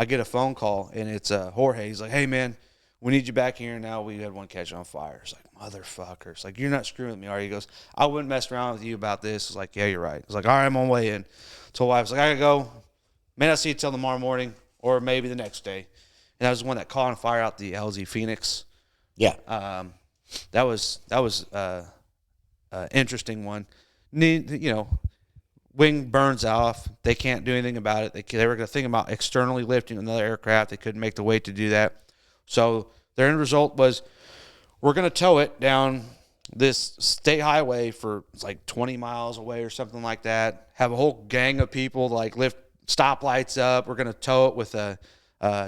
[SPEAKER 1] get a phone call, and it's Jorge. He's like, "Hey, man, we need you back here now. We had one catch on fire." It's like, "Motherfucker." It's like, "You're not screwing with me, are you?" He goes, "I wouldn't mess around with you about this." It's like, "Yeah, you're right." It's like, "All right, I'm on my way in." Told wife, "I was like, I gotta go. May not see you till tomorrow morning or maybe the next day." And that was the one that caught on fire out the LZ Phoenix.
[SPEAKER 2] Yeah.
[SPEAKER 1] That was interesting one. Wing burns off. They can't do anything about it. They were going to think about externally lifting another aircraft. They couldn't make the weight to do that. So their end result was, we're going to tow it down this state highway for like 20 miles away or something like that. Have a whole gang of people like lift stoplights up. We're going to tow it with a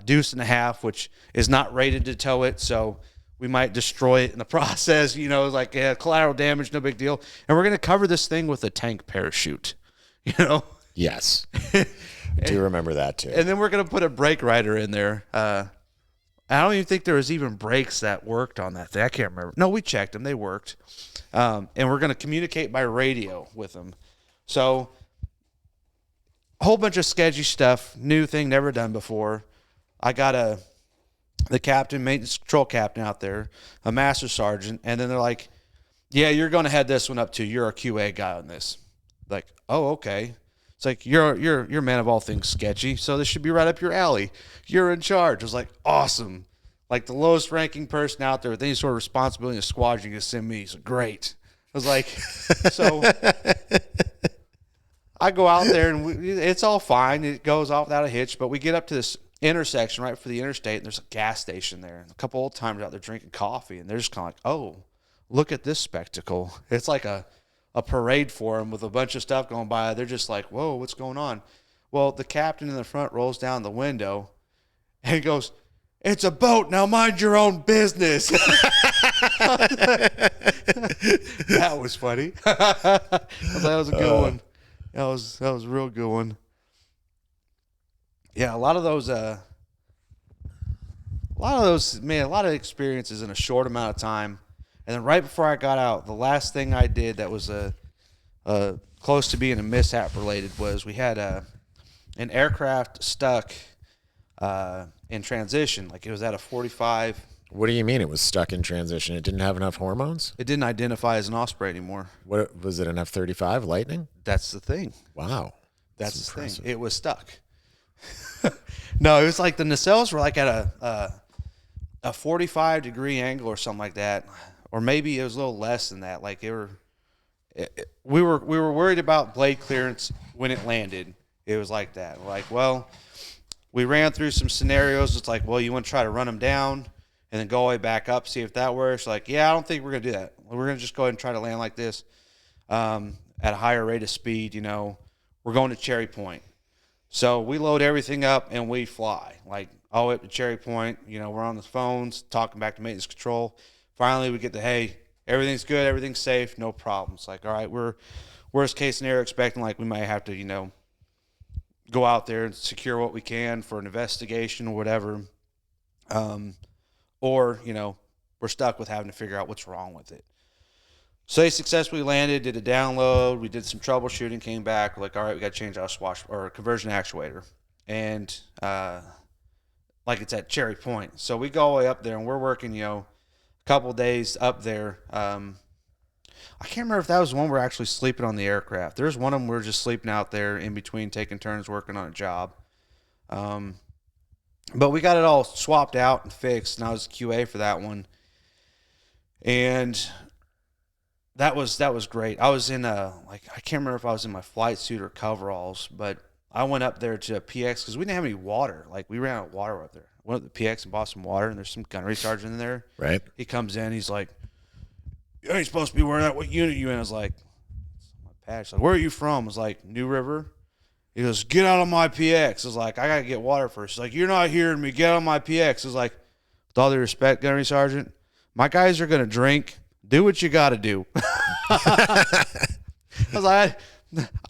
[SPEAKER 1] deuce and a half, which is not rated to tow it. So we might destroy it in the process, like collateral damage, no big deal. And we're going to cover this thing with a tank parachute,
[SPEAKER 2] Yes. I do remember that too.
[SPEAKER 1] And then we're going to put a brake rider in there. I don't even think there was even brakes that worked on that thing. I can't remember. No, we checked them. They worked. And we're going to communicate by radio with them. So a whole bunch of sketchy stuff, new thing, never done before. I got the captain, maintenance control captain out there, a master sergeant, and then they're like, "Yeah, you're going to head this one up too. You're a QA guy on this." Like, "Oh, okay." It's like, you're a man of all things sketchy, so this should be right up your alley. You're in charge. I was like, awesome. Like, the lowest ranking person out there with any sort of responsibility in a squad, you can send me. So great. I was like, so I go out there, and it's all fine. It goes off without a hitch, but we get up to this intersection right for the interstate, and there's a gas station there. And a couple old timers out there drinking coffee, and they're just kind of like, "Oh, look at this spectacle." It's like a parade for them with a bunch of stuff going by. They're just like, "Whoa, what's going on?" Well, the captain in the front rolls down the window, and he goes, "It's a boat. Now mind your own business." That was funny. That was a good one. That was a real good one. Yeah, a lot of those, man, a lot of experiences in a short amount of time. And then right before I got out, the last thing I did that was close to being a mishap related was we had an aircraft stuck in transition. Like, it was at a 45.
[SPEAKER 2] What do you mean it was stuck in transition? It didn't have enough hormones?
[SPEAKER 1] It didn't identify as an Osprey anymore.
[SPEAKER 2] What was it, an F-35 Lightning?
[SPEAKER 1] That's the thing.
[SPEAKER 2] Wow.
[SPEAKER 1] That's the thing. It was stuck. No, it was like the nacelles were like at a 45-degree angle or something like that, or maybe it was a little less than that. Like, we were worried about blade clearance when it landed. It was like that. We're like, well, we ran through some scenarios. It's like, well, you want to try to run them down and then go all the way back up, see if that works. Like, yeah, I don't think we're gonna do that. We're gonna just go ahead and try to land like this at a higher rate of speed. We're going to Cherry Point. So we load everything up and we fly, like, all the way up to Cherry Point. We're on the phones talking back to maintenance control. Finally, we get hey, everything's good, everything's safe, no problems. Like, all right, we're worst case scenario expecting like we might have to, go out there and secure what we can for an investigation or whatever. Or, we're stuck with having to figure out what's wrong with it. So they successfully landed, did a download. We did some troubleshooting, came back. We're like, all right, we got to change our swash or conversion actuator. And like it's at Cherry Point. So we go all the way up there and we're working, a couple days up there. I can't remember if that was the one we're actually sleeping on the aircraft. There's one of them we're just sleeping out there in between taking turns working on a job. But we got it all swapped out and fixed, and I was QA for that one. And that was great. I was in I can't remember if I was in my flight suit or coveralls, but I went up there to PX because we didn't have any water. Like, we ran out of water up there. Went up to PX and bought some water, and there's some gunnery sergeant in there.
[SPEAKER 2] Right.
[SPEAKER 1] He comes in, he's like, "You ain't supposed to be wearing that. What unit you in?" I was like, "My patch." Like, "Where are you from?" I was like, "New River." He goes, "Get out of my PX." I was like, "I got to get water first." He's like, "You're not hearing me. Get out of my PX." I was like, "With all due respect, gunnery sergeant, my guys are going to drink. Do what you got to do." I was like,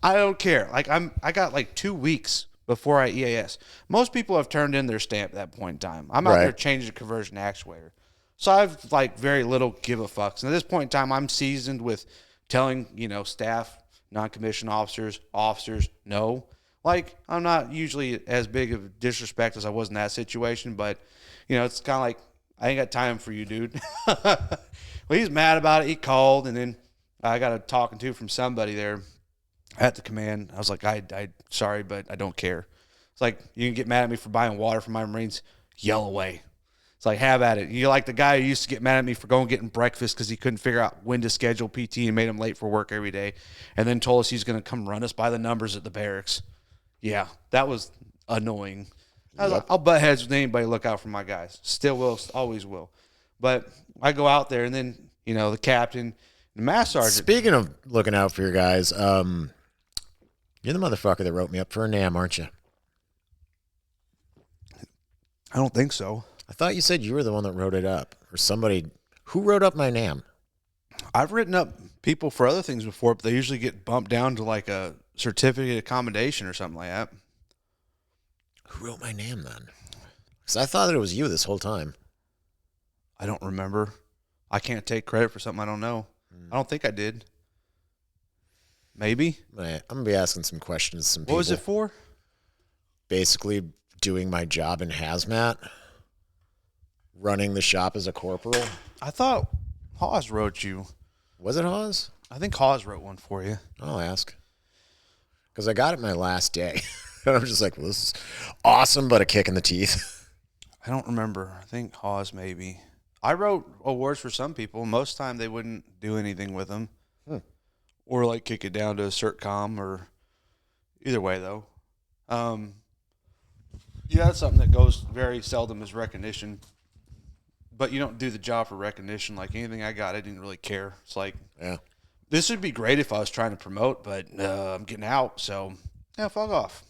[SPEAKER 1] I don't care. Like, I got like 2 weeks before I EAS. Most people have turned in their stamp at that point in time. I'm out there changing the conversion actuator. So I've like very little give a fucks. And at this point in time, I'm seasoned with telling, staff, non-commissioned officers, no. Like, I'm not usually as big of disrespect as I was in that situation, but, it's kind of like, I ain't got time for you, dude. Well, he's mad about it. He called, and then I got a talking to from somebody there at the command. I was like, I sorry, but I don't care. It's like, you can get mad at me for buying water for my Marines, yell away. It's like, have at it. You're like the guy who used to get mad at me for going getting breakfast because he couldn't figure out when to schedule PT and made him late for work every day, and then told us he's going to come run us by the numbers at the barracks. Yeah, that was annoying. I was like, I'll butt heads with anybody. Look out for my guys. Still will, always will. But I go out there, and then, the captain, the mass sergeant.
[SPEAKER 2] Speaking of looking out for your guys, you're the motherfucker that wrote me up for a NAM, aren't you?
[SPEAKER 1] I don't think so.
[SPEAKER 2] I thought you said you were the one that wrote it up, or somebody. Who wrote up my NAM?
[SPEAKER 1] I've written up people for other things before, but they usually get bumped down to like a certificate of accommodation or something like that.
[SPEAKER 2] Who wrote my NAM then? Because I thought that it was you this whole time.
[SPEAKER 1] I don't remember. I can't take credit for something I don't know. I don't think I did. Maybe.
[SPEAKER 2] I'm going to be asking some questions. Some people.
[SPEAKER 1] What was it for?
[SPEAKER 2] Basically doing my job in hazmat. Running the shop as a corporal.
[SPEAKER 1] I thought Hawes wrote you.
[SPEAKER 2] Was it Hawes?
[SPEAKER 1] I think Hawes wrote one for you.
[SPEAKER 2] I'll ask. Because I got it my last day. And I'm just like, well, this is awesome, but a kick in the teeth.
[SPEAKER 1] I don't remember. I think Hawes maybe. I wrote awards for some people. Most of the time they wouldn't do anything with them. Or like kick it down to a CertCom, or either way though. Yeah, that's something that goes very seldom is recognition. But you don't do the job for recognition. Like, anything I got, I didn't really care. It's like,
[SPEAKER 2] yeah,
[SPEAKER 1] this would be great if I was trying to promote, but I'm getting out, so yeah, fuck off.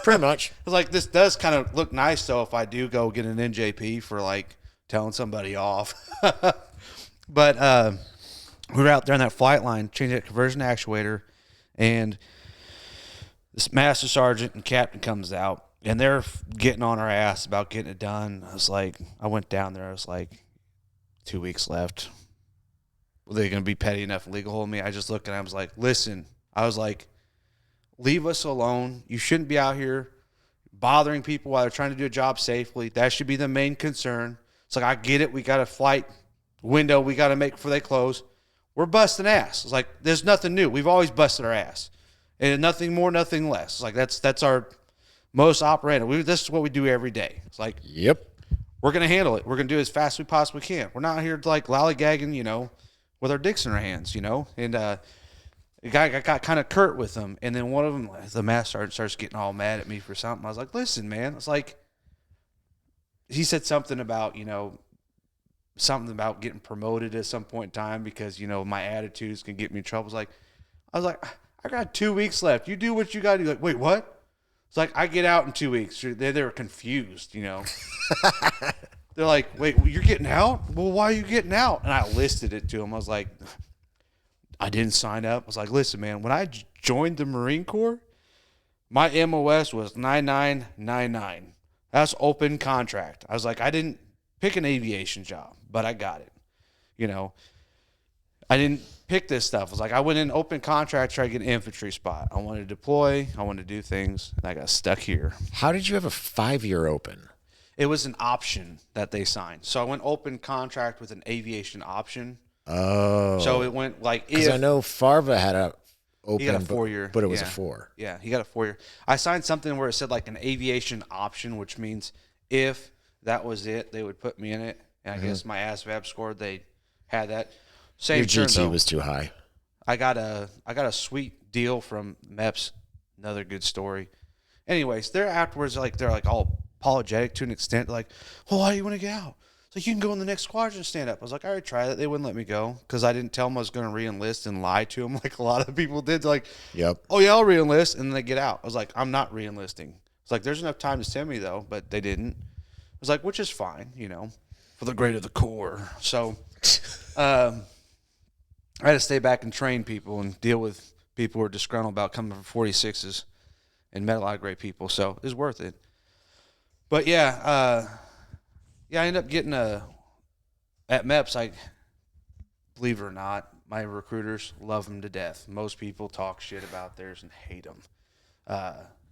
[SPEAKER 2] Pretty much.
[SPEAKER 1] It's like, this does kind of look nice, though, if I do go get an NJP for like telling somebody off. But we were out there on that flight line, changing that conversion actuator, and this master sergeant and captain comes out. And they're getting on our ass about getting it done. I went down there. I was like, 2 weeks left. Were they going to be petty enough and legal hold me? I just looked and I was like, listen. I was like, leave us alone. You shouldn't be out here bothering people while they're trying to do a job safely. That should be the main concern. It's like, I get it. We got a flight window we got to make before they close. We're busting ass. It's like, there's nothing new. We've always busted our ass. And nothing more, nothing less. It's like, that's our most operator. This is what we do every day. It's like,
[SPEAKER 2] yep,
[SPEAKER 1] we're going to handle it. We're going to do it as fast as we possibly can. We're not here to like lollygagging, with our dicks in our hands, And the guy got kind of curt with them. And then one of them, the master sergeant, starts getting all mad at me for something. I was like, listen, man. It's like, he said something about, something about getting promoted at some point in time because, my attitudes can get me in trouble. I was like, I got 2 weeks left. You do what you got to do. Like, wait, what? It's like, I get out in 2 weeks. They were confused, They're like, wait, you're getting out? Well, why are you getting out? And I listed it to them. I was like, I didn't sign up. I was like, listen, man, when I joined the Marine Corps, my MOS was 9999. That's open contract. I was like, I didn't pick an aviation job, but I got it. I didn't pick this stuff. I was like, I went in open contract, tried to get an infantry spot. I wanted to deploy. I wanted to do things, and I got stuck here.
[SPEAKER 2] How did you have a 5-year open?
[SPEAKER 1] It was an option that they signed. So I went open contract with an aviation option.
[SPEAKER 2] Oh.
[SPEAKER 1] So it went like
[SPEAKER 2] Because I know Farva had a open,
[SPEAKER 1] he got a 4-year,
[SPEAKER 2] but it was a 4.
[SPEAKER 1] Yeah, he got a 4-year. I signed something where it said like an aviation option, which means if that was it, they would put me in it. And I guess my ASVAB score, they had that. Same
[SPEAKER 2] Your
[SPEAKER 1] turn,
[SPEAKER 2] GT
[SPEAKER 1] though.
[SPEAKER 2] was too high.
[SPEAKER 1] I got a sweet deal from MEPS. Another good story. Anyways, they're afterwards they're all apologetic to an extent. They're like, well, why do you want to get out? It's like, you can go in the next squadron and stand up. I was like, all right, try that. They wouldn't let me go because I didn't tell them I was going to re-enlist and lie to them like a lot of people did. They're like,
[SPEAKER 2] Yep.
[SPEAKER 1] oh, yeah, I'll re-enlist. And then they get out. I was like, I'm not re-enlisting. It's like, there's enough time to send me, though, but they didn't. I was like, which is fine, for the great of the Corps. So I had to stay back and train people and deal with people who are disgruntled about coming from 46s and met a lot of great people. So it was worth it. But I ended up getting at MEPS. Believe it or not, my recruiters love them to death. Most people talk shit about theirs and hate them.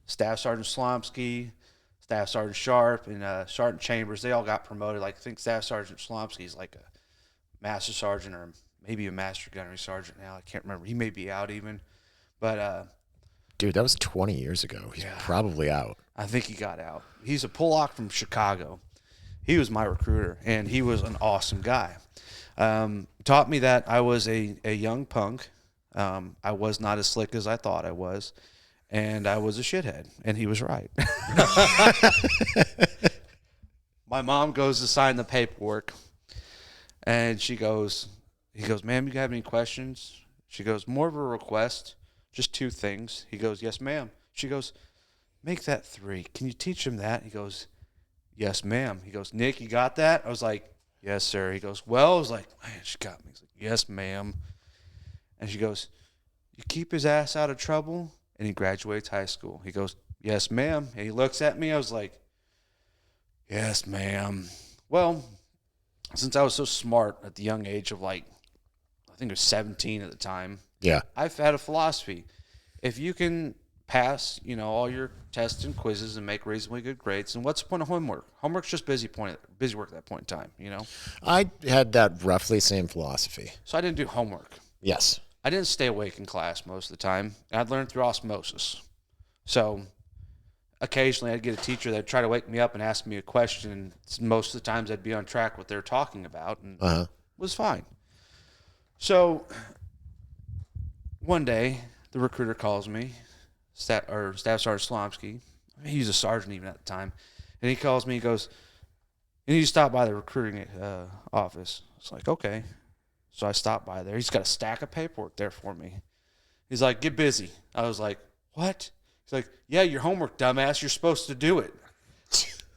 [SPEAKER 1] Staff Sergeant Slomsky, Staff Sergeant Sharp, and Sergeant Chambers, they all got promoted. I think Staff Sergeant Slomsky is like a master sergeant or maybe a master gunnery sergeant now. I can't remember. He may be out even. But
[SPEAKER 2] dude, that was 20 years ago. He's probably out.
[SPEAKER 1] I think he got out. He's a Pollock from Chicago. He was my recruiter, and he was an awesome guy. Taught me that I was a young punk. I was not as slick as I thought I was, and I was a shithead, and he was right. My mom goes to sign the paperwork, and he goes, ma'am, you have any questions? She goes, more of a request, just 2 things. He goes, yes, ma'am. She goes, make that 3. Can you teach him that? He goes, yes, ma'am. He goes, Nick, you got that? I was like, yes, sir. He goes, well, I was like, man, she got me. He's like, yes, ma'am. And she goes, you keep his ass out of trouble, and he graduates high school. He goes, yes, ma'am. And he looks at me. I was like, yes, ma'am. Well, since I was so smart at the young age of I think it was 17 at the time.
[SPEAKER 2] Yeah.
[SPEAKER 1] I've had a philosophy. If you can pass, all your tests and quizzes and make reasonably good grades, and what's the point of homework? Homework's just busy work at that point in time,
[SPEAKER 2] I had that roughly same philosophy.
[SPEAKER 1] So I didn't do homework.
[SPEAKER 2] Yes.
[SPEAKER 1] I didn't stay awake in class most of the time. And I'd learn through osmosis. So occasionally I'd get a teacher that'd try to wake me up and ask me a question, and most of the times I'd be on track what they're talking about, and it was fine. So one day the recruiter calls me, Staff Sergeant Slomsky. He was a sergeant even at the time. And he calls me, he goes, you need to stop by the recruiting office. It's like, okay. So I stopped by there. He's got a stack of paperwork there for me. He's like, get busy. I was like, what? He's like, yeah, your homework, dumbass. You're supposed to do it.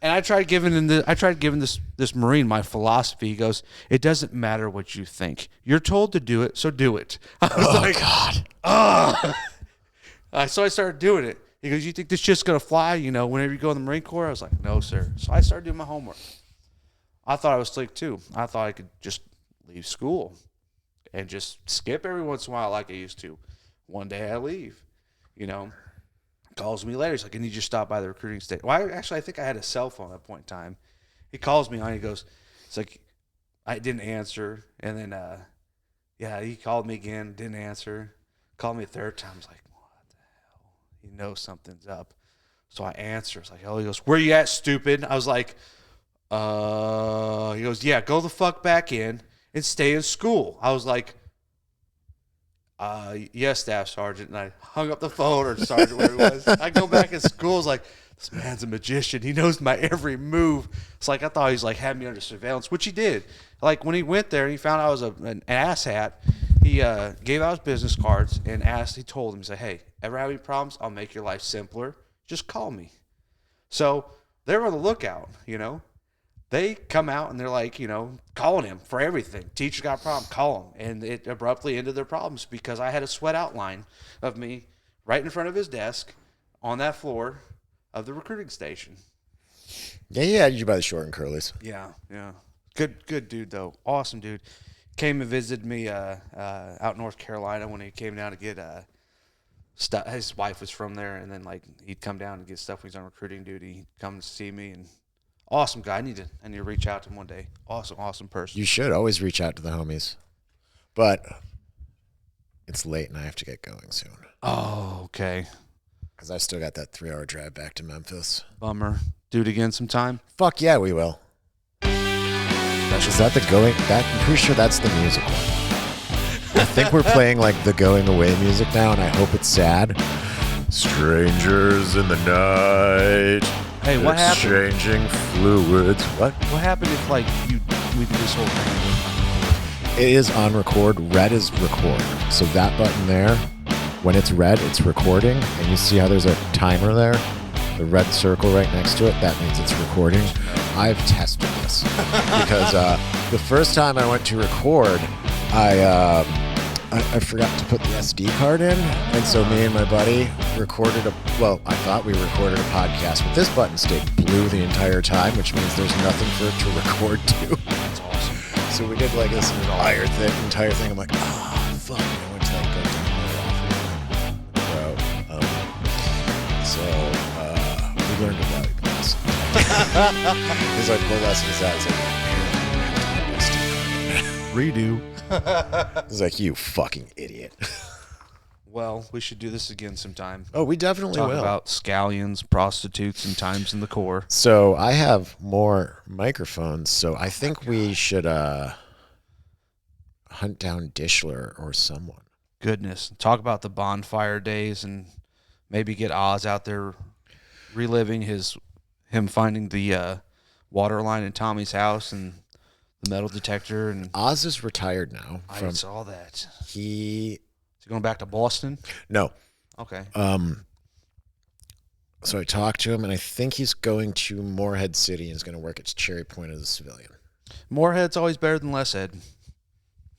[SPEAKER 1] And I tried giving this Marine my philosophy. He goes, it doesn't matter what you think. You're told to do it, so do it. I was God. So I started doing it. He goes, you think this shit's going to fly, whenever you go in the Marine Corps? I was like, no, sir. So I started doing my homework. I thought I was slick, too. I thought I could just leave school and just skip every once in a while like I used to. One day I leave, Calls me later. He's like, I need you to stop by the recruiting station. Well, I think I had a cell phone at that point in time. He calls me on. He goes, it's like, I didn't answer. And then, he called me again, didn't answer. Called me a third time. I was like, what the hell? He knows something's up. So I answer. It's like, oh, he goes, where you at, stupid? I was like, he goes, yeah, go the fuck back in and stay in school. I was like, yes, Staff Sergeant. And I hung up the phone, or Sergeant, whatever it was. I go back in school. It's like, this man's a magician. He knows my every move. It's like, I thought he was had me under surveillance, which he did. When he went there and he found I was an asshat, he gave out his business cards and he told him, he said, hey, ever have any problems? I'll make your life simpler. Just call me. So they were on the lookout, They come out and they're calling him for everything. Teacher got a problem, call him. And it abruptly ended their problems because I had a sweat outline of me right in front of his desk on that floor of the recruiting station.
[SPEAKER 2] Yeah, he had you by the short and curlies.
[SPEAKER 1] Yeah. Good dude, though. Awesome dude. came and visited me out in North Carolina when he came down to get stuff. His wife was from there, and then like he'd come down and get stuff when he's on recruiting duty. He'd come to see me, and awesome guy. I need to reach out to him one day. Awesome person.
[SPEAKER 2] You should always reach out to the homies. But it's late and I have to get going soon.
[SPEAKER 1] Oh, okay.
[SPEAKER 2] Because I still got that 3-hour drive back to Memphis.
[SPEAKER 1] Bummer. Do it again sometime.
[SPEAKER 2] Fuck yeah, we will. Is that the going? I'm pretty sure that's the music one. I think we're playing like the going away music now, and I hope it's sad. Strangers in the night.
[SPEAKER 1] Hey, what happened?
[SPEAKER 2] Exchanging fluids. What?
[SPEAKER 1] What happened if like we did this whole thing?
[SPEAKER 2] It is on record. Red is record. So that button there, when it's red, it's recording. And you see how there's a timer there? The red circle right next to it, that means it's recording. I've tested this because the first time I went to record, I forgot to put the SD card in, and so me and my buddy recorded I thought we recorded a podcast, but this button stayed blue the entire time, which means there's nothing for it to record to.
[SPEAKER 1] That's awesome.
[SPEAKER 2] So we did like this entire thing. I'm like, fuck, I went to like go download off of it. We learned a valuable lesson. He's like, what lesson is that? It's like,
[SPEAKER 1] Redo.
[SPEAKER 2] he's like, you fucking idiot.
[SPEAKER 1] Well, we should do this again sometime.
[SPEAKER 2] Oh, we definitely
[SPEAKER 1] Talk
[SPEAKER 2] will.
[SPEAKER 1] about scallions, prostitutes, and times in the Corps.
[SPEAKER 2] So I have more microphones, so I think we should hunt down Dishler or someone.
[SPEAKER 1] Goodness. Talk about the bonfire days and maybe get Oz out there reliving him finding the water line in Tommy's house and the metal detector. And
[SPEAKER 2] Oz is retired now.
[SPEAKER 1] I saw that. Is
[SPEAKER 2] He
[SPEAKER 1] he going back to Boston?
[SPEAKER 2] no.
[SPEAKER 1] Okay.
[SPEAKER 2] So I talked to him, and I think he's going to Morehead City and is going to work at Cherry Point as a civilian.
[SPEAKER 1] Morehead's always better than less head.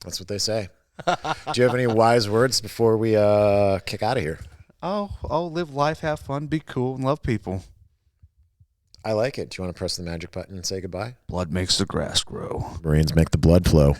[SPEAKER 2] That's what they say. Do you have any wise words before we kick out of here?
[SPEAKER 1] Oh, live life, have fun, be cool, and love people.
[SPEAKER 2] I like it. Do you want to press the magic button and say goodbye?
[SPEAKER 1] Blood makes the grass grow.
[SPEAKER 2] Marines make the blood flow.